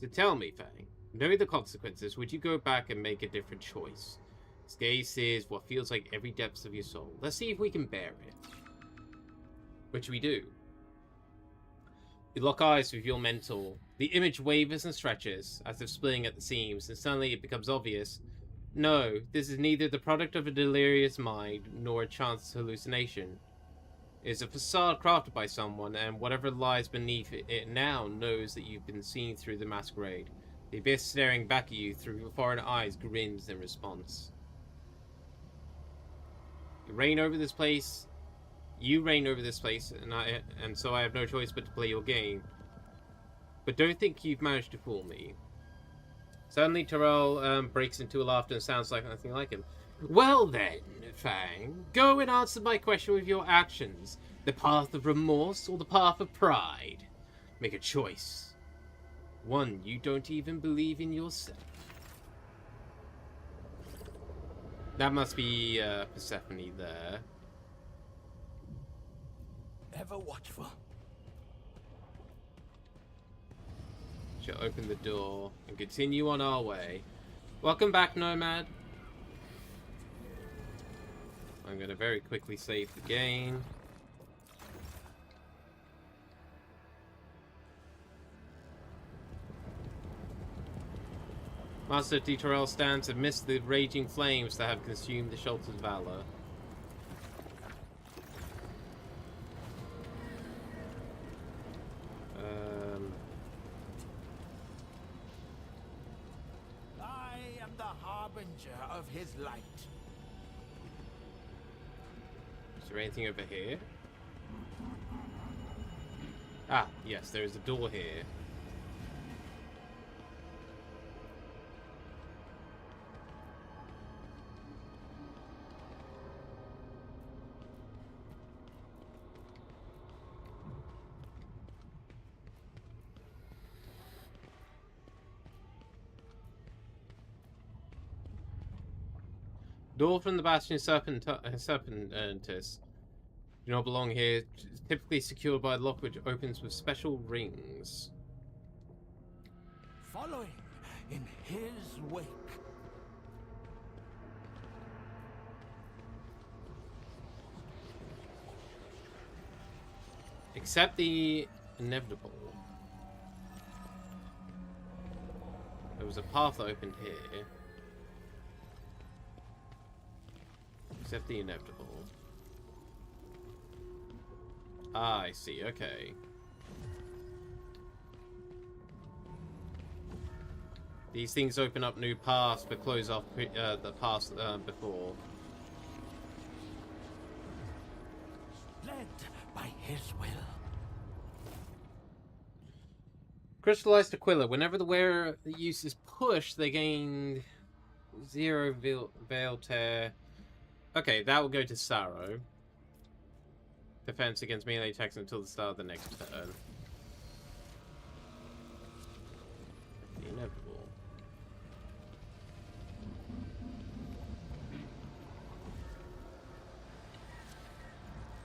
So tell me, Fang, knowing the consequences, would you go back and make a different choice? His gaze sears what feels like every depth of your soul. Let's see if we can bear it. Which we do. You lock eyes with your mentor. The image wavers and stretches, as if splitting at the seams, and suddenly it becomes obvious. No, this is neither the product of a delirious mind, nor a chance hallucination. It is a facade crafted by someone, and whatever lies beneath it now knows that you've been seen through the masquerade. The abyss staring back at you through foreign eyes grins in response. You reign over this place, and so I have no choice but to play your game. But don't think you've managed to fool me. Suddenly, Terrell breaks into a laughter and sounds like nothing like him. Well then, Fang, go and answer my question with your actions. The path of remorse or the path of pride? Make a choice. One you don't even believe in yourself. That must be Persephone there. Ever watchful. She'll open the door and continue on our way. Welcome back, Nomad. I'm going to very quickly save the game. Master Doodle stands amidst the raging flames that have consumed the shelter's valor. I am the harbinger of his light. Is there anything over here? Ah, yes, there is a door here. Door from the Bastion Serpentis do not belong here. It's typically secured by a lock which opens with special rings. Following in his wake. Accept the inevitable. There was a path that opened here. Accept the inevitable. Ah, I see, okay. These things open up new paths but close off the paths before. Led by his will. Crystallized Aquila. Whenever the wearer uses push, they gain 0 veil tear. Okay, that will go to Sorrow. Defense against melee attacks until the start of the next turn. The inevitable.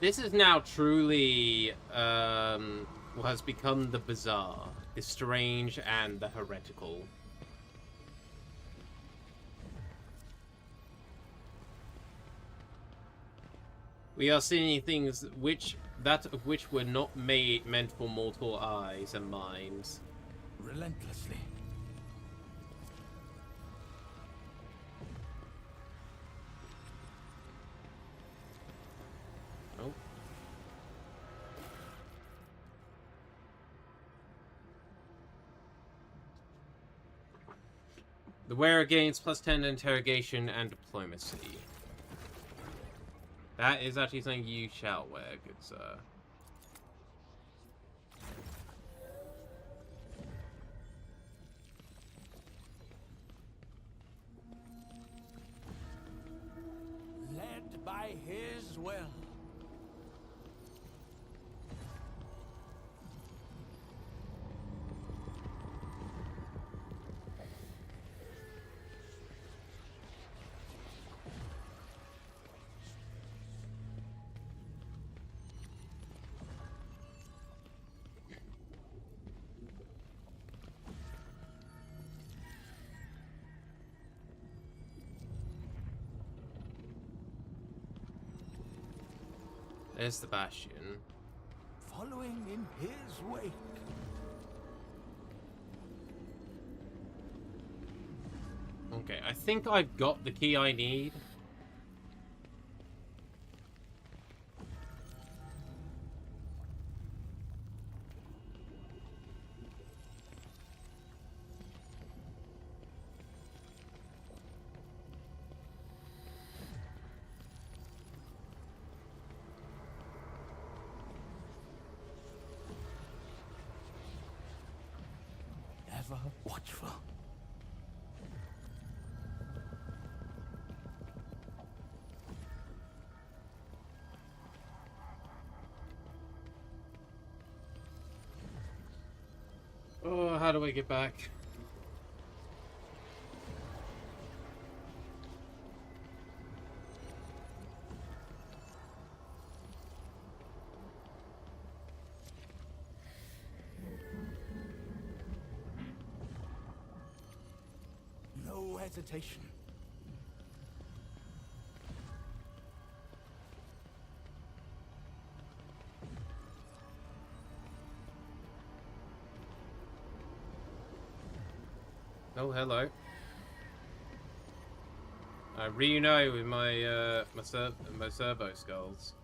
This is now truly what has become the bizarre, the strange, and the heretical. We are seeing things of which were not meant for mortal eyes and minds. Relentlessly. Oh. The wearer gains +10 interrogation and diplomacy. That is actually something you shall wear, good sir. Led by his will. There's the Bastion. Following in his wake. Okay, I think I've got the key I need. Ever watchful. Oh, how do I get back? No hesitation. Oh, hello. I reunite with my my servo skulls.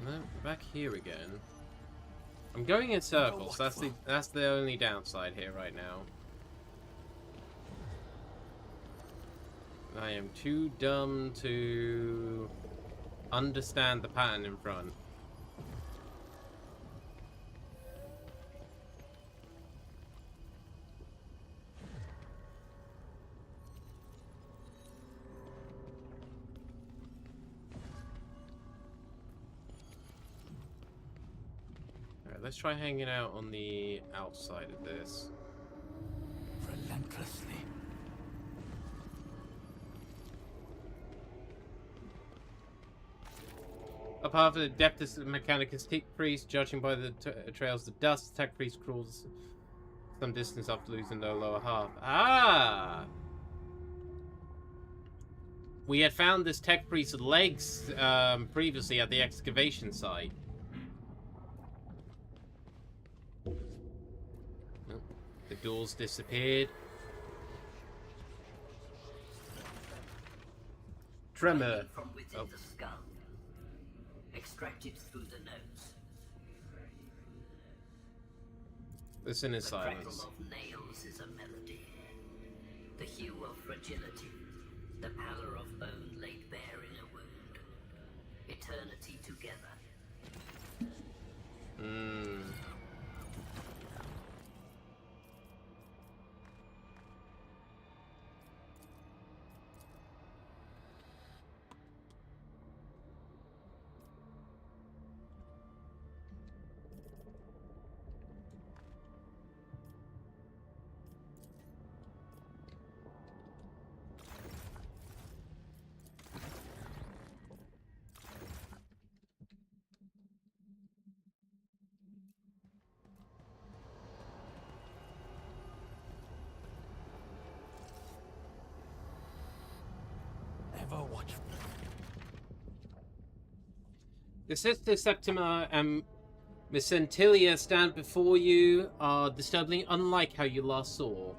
No, back here again. I'm going in circles. That's the only downside here right now. I am too dumb to understand the pattern in front. Alright, let's try hanging out on the outside of this. Relentlessly. Apart from the Adeptus Mechanicus Tech Priest, judging by the trails of dust, Tech Priest crawls some distance after losing their lower half. Ah! We had found this Tech Priest's legs previously at the excavation site. Nope. The doors disappeared. Tremor. From within the skull. Extracted through the nose. Listen in The silence. crackle of nails is a melody. The hue of fragility. The pallor of bone laid bare in a wound. Eternity together. Ever watch? The Sister Septima and Mesentilia stand before you are disturbingly unlike how you last saw.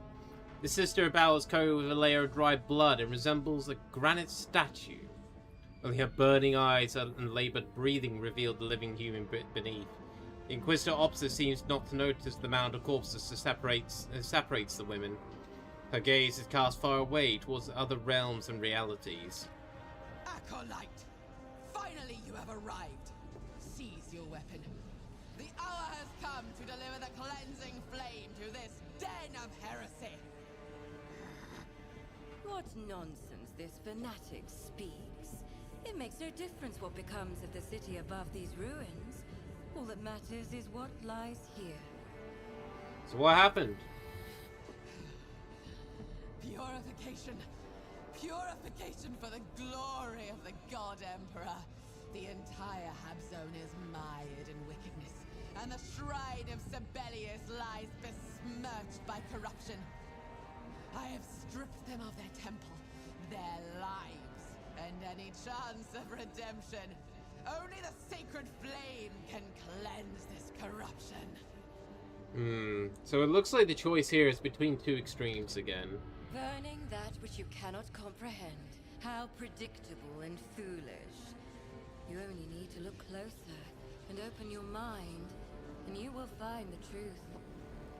The sister about is covered with a layer of dry blood and resembles a granite statue. Only her burning eyes and laboured breathing revealed the living human beneath. The Inquisitor opposite seems not to notice the mound of corpses that separates the women. Her gaze is cast far away towards other realms and realities. Acolyte! Finally you have arrived. Seize your weapon. The hour has come to deliver the cleansing flame to this den of heresy. What nonsense this fanatic speaks. It makes no difference what becomes of the city above these ruins. All that matters is what lies here. So what happened? Purification. Purification for the glory of the God Emperor. The entire Habzone is mired in wickedness, and the shrine of Sibelius lies besmirched by corruption. I have stripped them of their temple, their lives, and any chance of redemption. Only the sacred flame can cleanse this corruption. So it looks like the choice here is between two extremes again. Burning that which you cannot comprehend. How predictable and foolish. You only need to look closer and open your mind, and you will find the truth.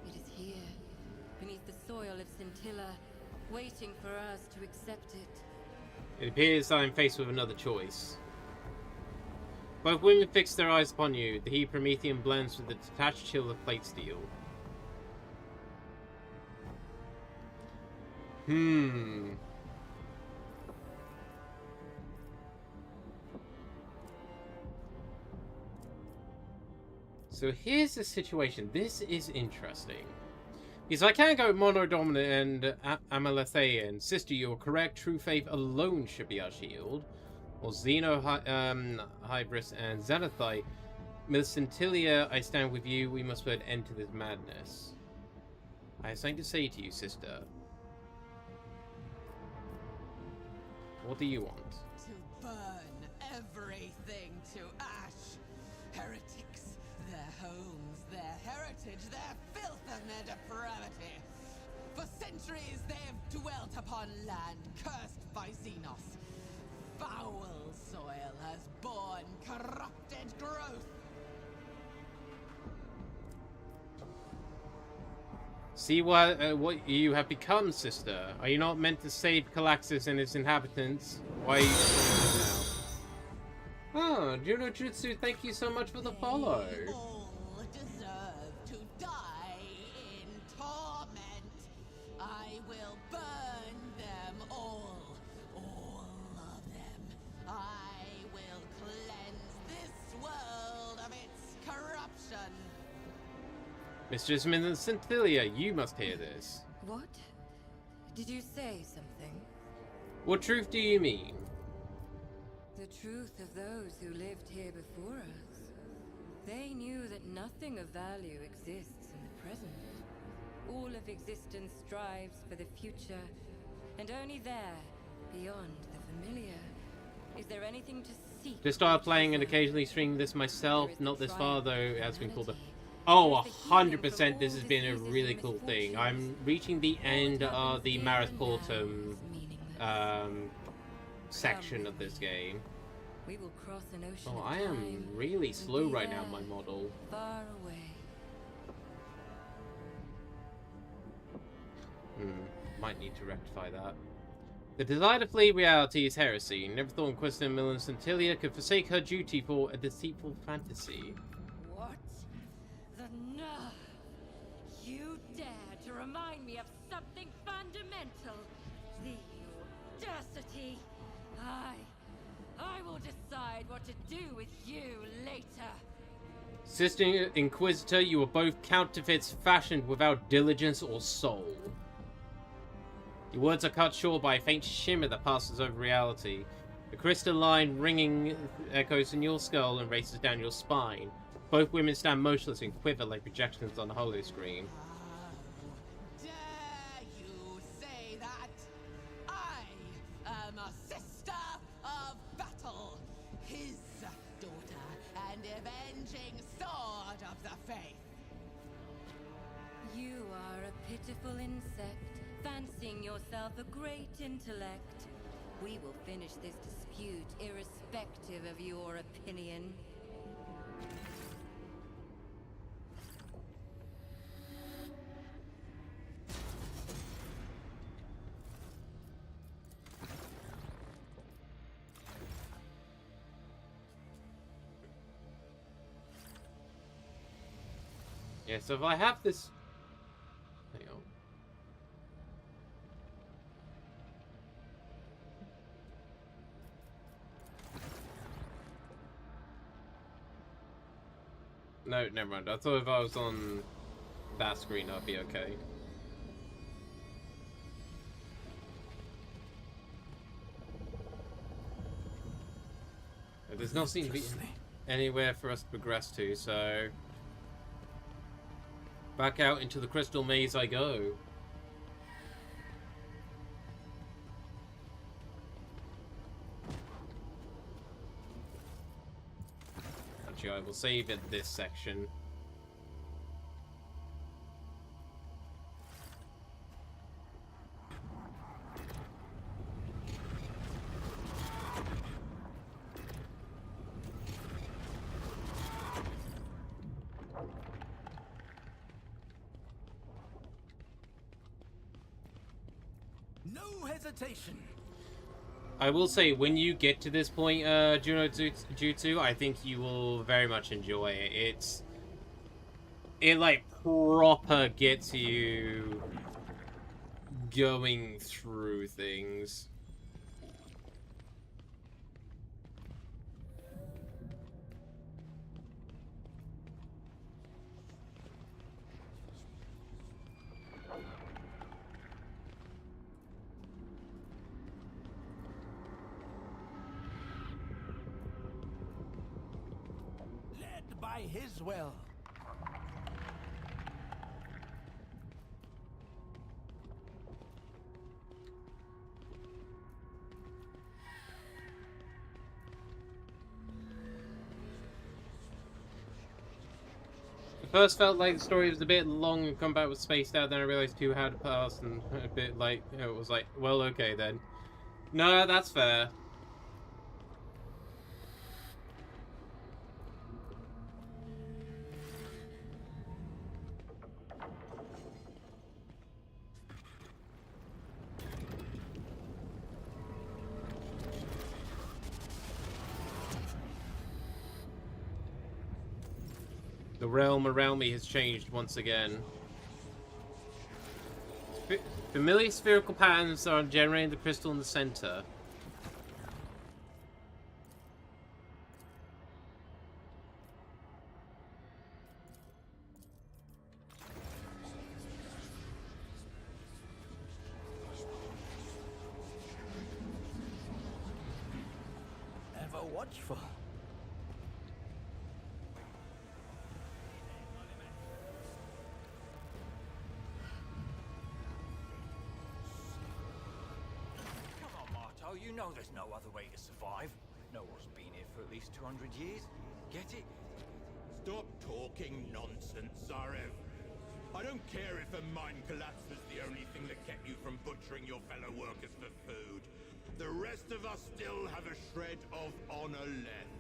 It is here, beneath the soil of Scintilla, waiting for us to accept it. It appears I am faced with another choice. Both women fix their eyes upon you. The heat Promethean blends with the detached chill of plate steel. So here's the situation. This is interesting. Because I can't go mono-dominant and Amalethean. Sister, you are correct. True faith alone should be our shield. Or Xeno, Hybris, and Xanathai. Milcentilia, I stand with you. We must put an end to this madness. I have something to say to you, sister. What do you want? To burn everything to ash. Heretics, their homes, their heritage, their filth and their depravity. For centuries they've dwelt upon land cursed by Xenos. Foul soil has borne corrupted growth. See what you have become, sister. Are you not meant to save Calaxis and its inhabitants? Why are you doing this now? Oh, Juno Jutsu, thank you so much for the follow. They all deserve to die in torment. I will burn them all of them. I will cleanse this world of its corruption. Mistress Cynthia, you must hear this. What? Did you say something? What truth do you mean? The truth of those who lived here before us. They knew that nothing of value exists in the present. All of existence strives for the future, and only there, beyond the familiar, is there anything to seek. Just started playing and occasionally streaming this myself. Not this far though, it has been called a... Oh, 100% this has been a really cool thing. I'm reaching the end of the Maris Portum section of this game. We will cross an ocean Oh, I am really slow right now, my model. Far away. Might need to rectify that. The desire to flee reality is heresy. Never thought Inquisitor Millen Cynthia could forsake her duty for a deceitful fantasy. What? The nerve! You dare to remind me of something fundamental! The audacity! I will decide what to do with you later. Sister Inquisitor, you are both counterfeits fashioned without diligence or soul. Your words are cut short by a faint shimmer that passes over reality. The crystalline ringing echoes in your skull and races down your spine. Both women stand motionless and quiver like projections on a hollow screen. How dare you say that? I am a sister of battle, his daughter, and avenging sword of the faith. You are a pitiful insect, fancying yourself a great intellect. We will finish this dispute irrespective of your opinion. Yeah, so if I have this... Hang on. No, never mind. I thought if I was on that screen, I'd be okay. There does not seem to be anywhere for us to progress to, so... Back out into the crystal maze I go. Actually, I will save at this section. No hesitation. I will say, when you get to this point, Juno Jutsu, I think you will very much enjoy it. It like proper gets you going through things. Led by his will. First felt like the story was a bit long and combat was spaced out, then I realized too how to pass and a bit like, it was like, well, okay then. No, that's fair. The realm around me has changed once again. Familiar spherical patterns are generating the crystal in the center. Ever watchful. You know there's no other way to survive. No one's been here for at least 200 years. Get it? Stop talking nonsense, Zarev. I don't care if a mine collapse was the only thing that kept you from butchering your fellow workers for food. The rest of us still have a shred of honor left.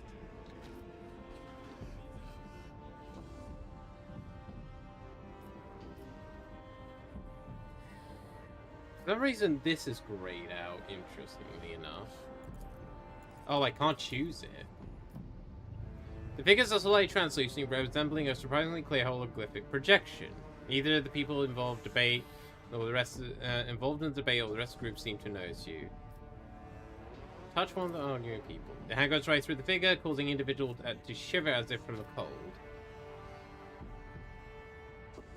For some reason, this is grayed out, interestingly enough. Oh, I can't choose it. The figures are slightly translucent, resembling a surprisingly clear holographic projection. Neither the people involved debate, or the rest involved in the debate, or the rest of the group seem to notice you. Touch one of the arguing people. The hand goes right through the figure, causing individuals to shiver as if from the cold.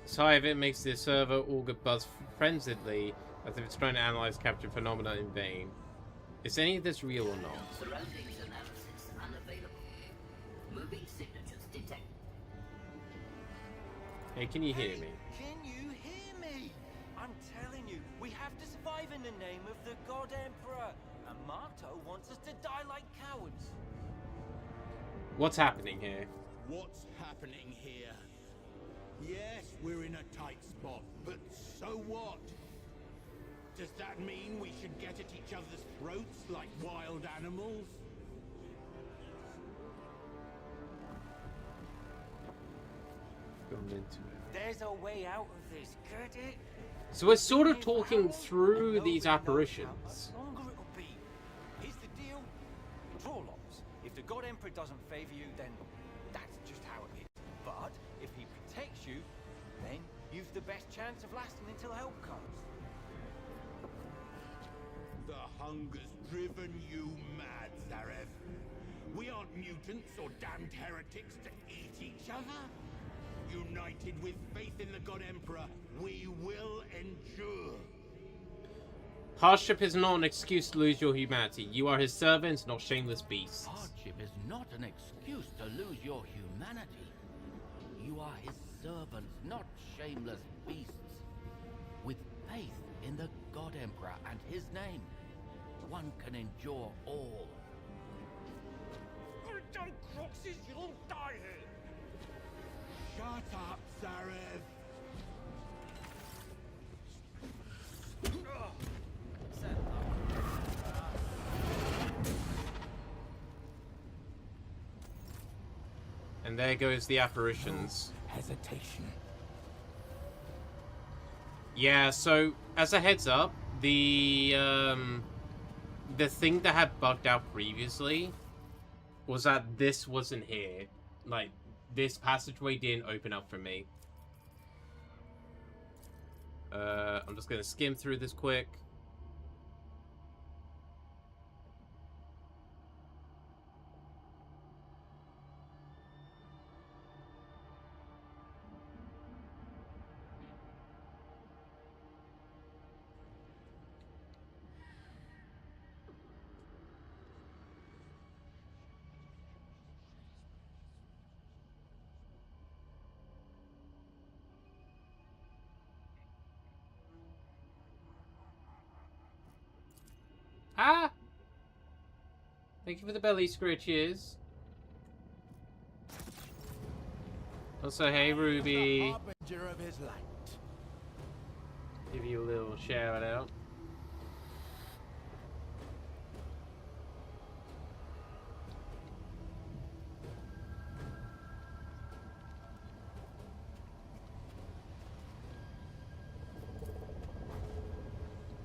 The sight of it makes the server auger buzz frenziedly, as if it's trying to analyze captured phenomena in vain. Is any of this real or not? Surroundings analysis unavailable. Moving signatures detected. Hey, can you hear me? Can you hear me? I'm telling you, we have to survive in the name of the God Emperor. And Marto wants us to die like cowards. What's happening here? What's happening here? Yes, we're in a tight spot, but so what? Does that mean we should get at each other's throats like wild animals? Going into it. There's a way out of this, get it? So we're sort of talking through these apparitions. How much longer it'll be. Here's the deal. Draw lots. If the God Emperor doesn't favor you, then that's just how it is. But if he protects you, then you've the best chance of lasting until help comes. The hunger's driven you mad, Zarev. We aren't mutants or damned heretics to eat each other. United with faith in the God Emperor, we will endure. Hardship is not an excuse to lose your humanity. You are his servants, not shameless beasts. Hardship is not an excuse to lose your humanity. You are his servants, not shameless beasts. With faith in the God Emperor and his name, one can endure all. You're done, Croxes, you'll die here. Shut up, Zarev. And there goes the apparitions. Hesitation. Yeah, so as a heads up, the thing that had bugged out previously was that this wasn't here. Like, this passageway didn't open up for me. I'm just gonna skim through this quick. Ah! Thank you for the belly scratches. Also, hey Ruby. Harbinger of his light. Give you a little shout out.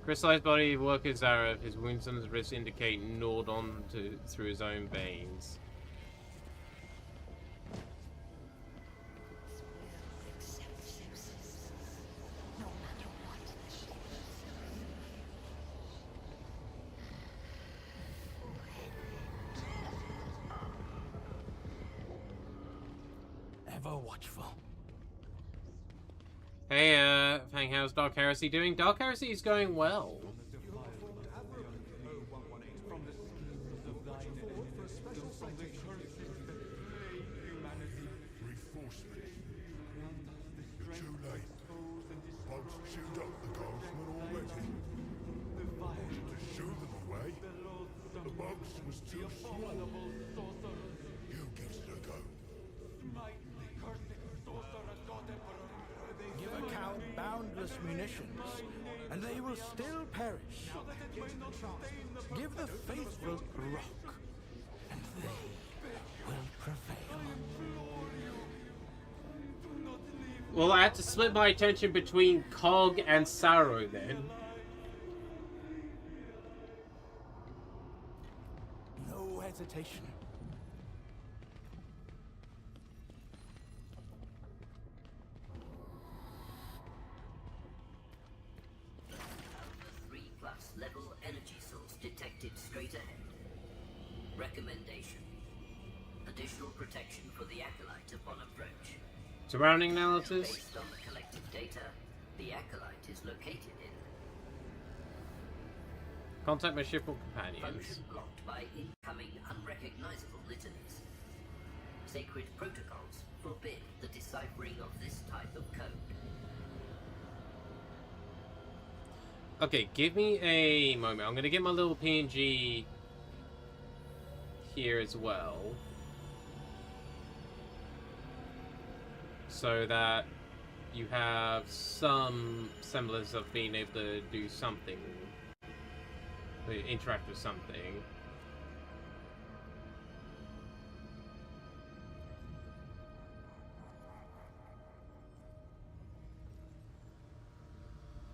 Crystallized body of worker Zareth. His wounds on his wrist indicate gnawed on through his own veins. Ever watchful. Hey, Fang, how's Dark Heresy doing? Dark Heresy is going well. Reinforcement. You're too late. Bugs chewed up the guardsmen already. To shoo them away, the bugs was too small. You gives it a go. Give a coward boundless munitions, and they will still perish. Give the faithful rock, and they will prevail. Well, I had to split my attention between Cog and Sarrow then. No hesitation. Level energy source detected straight ahead. Recommendation. Additional protection for the Acolyte upon approach. Surrounding analysis. Based on the collected data, the Acolyte is located in... Contact my ship or companions. Function blocked by incoming unrecognizable litanies. Sacred protocols forbid the deciphering of this type of code. Okay, give me a moment. I'm gonna get my little PNG here as well, so that you have some semblance of being able to do something, to interact with something.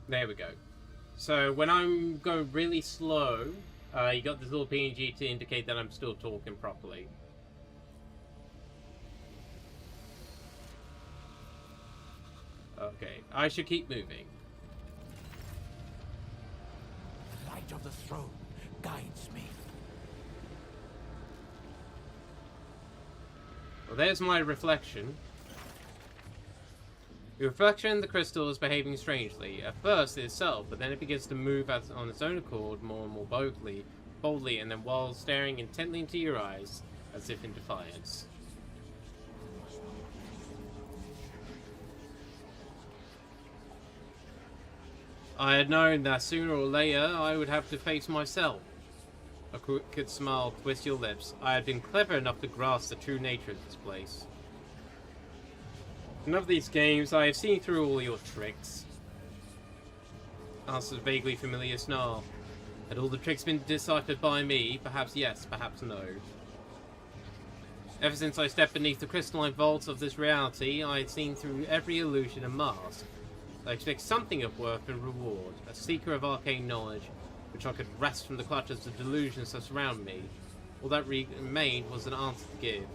There we go. So when I'm going really slow, you got this little PNG to indicate that I'm still talking properly. Okay, I should keep moving. The light of the throne guides me. Well, there's my reflection. The reflection in the crystal is behaving strangely. At first itself, but then it begins to move on its own accord more and more boldly, and then while staring intently into your eyes, as if in defiance. I had known that sooner or later I would have to face myself. A crooked smile twists your lips. I had been clever enough to grasp the true nature of this place. In of these games, I have seen through all your tricks. Answers a vaguely familiar snarl. Had all the tricks been deciphered by me? Perhaps yes, perhaps no. Ever since I stepped beneath the crystalline vaults of this reality, I had seen through every illusion and mask. I expect something of worth and reward, a seeker of arcane knowledge, which I could wrest from the clutches of delusions that surround me. All that remained was an answer to give.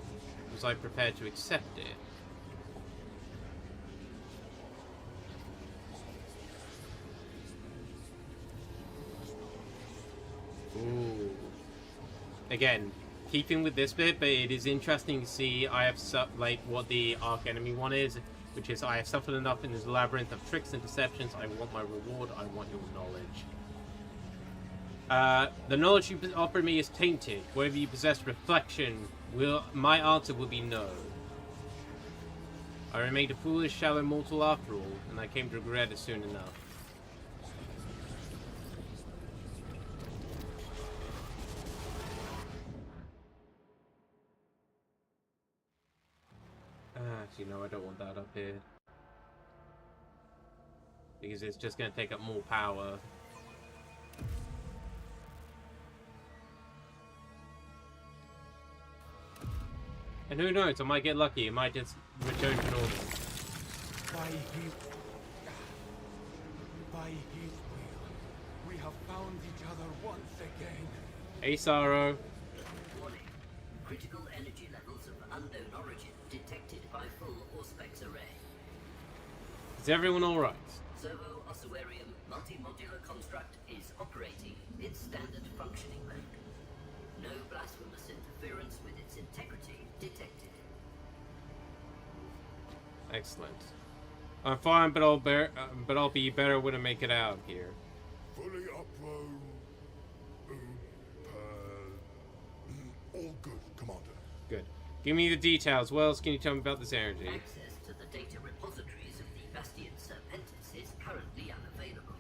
Was I prepared to accept it? Ooh. Again, keeping with this bit, but it is interesting to see I have like what the arc enemy one is, which is I have suffered enough in this labyrinth of tricks and deceptions. I want my reward. I want your knowledge. The knowledge you offer me is tainted. Whether you possess reflection, my answer will be no. I remained a foolish, shallow mortal after all, and I came to regret it soon enough. Actually, no, I don't want that up here. Because it's just going to take up more power. And who knows, I might get lucky, it might just return to normal. By his will, we have found each other once again. Hey, Saro. Warning. Critical energy levels of unknown origin detected by full Auspex array. Is everyone alright? Servo Ossuarium multi-modular construct is operating in standard functioning mode. No blasphemous interference with its integrity detected. Excellent. I'm fine, but I'll be better when I make it out here. Fully uprode. All good, Commander. Good. Give me the details. What else can you tell me about this energy? Access to the data repositories of the Bastion Serpentis is currently unavailable.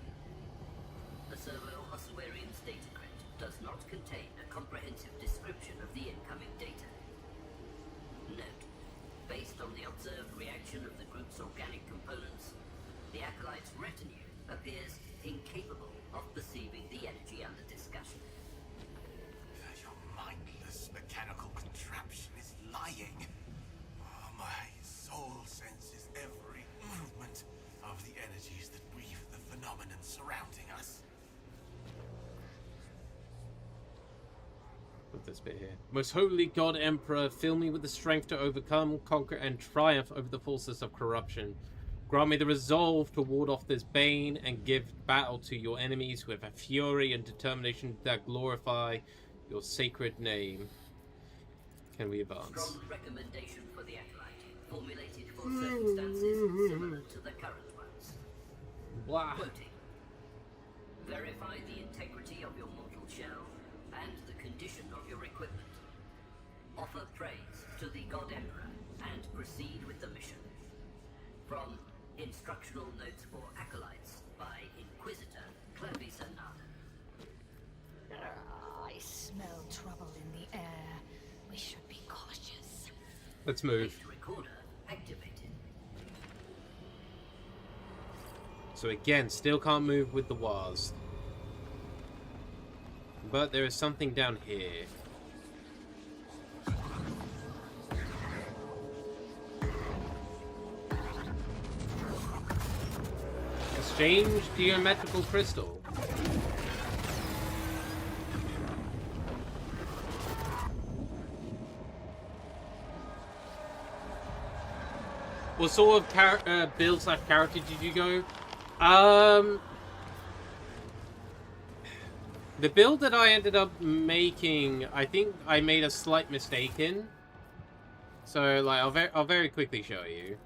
The Servo Ossuarium's data crate does not contain a comprehensive description of the incoming data. Note, based on the observed reaction of the group's organic components, the Acolyte's retinue appears incapable of perceiving the energy under discussion. Your mindless mechanical contraption is lying. My soul senses every movement of the energies that weave the phenomenon surrounding us. Put this bit here. Most holy God Emperor, fill me with the strength to overcome, conquer, and triumph over the forces of corruption. Grant me the resolve to ward off this bane and give battle to your enemies with a fury and determination that glorify your sacred name. Can we advance? Strong recommendation for the Acolyte, formulated for circumstances similar to the current ones. Blah. Quoting, verify the integrity of your mortal shell and the condition of your equipment. Offer praise to the God Emperor and proceed with the mission. From Instructional Notes for Acolytes by Inquisitor Clovis Anada. I smell trouble in the air. We should be cautious. Let's move. Recorder activated. So again, still can't move with the WASD. But there is something down here. Exchange geometrical crystal. What sort of build / character did you go? The build that I ended up making, I think I made a slight mistake in. So, like, I'll very quickly show you.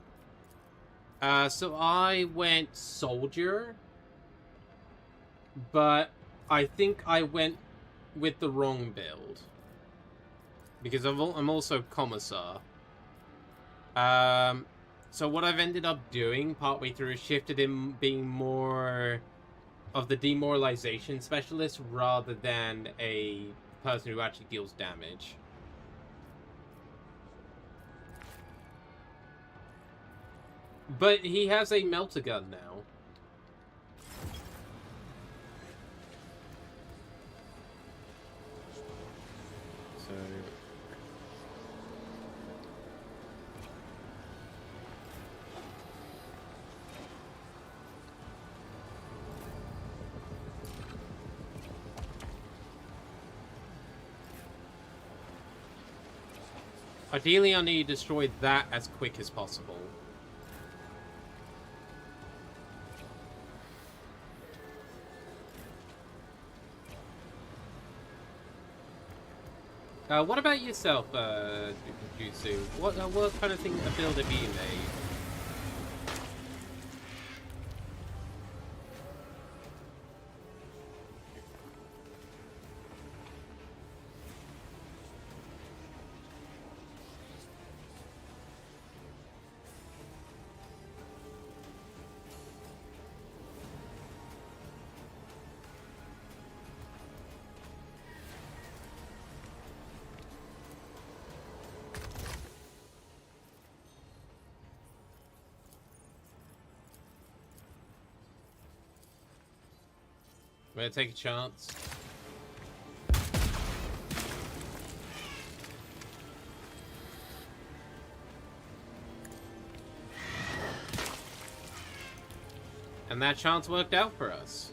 So I went soldier, but I think I went with the wrong build because I'm also commissar. So what I've ended up doing partway through is shifted in being more of the demoralization specialist rather than a person who actually deals damage. But he has a melter gun now. So... ideally, I need to destroy that as quick as possible. What about yourself, Jutsu? What kind of thing, a build have you made? I'm gonna take a chance. And that chance worked out for us.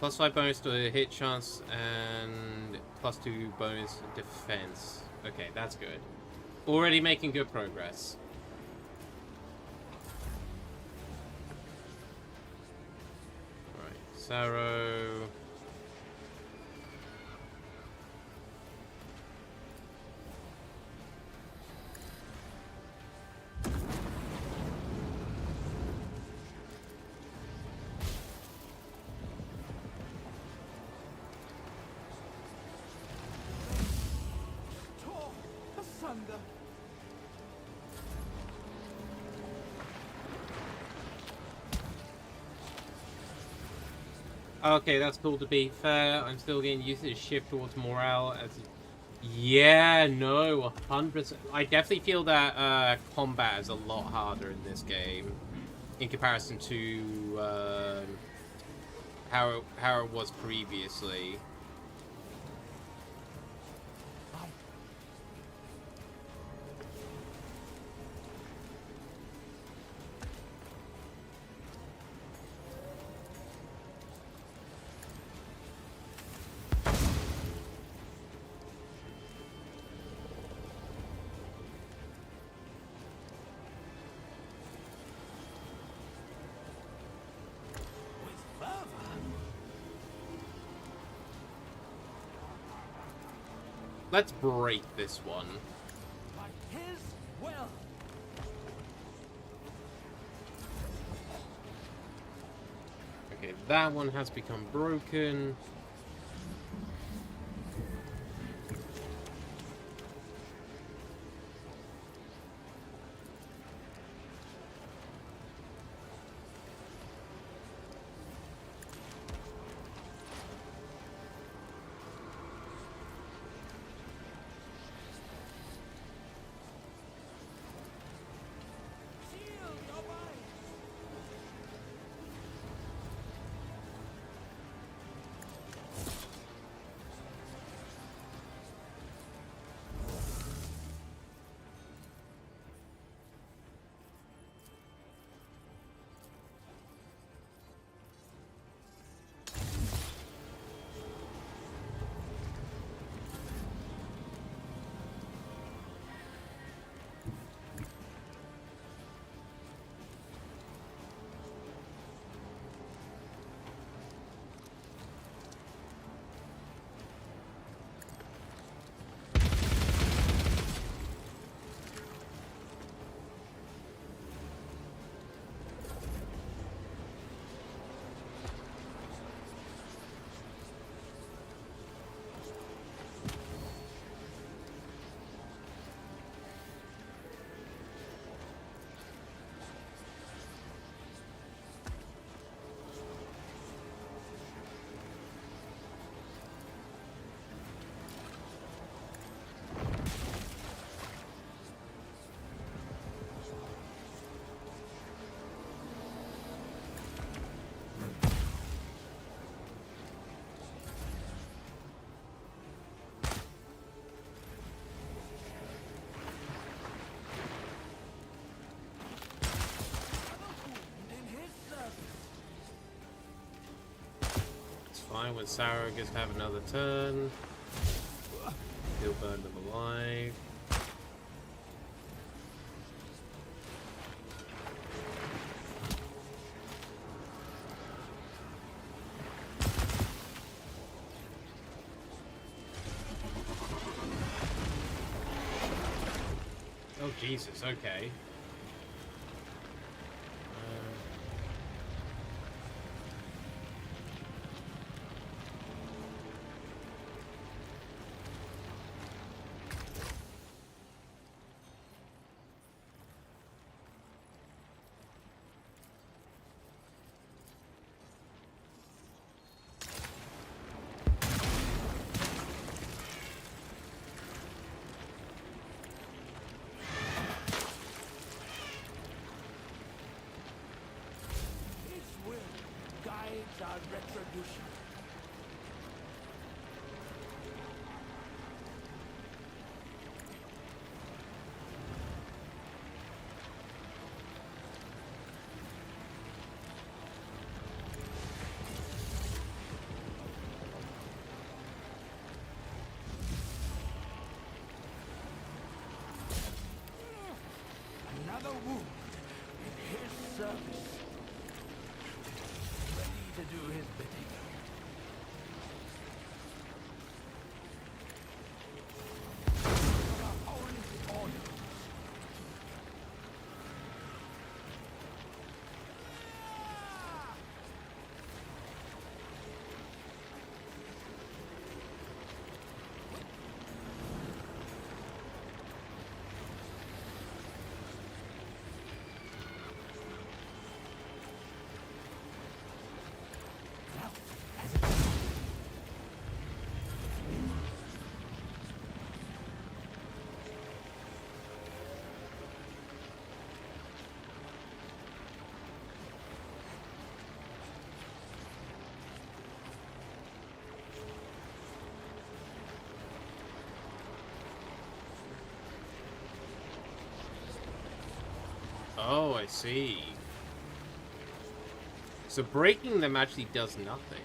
+5 bonus to hit chance and +2 bonus defense. Okay, that's good. Already making good progress. Right, Sarrow. Okay, that's cool. To be fair, I'm still getting used to the shift towards morale as... Yeah, no, 100%. I definitely feel that combat is a lot harder in this game in comparison to how it was previously. Let's break this one. Okay, that one has become broken. Fine when Sarah gets to have another turn. He'll burn them alive. Oh Jesus, okay. retribution. Another wound in his service. Ready to do his bidding. For our own orders. Oh, I see. So breaking them actually does nothing.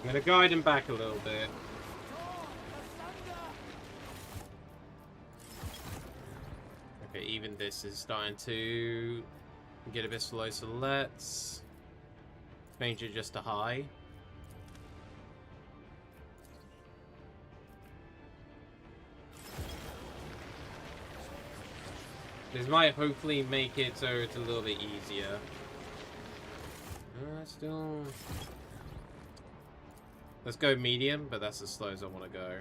I'm gonna guide him back a little bit. Okay, even this is starting to get a bit slow, so let's change it just to high. This might hopefully make it so it's a little bit easier. Still... Let's go medium, but that's as slow as I want to go.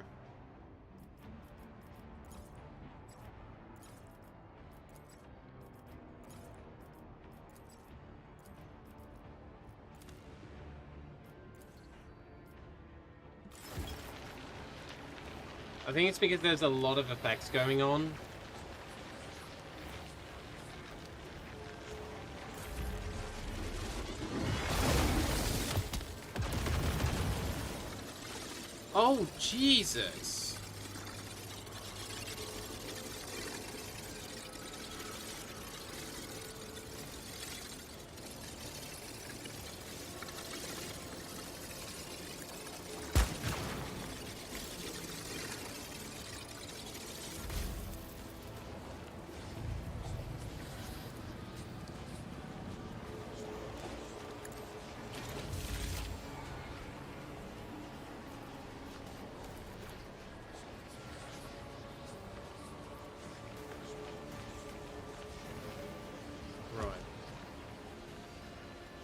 I think it's because there's a lot of effects going on. Oh, Jesus.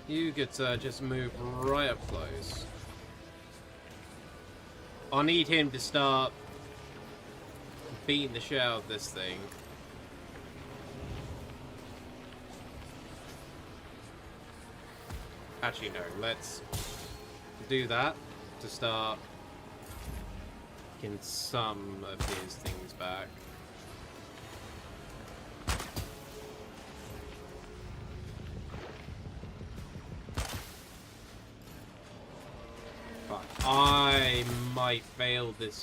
You get to just move right up close. I need him to start beating the shit out of this thing. Actually, no. Let's do that to start getting some of his things back. I might fail this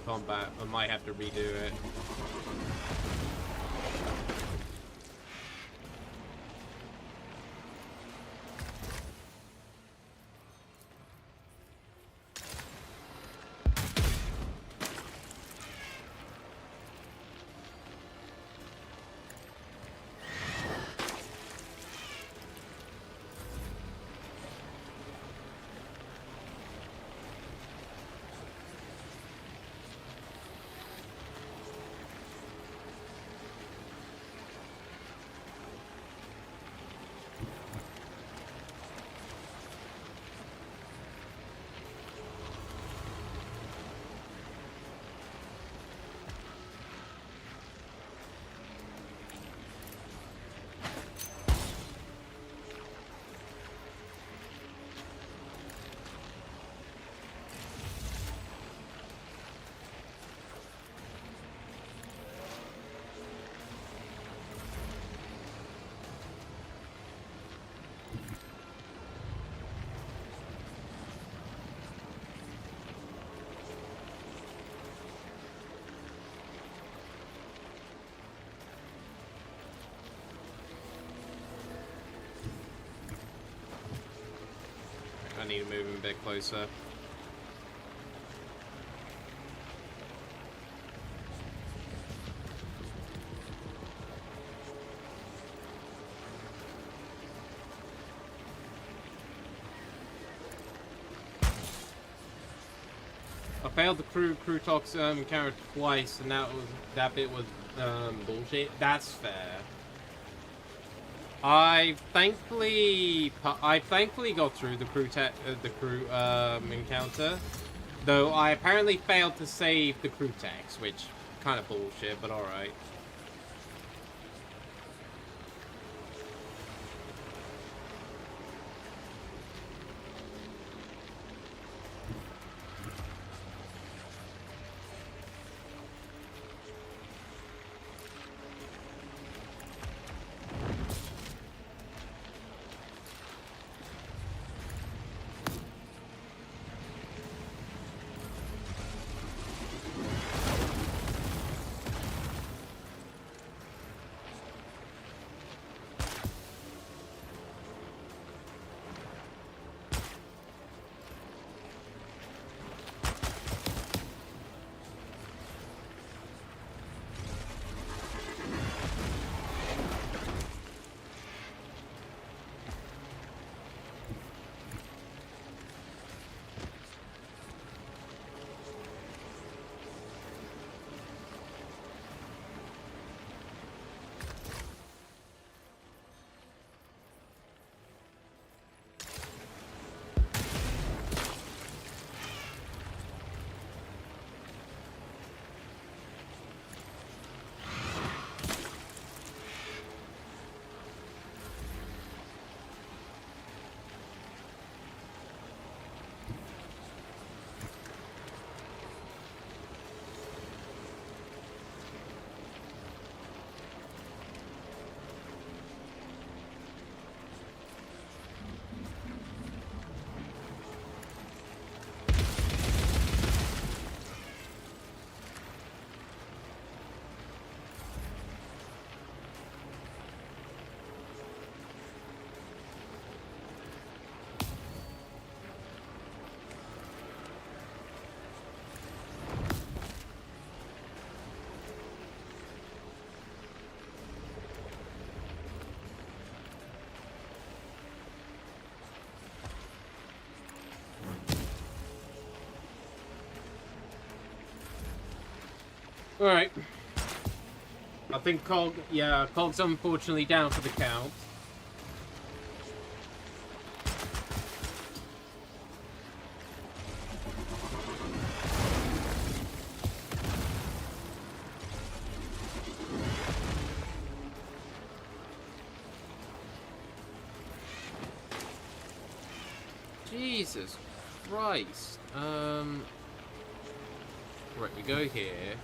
combat. I might have to redo it. might need to move him a bit closer. I failed the crew talks encounter twice, and that bit was bullshit. That's fair. I thankfully got through the crew encounter, though I apparently failed to save the crew text, which kind of bullshit, but all right. Alright. I think Cog's unfortunately down for the count. Jesus Christ. Right, we go here.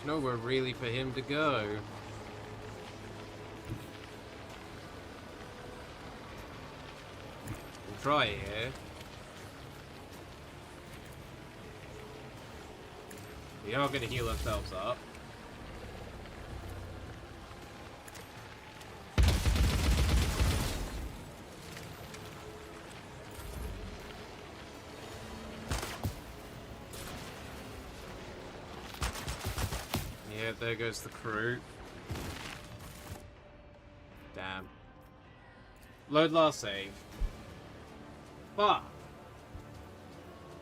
Nowhere really for him to go. We'll try here. We are going to heal ourselves up. Yeah, there goes the crew. Damn. Load last save. Fuck.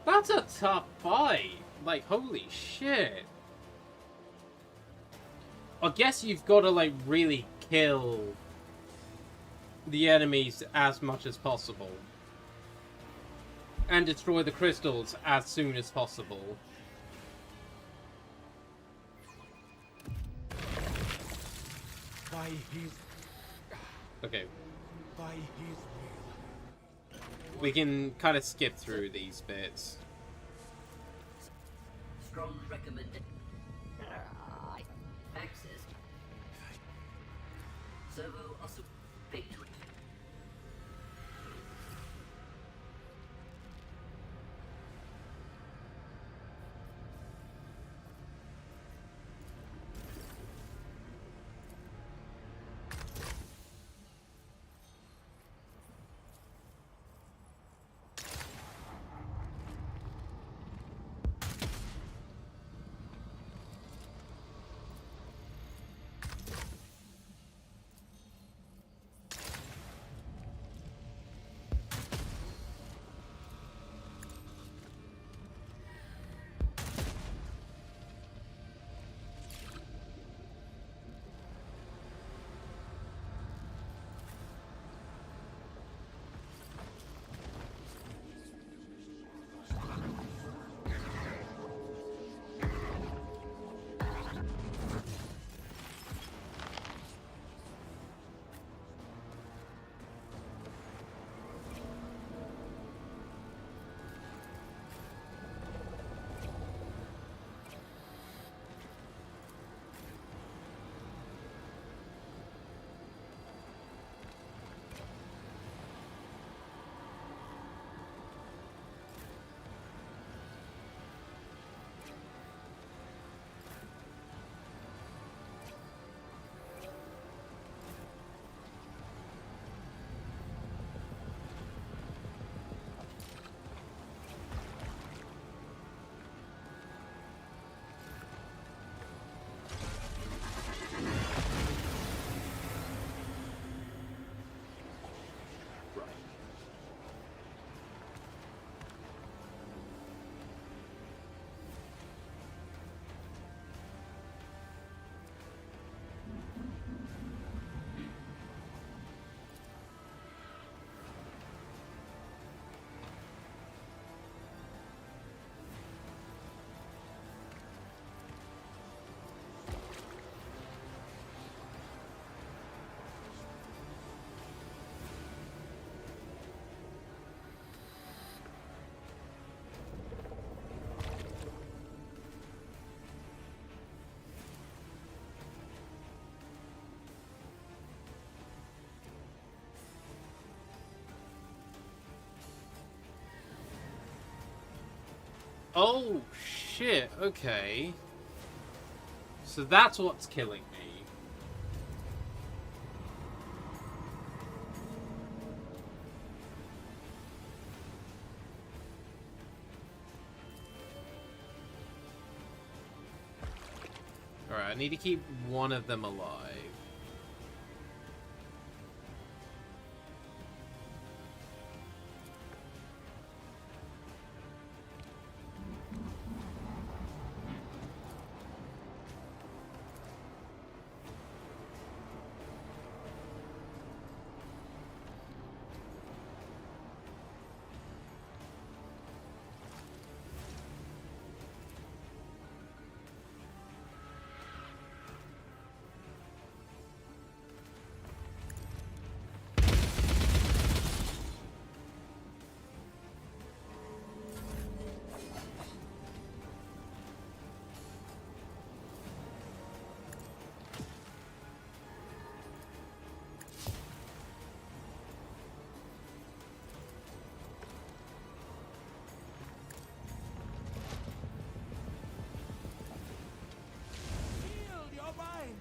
That's a tough fight. Like, holy shit. I guess you've got to, like, really kill the enemies as much as possible. And destroy the crystals as soon as possible. By his... Okay. By his will. We can kind of skip through these bits. Strong recommendation. Access. Servo also victory. Oh, shit, okay. So that's what's killing me. Alright, I need to keep one of them alive. Shield your minds!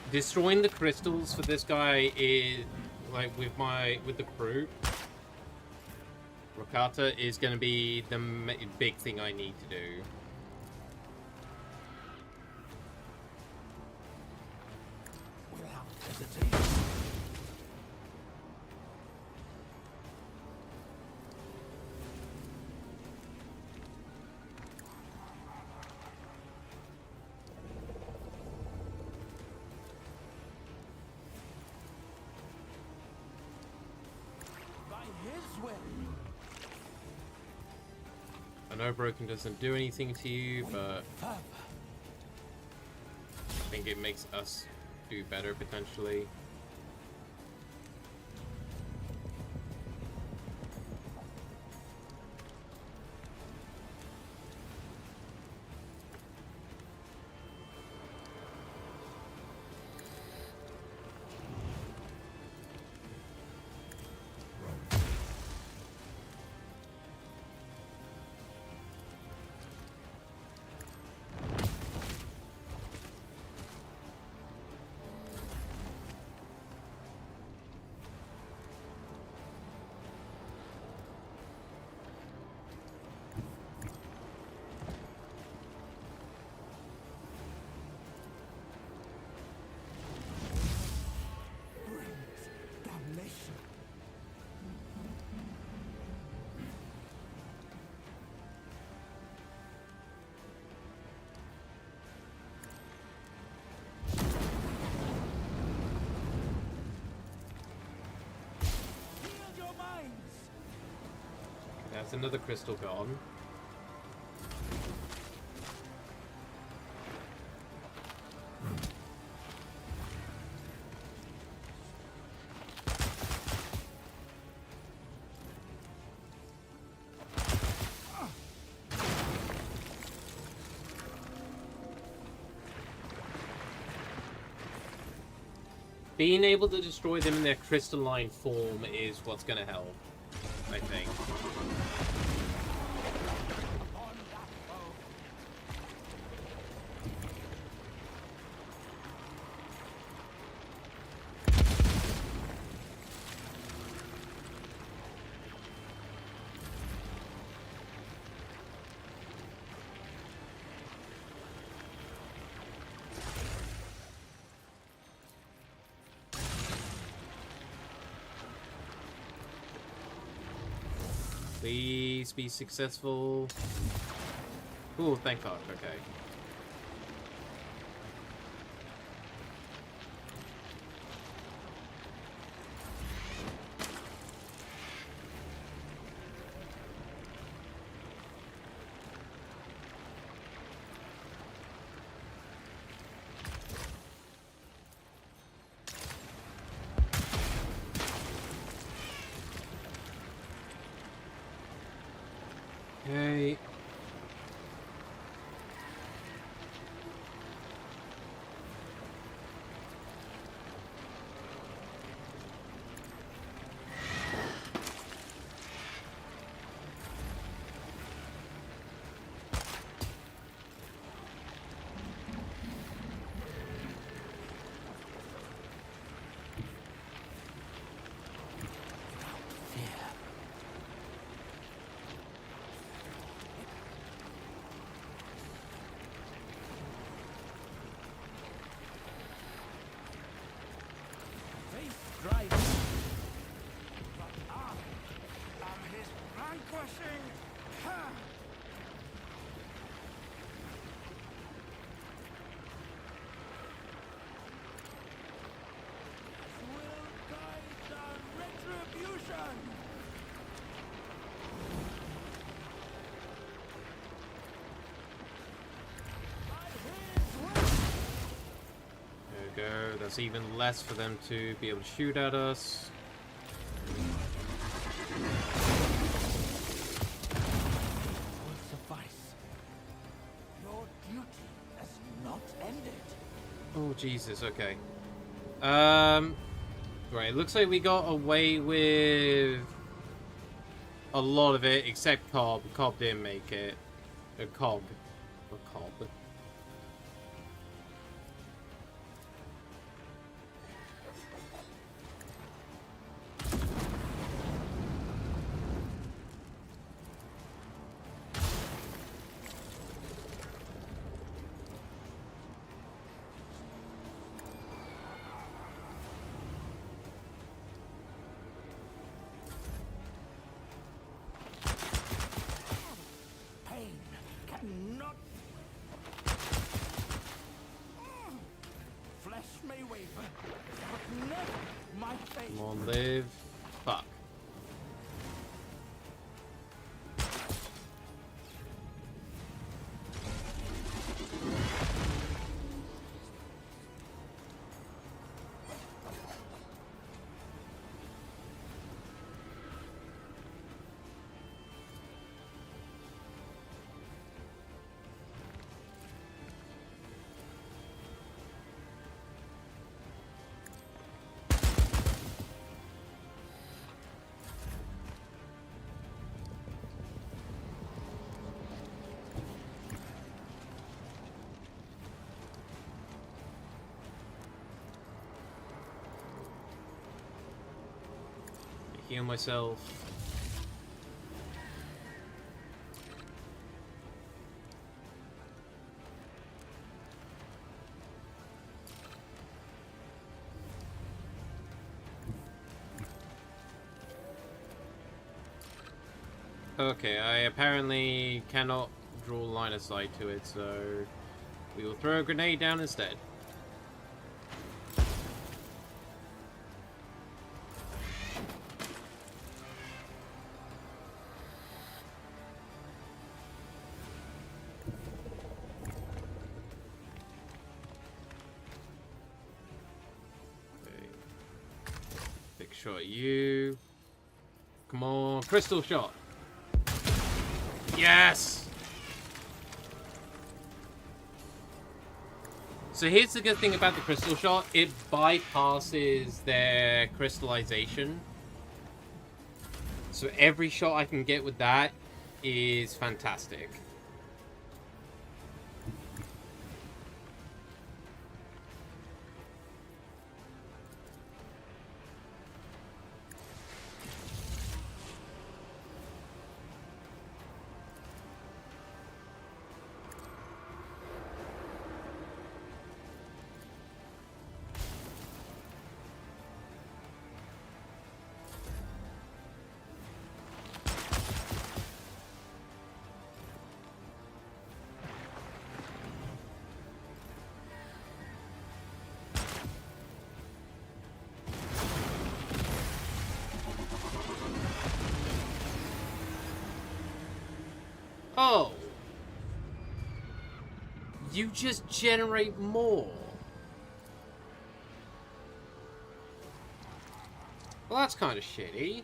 Destroying the crystals for this guy is like with the crew Rokata is going to be the big thing I need to do. Without hesitation. By his will. I know broken doesn't do anything to you, but I think it makes us do better potentially. That's another crystal gone. Being able to destroy them in their crystalline form is what's going to help, I think. Please be successful. Ooh, thank God. Okay. Okay. Drive. But I am his vanquishing hand. Will guide the retribution. There we go. That's even less for them to be able to shoot at us. Will suffice. Your duty has not ended. Oh, Jesus. Okay. Right. It looks like we got away with a lot of it, except Cobb. Cobb didn't make it. Cobb. Or Cobb. may waver, but never my faith. Come on, live. Fuck. Heal myself. Okay, I apparently cannot draw line of sight to it, so we will throw a grenade down instead. Big shot at you. Come on, crystal shot. Yes! So here's the good thing about the crystal shot. It bypasses their crystallization. So every shot I can get with that is fantastic. Oh. You just generate more. Well, that's kind of shitty.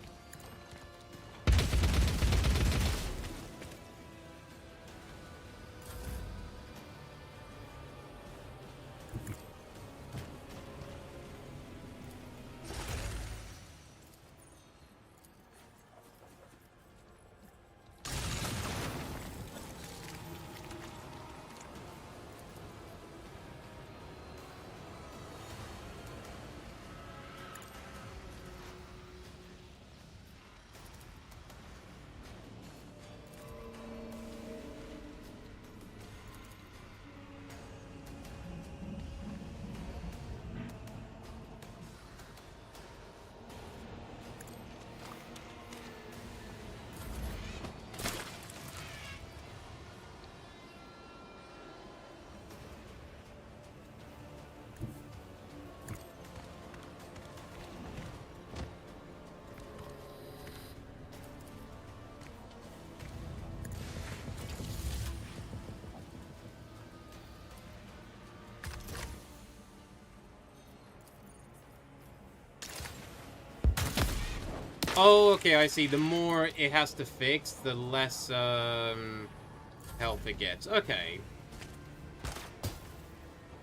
Oh, okay, I see. The more it has to fix, the less health it gets. Okay.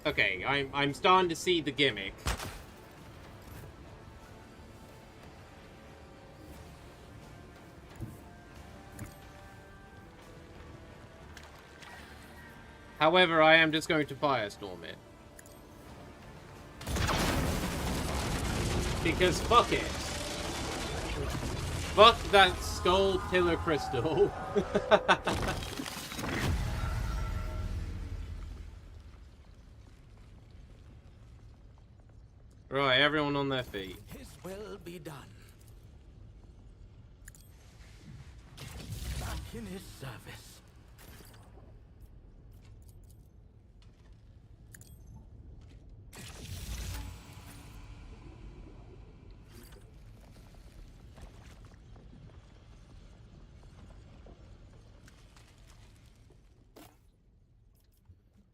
Okay, I'm starting to see the gimmick. However, I am just going to firestorm it. Because fuck it. Fuck that skull pillar crystal. Right, everyone on their feet. His will be done. Back in his service.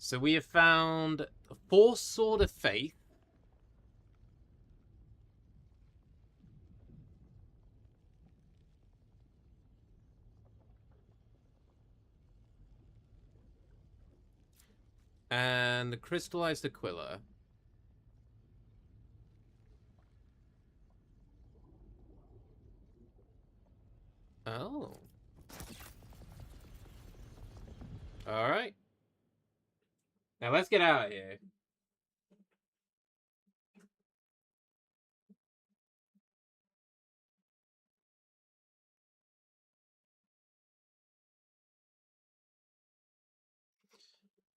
So we have found a fourth sword of faith. And the crystallized Aquila. Oh. Alright. Now let's get out of here.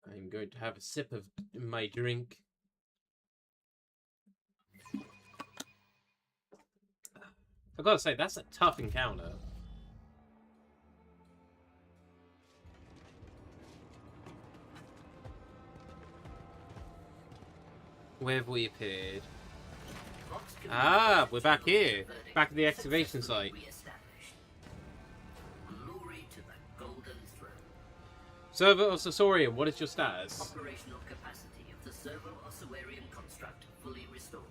I'm going to have a sip of my drink. I've got to say, that's a tough encounter. Where have we appeared? Ah, we're back here. Back at the excavation site. Glory to the Golden Throne. Servo Ossaurium, what is your status? Operational capacity of the Servo-Ossuarian construct fully restored.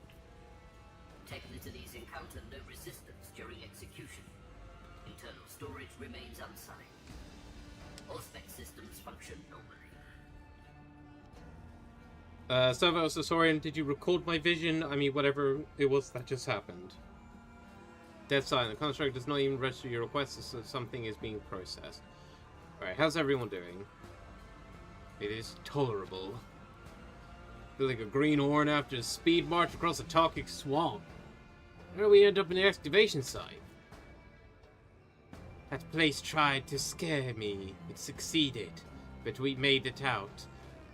Technicities encounter no resistance during execution. Internal storage remains unsigned. All spec systems function normally. Servo Ossaurium, did you record my vision? I mean, whatever it was that just happened. Dead silent. The construct does not even register your request, so something is being processed. Alright, how's everyone doing? It is tolerable. Feel like a greenhorn after a speed march across a toxic swamp. How do we end up in the excavation site? That place tried to scare me. It succeeded, but we made it out.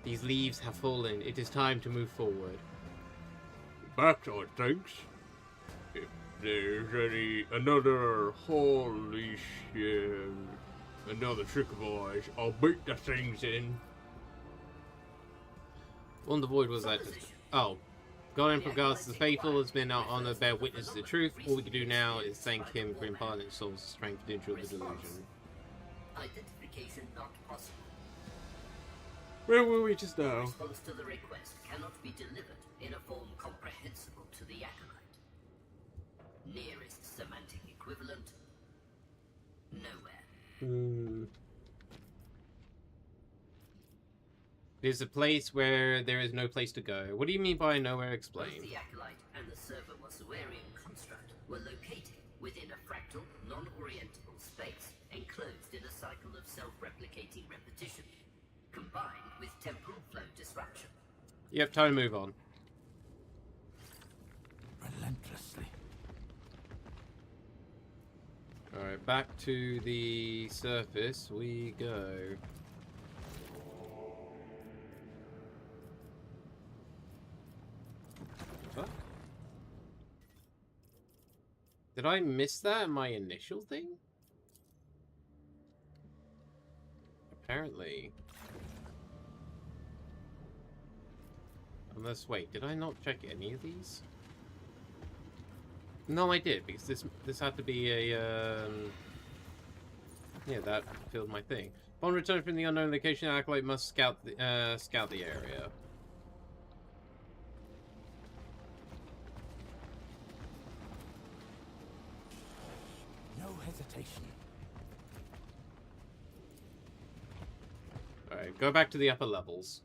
These leaves have fallen. It is time to move forward. Backside thinks. If there's another holy shit, another trick of ours, I'll beat the things in. What in the void was that? Oh. God Emperor regards the faithful has been our honor, bear witness to the truth. All we can do now is thank him for imparting souls strength to endure the delusion. Identification not possible. Where were we just now? Response to the request cannot be delivered in a form comprehensible to the Acolyte. Nearest semantic equivalent, nowhere. There's a place where there is no place to go. What do you mean by nowhere? Explain. Both the Acolyte and the Servo-Ossuarian construct were located within a fractal, non-orientable space enclosed in a cycle of self-replicating repetition, combined with temporal flow disruption. You have time to move on. Relentlessly. Alright, back to the surface we go. What? Did I miss that in my initial thing? Apparently. Unless, wait, did I not check any of these? No, I did, because this had to be a, yeah, that filled my thing. Upon return from the unknown location, the Acolyte must scout the area. No hesitation. Alright, go back to the upper levels.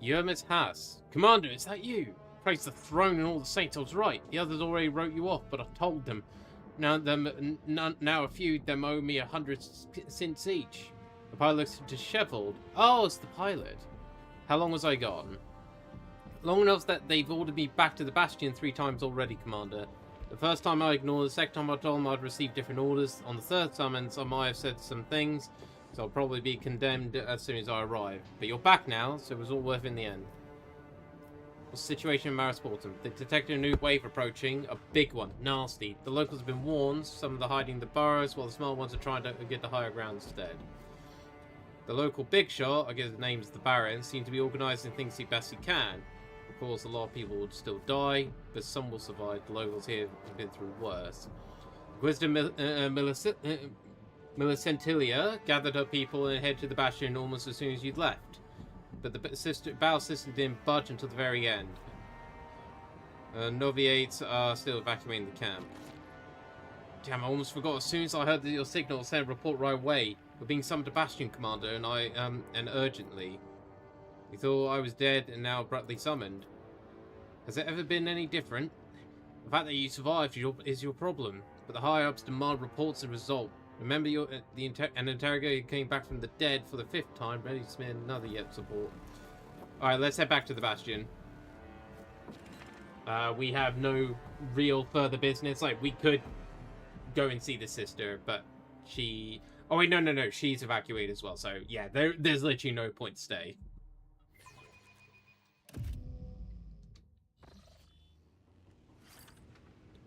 Yermis Haas. Commander, is that you? Praise the throne and all the saints, I was right. The others already wrote you off, but I told them. Now a few of them owe me 100 cents each. The pilot looks disheveled. Oh, it's the pilot. How long was I gone? Long enough that they've ordered me back to the Bastion 3 times already, Commander. The first time I ignored, the second time I told them I'd received different orders. On the third summons, I might have said some things, so I'll probably be condemned as soon as I arrive. But you're back now, so it was all worth it in the end. What's the situation in Marisportum? They detected a new wave approaching, a big one, nasty. The locals have been warned, some of them hiding in the burrows, while the small ones are trying to get the higher ground instead. The local big shot, I guess the name's the Baron, seem to be organising things he best he can. Of course, a lot of people would still die, but some will survive. The locals here have been through worse. Inquisitor Millicentilia gathered her people and headed to the Bastion almost as soon as you'd left. But the battle system didn't budge until the very end. Noviates are still evacuating the camp. Damn, I almost forgot. As soon as I heard your signal, I sent a report right away. We're being summoned to Bastion, Commander, and urgently. You thought I was dead and now abruptly summoned. Has it ever been any different? The fact that you survived is your problem, but the higher-ups demand reports and result. Remember, an interrogator came back from the dead for the 5th time, ready to submit another yet support. Alright, let's head back to the Bastion. We have no real further business. Like, we could go and see the sister, but she... Oh, wait, no. She's evacuated as well. So, yeah, there's literally no point to stay.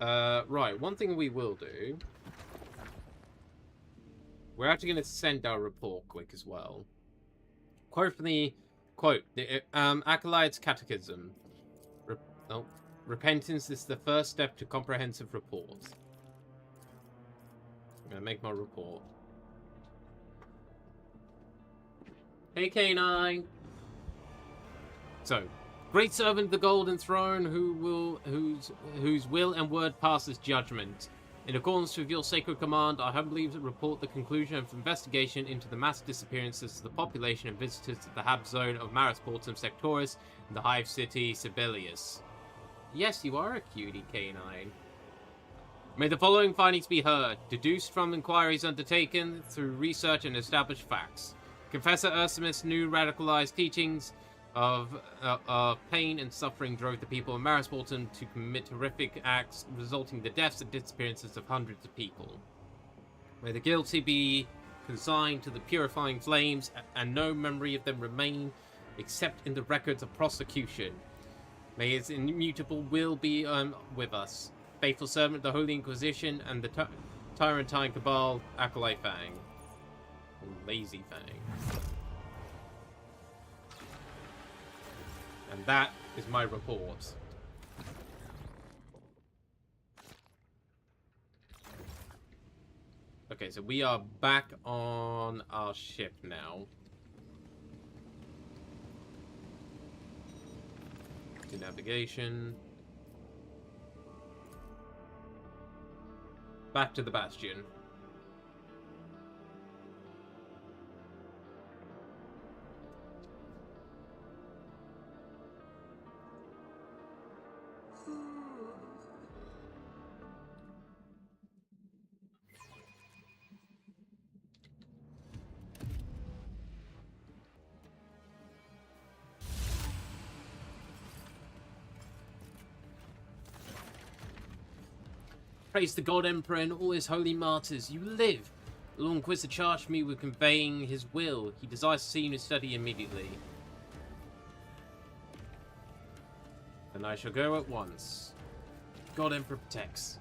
Right, one thing we will do... We're actually going to send our report quick as well. Quote from the Acolyte's Catechism. Repentance is the first step to comprehensive report. I'm going to make my report. Hey, K9! So, great servant of the Golden Throne, whose will and word passes judgment. In accordance with your sacred command, I humbly report the conclusion of investigation into the mass disappearances of the population and visitors to the Hab zone of Marisportum Sectoris in the Hive City, Sibelius. Yes, you are a cutie, K9. May the following findings be heard, deduced from inquiries undertaken through research and established facts. Confessor Ursimus' new radicalized teachings of pain and suffering drove the people of Marisportum to commit horrific acts, resulting in the deaths and disappearances of hundreds of people. May the guilty be consigned to the purifying flames, and no memory of them remain, except in the records of prosecution. May his immutable will be with us. Faithful servant of the Holy Inquisition and the Tyrantine Cabal, Acolyte Fang. Lazy Fang. And that is my report. Okay, so we are back on our ship now. To navigation. Back to the Bastion. Praise the God Emperor and all his holy martyrs. You live! The Lord Inquisitor charged me with conveying his will. He desires to see you in study immediately. Then I shall go at once. God Emperor protects.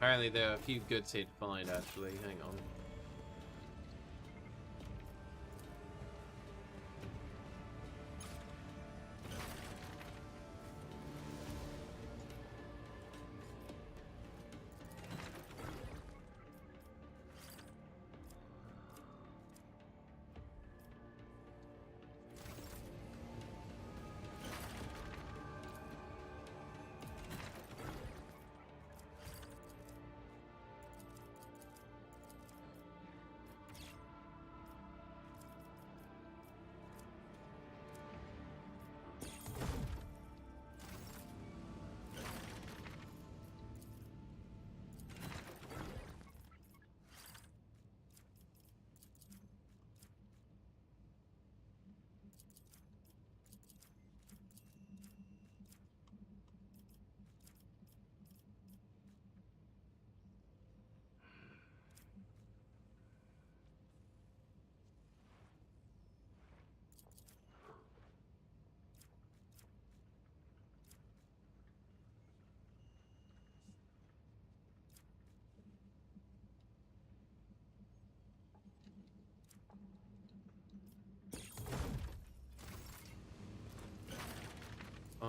Apparently there are a few goods here to find, actually. Hang on.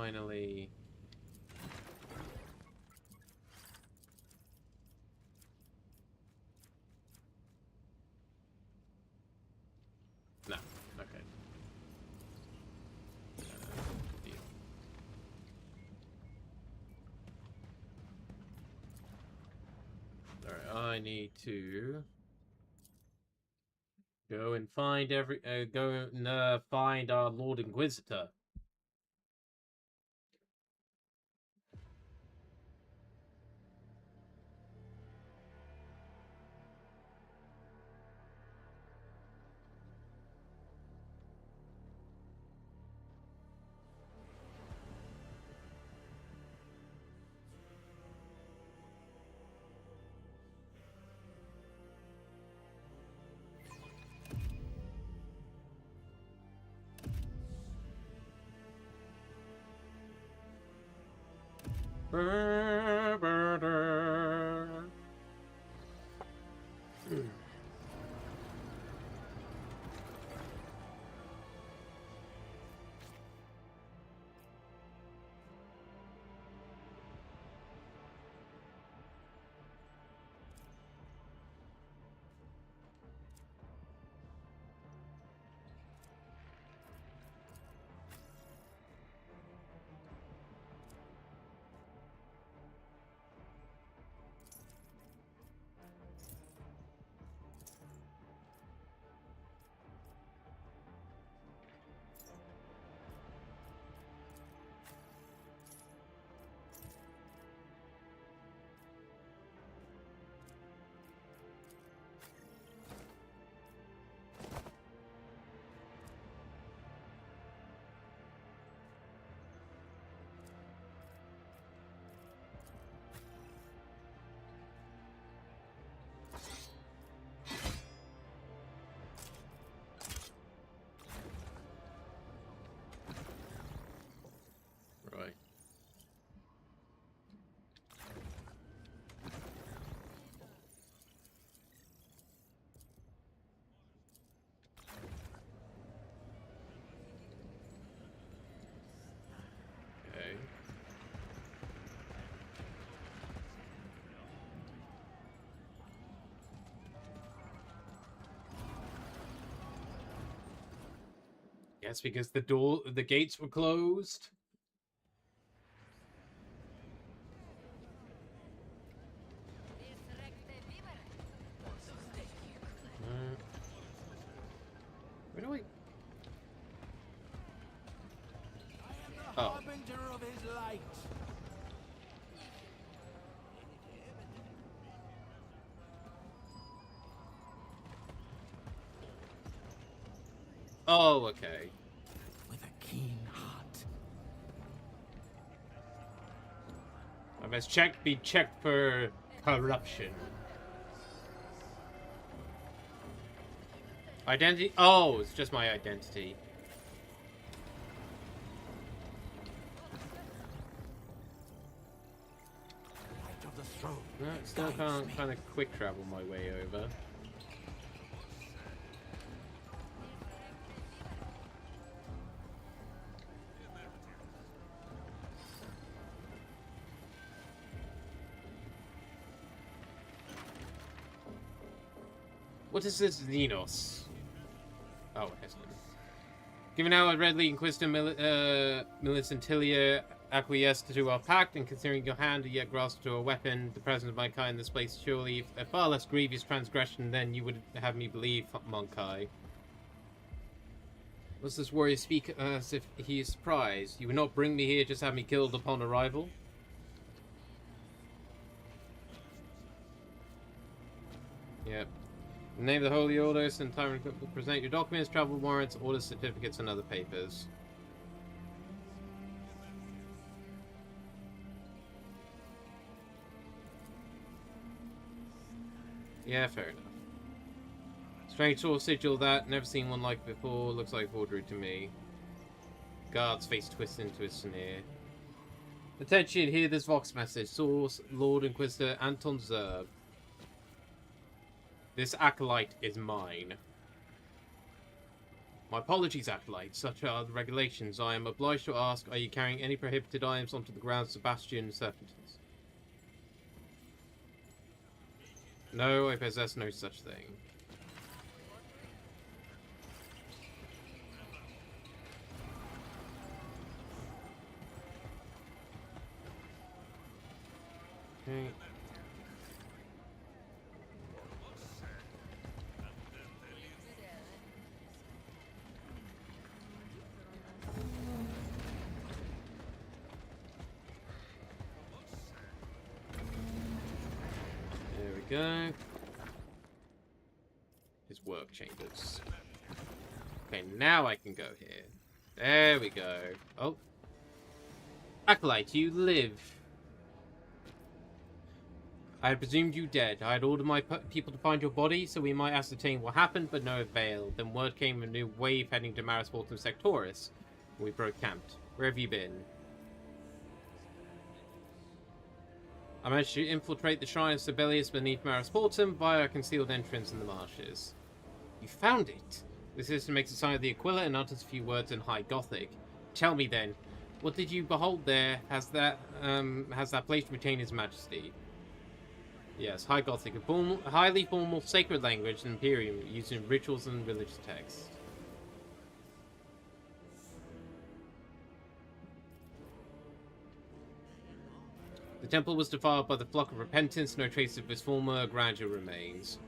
finally... No. Okay. Deal. Alright, I need to... Go and find find our Lord Inquisitor. Right. Okay. Yes, because the gates were closed. Where do I? Oh. Harbinger of his light. Oh, okay. With a keen heart. I must be checked for corruption. Identity? Oh, it's just my identity. Light of the throne. No, still can't kind of quick travel my way over. What is this Xenos? Oh, excellent. Given how readily Inquisitor Millicentilia acquiesced to our pact, and considering your hand yet grasped to a weapon, the presence of my kind in this place surely a far less grievous transgression than you would have me believe, Monkai. Does this warrior speak as if he is surprised? You would not bring me here, just have me killed upon arrival? Yep. In the name of the Holy Order, send time to present your documents, travel warrants, order certificates, and other papers. Yeah, fair enough. Strange sort of sigil that, never seen one like it before, looks like forgery to me. Guard's face twists into a sneer. Attention, hear this Vox message. Source, Lord Inquisitor Anton Zerb. This acolyte is mine. My apologies, Acolyte. Such are the regulations. I am obliged to ask, are you carrying any prohibited items onto the grounds of Bastion Serpentines? No, I possess no such thing. Okay. There we go. His work chambers. Okay, now I can go here. There we go. Oh. Acolyte, you live. I had presumed you dead. I had ordered my people to find your body so we might ascertain what happened, but no avail. Then word came of a new wave heading to Maris Portum Sectoris. We broke camped. Where have you been? I managed to infiltrate the shrine of Sibelius beneath Maris Portum via a concealed entrance in the marshes. You found it! The sister makes a sign of the Aquila and utters a few words in High Gothic. Tell me then, what did you behold there? Has that place retained his majesty? Yes, High Gothic, a highly formal sacred language in Imperium used in rituals and religious texts. The temple was defiled by the flock of repentance, no trace of its former grandeur remains.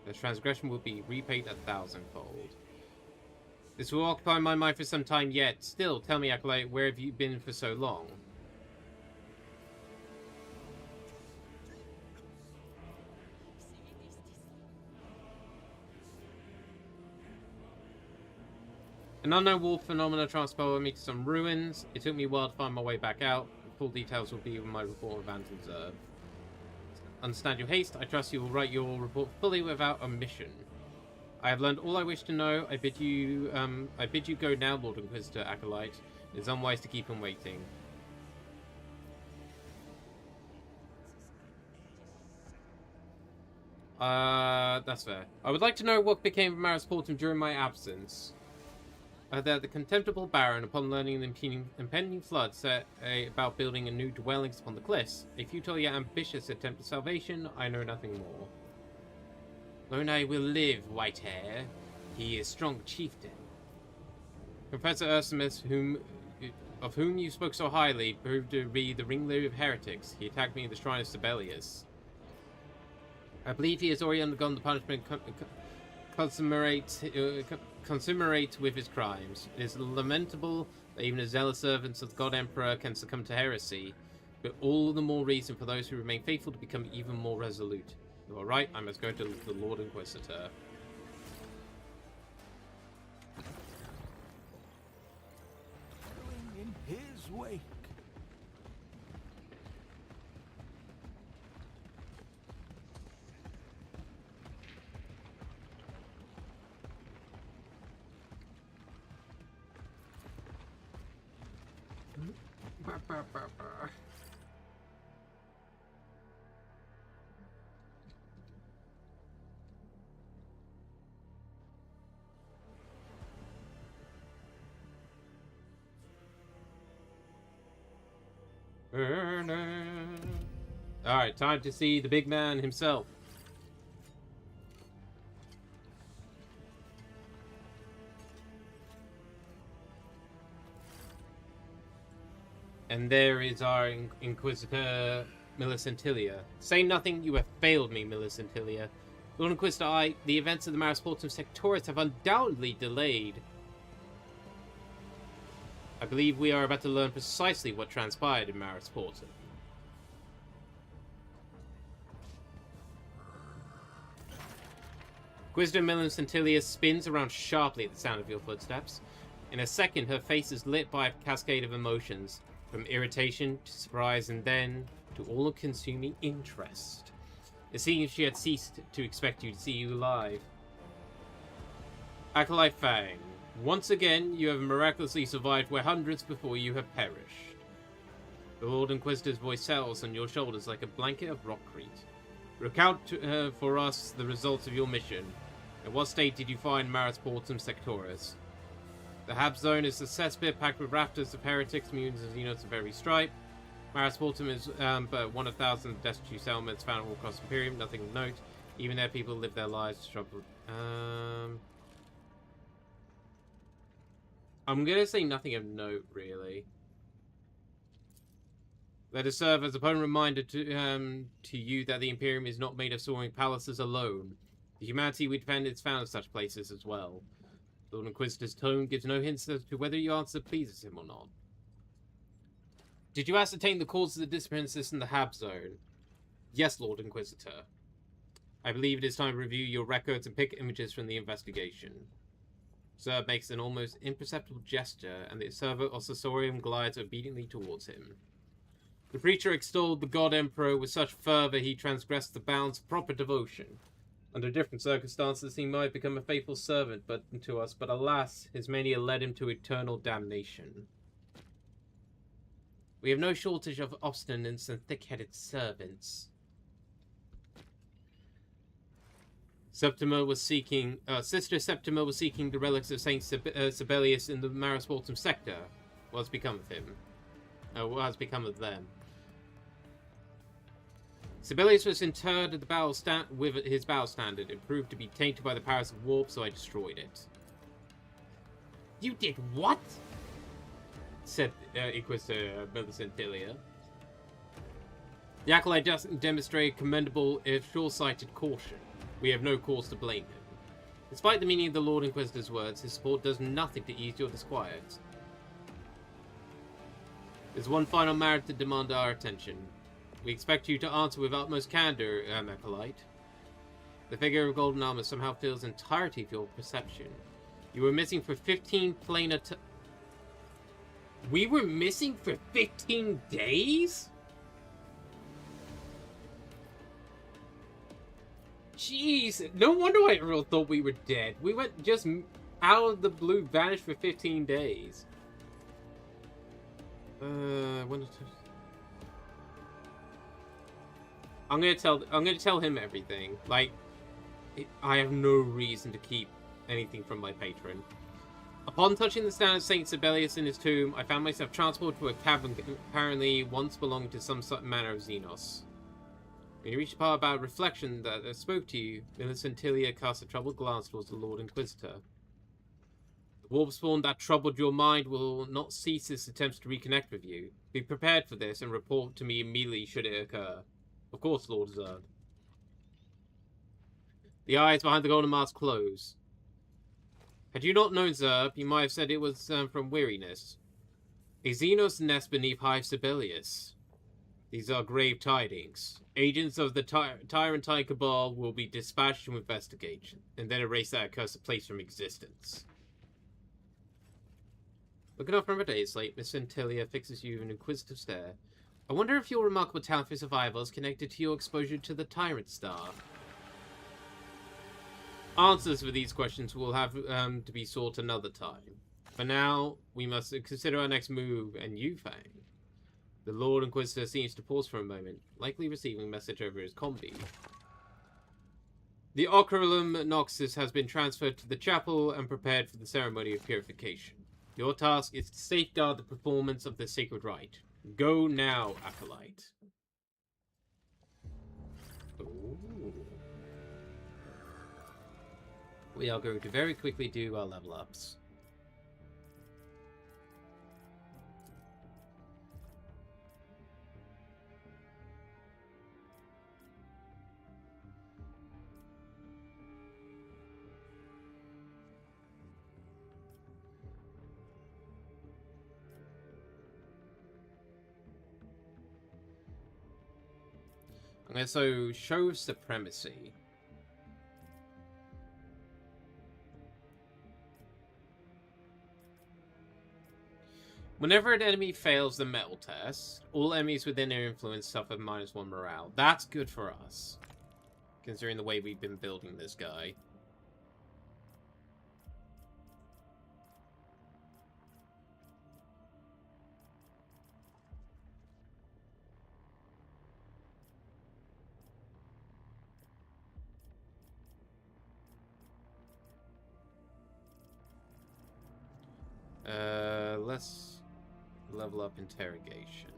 The transgression will be repaid 1,000-fold. This will occupy my mind for some time yet. Still, tell me, Acolyte, where have you been for so long? An unknown wolf phenomena transported me to some ruins. It took me a while to find my way back out. Full details will be in my report of Van's Observe. Understand your haste. I trust you will write your report fully without omission. I have learned all I wish to know. I bid you go now, Lord Inquisitor Acolyte. It is unwise to keep him waiting. That's fair. I would like to know what became of Maris Portum during my absence. That the contemptible Baron, upon learning the impending flood, set about building a new dwellings upon the cliffs. A futile yet ambitious attempt at salvation, I know nothing more. Lonai will live, Whitehair. He is strong chieftain. Professor Ursimus, of whom you spoke so highly, proved to be the ringleader of heretics. He attacked me in the shrine of Sibelius. I believe he has already undergone the punishment consummate with his crimes. It is lamentable that even the zealous servants of the God Emperor can succumb to heresy, but all the more reason for those who remain faithful to become even more resolute. You are right, I must go to the Lord Inquisitor. In his wake. Alright, time to see the big man himself. And there is our Inquisitor Millicentilia. Say nothing, you have failed me, Millicentilia. Lord Inquisitor, the events of the Maris Portum Sectoris have undoubtedly delayed. I believe we are about to learn precisely what transpired in Maris Portum. Inquisitor Millicentilia spins around sharply at the sound of your footsteps. In a second, her face is lit by a cascade of emotions. From irritation to surprise and then to all-consuming interest. It seems she had ceased to expect you to see you alive. Acolyte Fang, once again you have miraculously survived where hundreds before you have perished. The Lord Inquisitor's voice settles on your shoulders like a blanket of rockcrete. Recount for us the results of your mission. At what state did you find Maris Portum Sectoris? The Hab Zone is a cesspit packed with rafters of heretics, mutants, and xenos of every stripe. Marasportum is but one of thousands of destitute settlements found all across Imperium, nothing of note. Even there, people live their lives troubled. I'm gonna say nothing of note, really. Let it serve as a potent reminder to you that the Imperium is not made of soaring palaces alone. The humanity we defend is found in such places as well. The Lord Inquisitor's tone gives no hints as to whether your answer pleases him or not. Did you ascertain the cause of the disappearances in the Hab Zone? Yes, Lord Inquisitor. I believe it is time to review your records and pick images from the investigation. Zerb makes an almost imperceptible gesture, and the server of Sensorium glides obediently towards him. The preacher extolled the God Emperor with such fervor he transgressed the bounds of proper devotion. Under different circumstances he might become a faithful servant to us, but alas, his mania led him to eternal damnation. We have no shortage of obstinate and thick-headed servants. Septima was seeking, Sister Septima was seeking the relics of Saint Sibelius in the Marasportum sector. What has become of him? What has become of them? Sibelius was interred at the with his battle standard. It proved to be tainted by the powers of warp, so I destroyed it. You did what? Said Inquisitor Millicentilia. The Acolyte demonstrated commendable, if short-sighted, caution. We have no cause to blame him. Despite the meaning of the Lord Inquisitor's words, his support does nothing to ease your disquiet. There's one final matter to demand our attention. We expect you to answer with utmost candor, Acolyte. The figure of golden armor somehow fills the entirety of your perception. You were missing for 15 planar We were missing for 15 days? Jeez, no wonder why everyone thought we were dead. We went just out of the blue, vanished for 15 days. I'm gonna tell him everything. Like, I have no reason to keep anything from my patron. Upon touching the stand of Saint Sibelius in his tomb, I found myself transported to a cavern apparently once belonging to some manner of Xenos. When you reached the part about reflection that spoke to you, Millicentilia cast a troubled glance towards the Lord Inquisitor. The warp spawn that troubled your mind will not cease its attempts to reconnect with you. Be prepared for this and report to me immediately should it occur. Of course, Lord Zerb. The eyes behind the golden mask close. Had you not known Zerb, you might have said it was from weariness. A Xenos nest beneath Hive Sibelius. These are grave tidings. Agents of the Tyrantine Cabal will be dispatched to investigate, and then erase that accursed place from existence. Looking up from her day slate, Miss Centillia fixes you with an inquisitive stare. I wonder if your remarkable talent for survival is connected to your exposure to the Tyrant Star. Answers for these questions will have to be sought another time. For now, we must consider our next move, and you, Fang. The Lord Inquisitor seems to pause for a moment, likely receiving a message over his combi. The Oculum Noxus has been transferred to the chapel and prepared for the ceremony of purification. Your task is to safeguard the performance of the sacred rite. Go now, Acolyte. Ooh. We are going to very quickly do our level ups. Okay, so show supremacy. Whenever an enemy fails the metal test, all enemies within their influence suffer -1 morale. That's good for us, considering the way we've been building this guy. let's level up interrogation.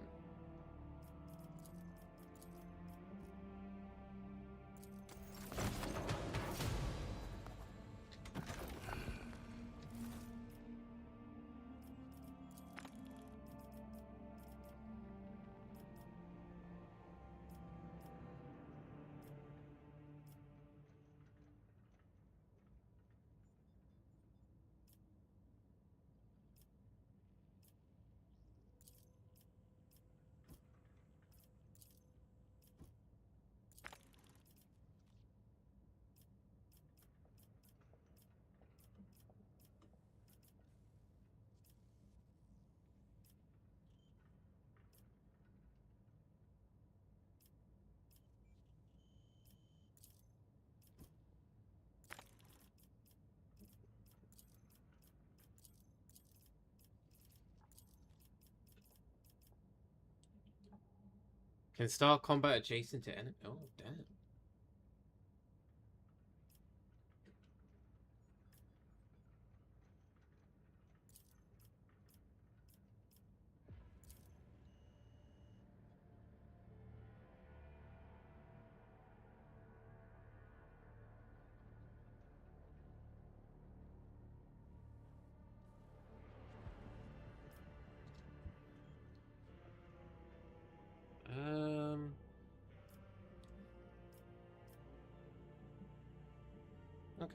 Can start combat adjacent to enemy. Oh, damn.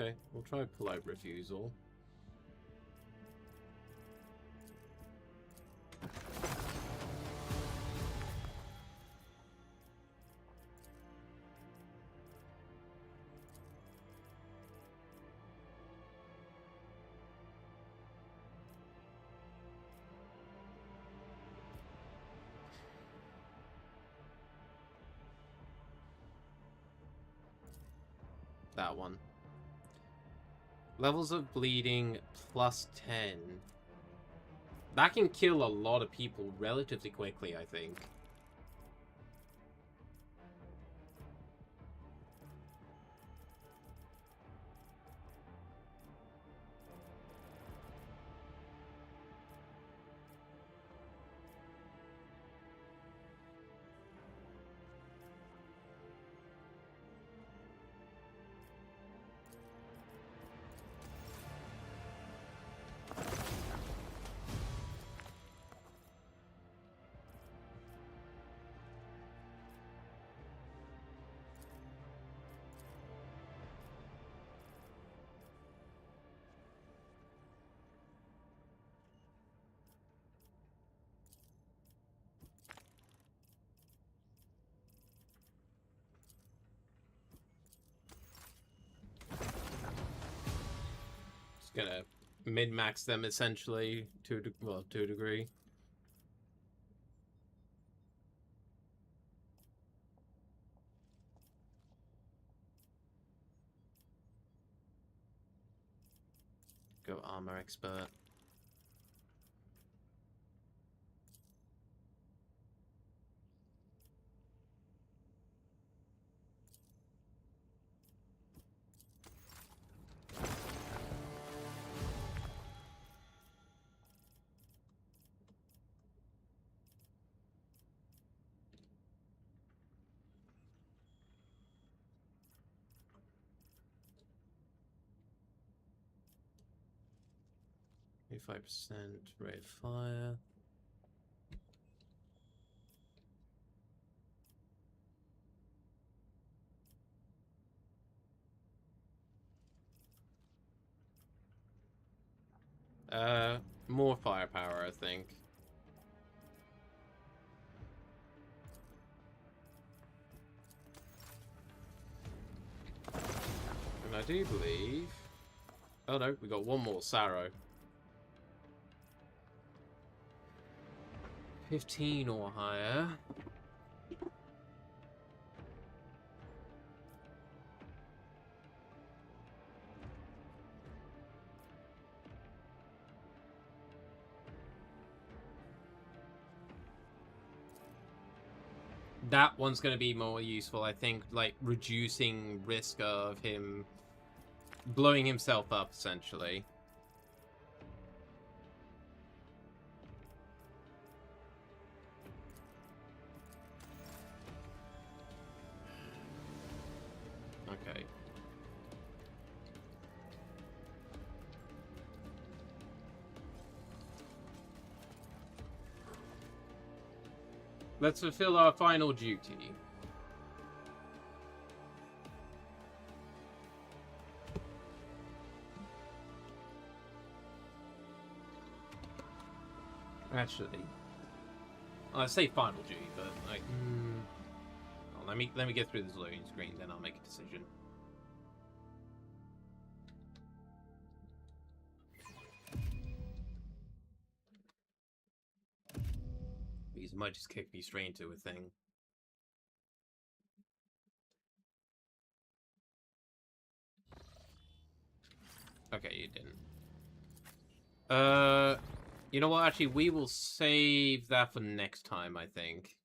Okay, we'll try polite refusal. That one. Levels of bleeding plus 10. That can kill a lot of people relatively quickly, I think. Gonna min-max them essentially to a degree. Go armor expert. 85% rate of fire. More firepower, I think. And I do believe... Oh no, we got one more Sarrow. 15 or higher. That one's going to be more useful, I think, like reducing risk of him blowing himself up, essentially. Okay. Let's fulfill our final duty. Actually, I say final duty, but like, well, let me get through this loading screen, then I'll make a decision. Because it might just kick me straight into a thing. Okay, you didn't. You know what? Actually, we will save that for next time, I think.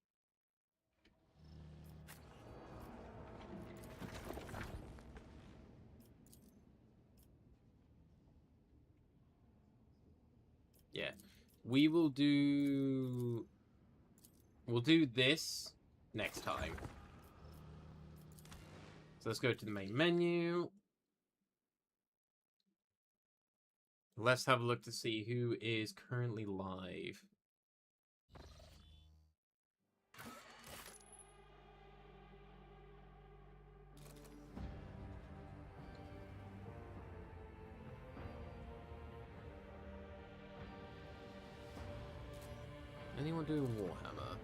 Yeah. We will do... We'll do this next time. So let's go to the main menu. Let's have a look to see who is currently live. Anyone doing Warhammer?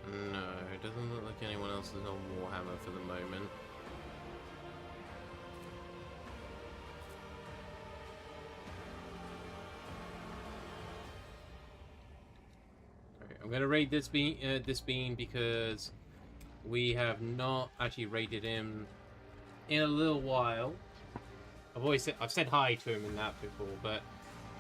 No, it doesn't look like anyone else is on Warhammer for the moment. Okay, I'm gonna raid this bean because we have not actually raided him in a little while. I've said hi to him in that before, but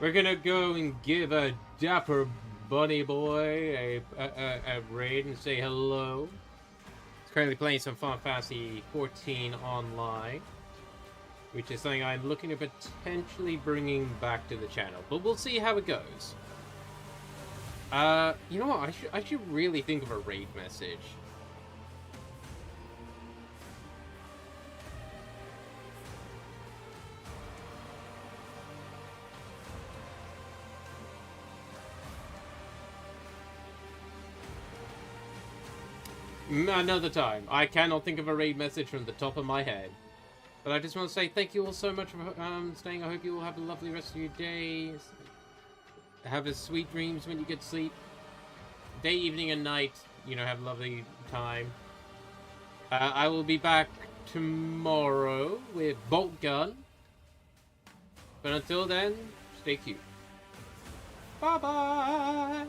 we're gonna go and give a dapper bunny boy a raid and say hello. He's currently playing some Final Fantasy 14 online, which is something I'm looking at potentially bringing back to the channel, but we'll see how it goes. You know what? I should really think of a raid message. Another time. I cannot think of a raid message from the top of my head. But I just want to say thank you all so much for staying. I hope you all have a lovely rest of your day. Have a sweet dreams when you get to sleep. Day, evening, and night. You know, have a lovely time. I will be back tomorrow with Bolt Gun. But until then, stay cute. Bye-bye!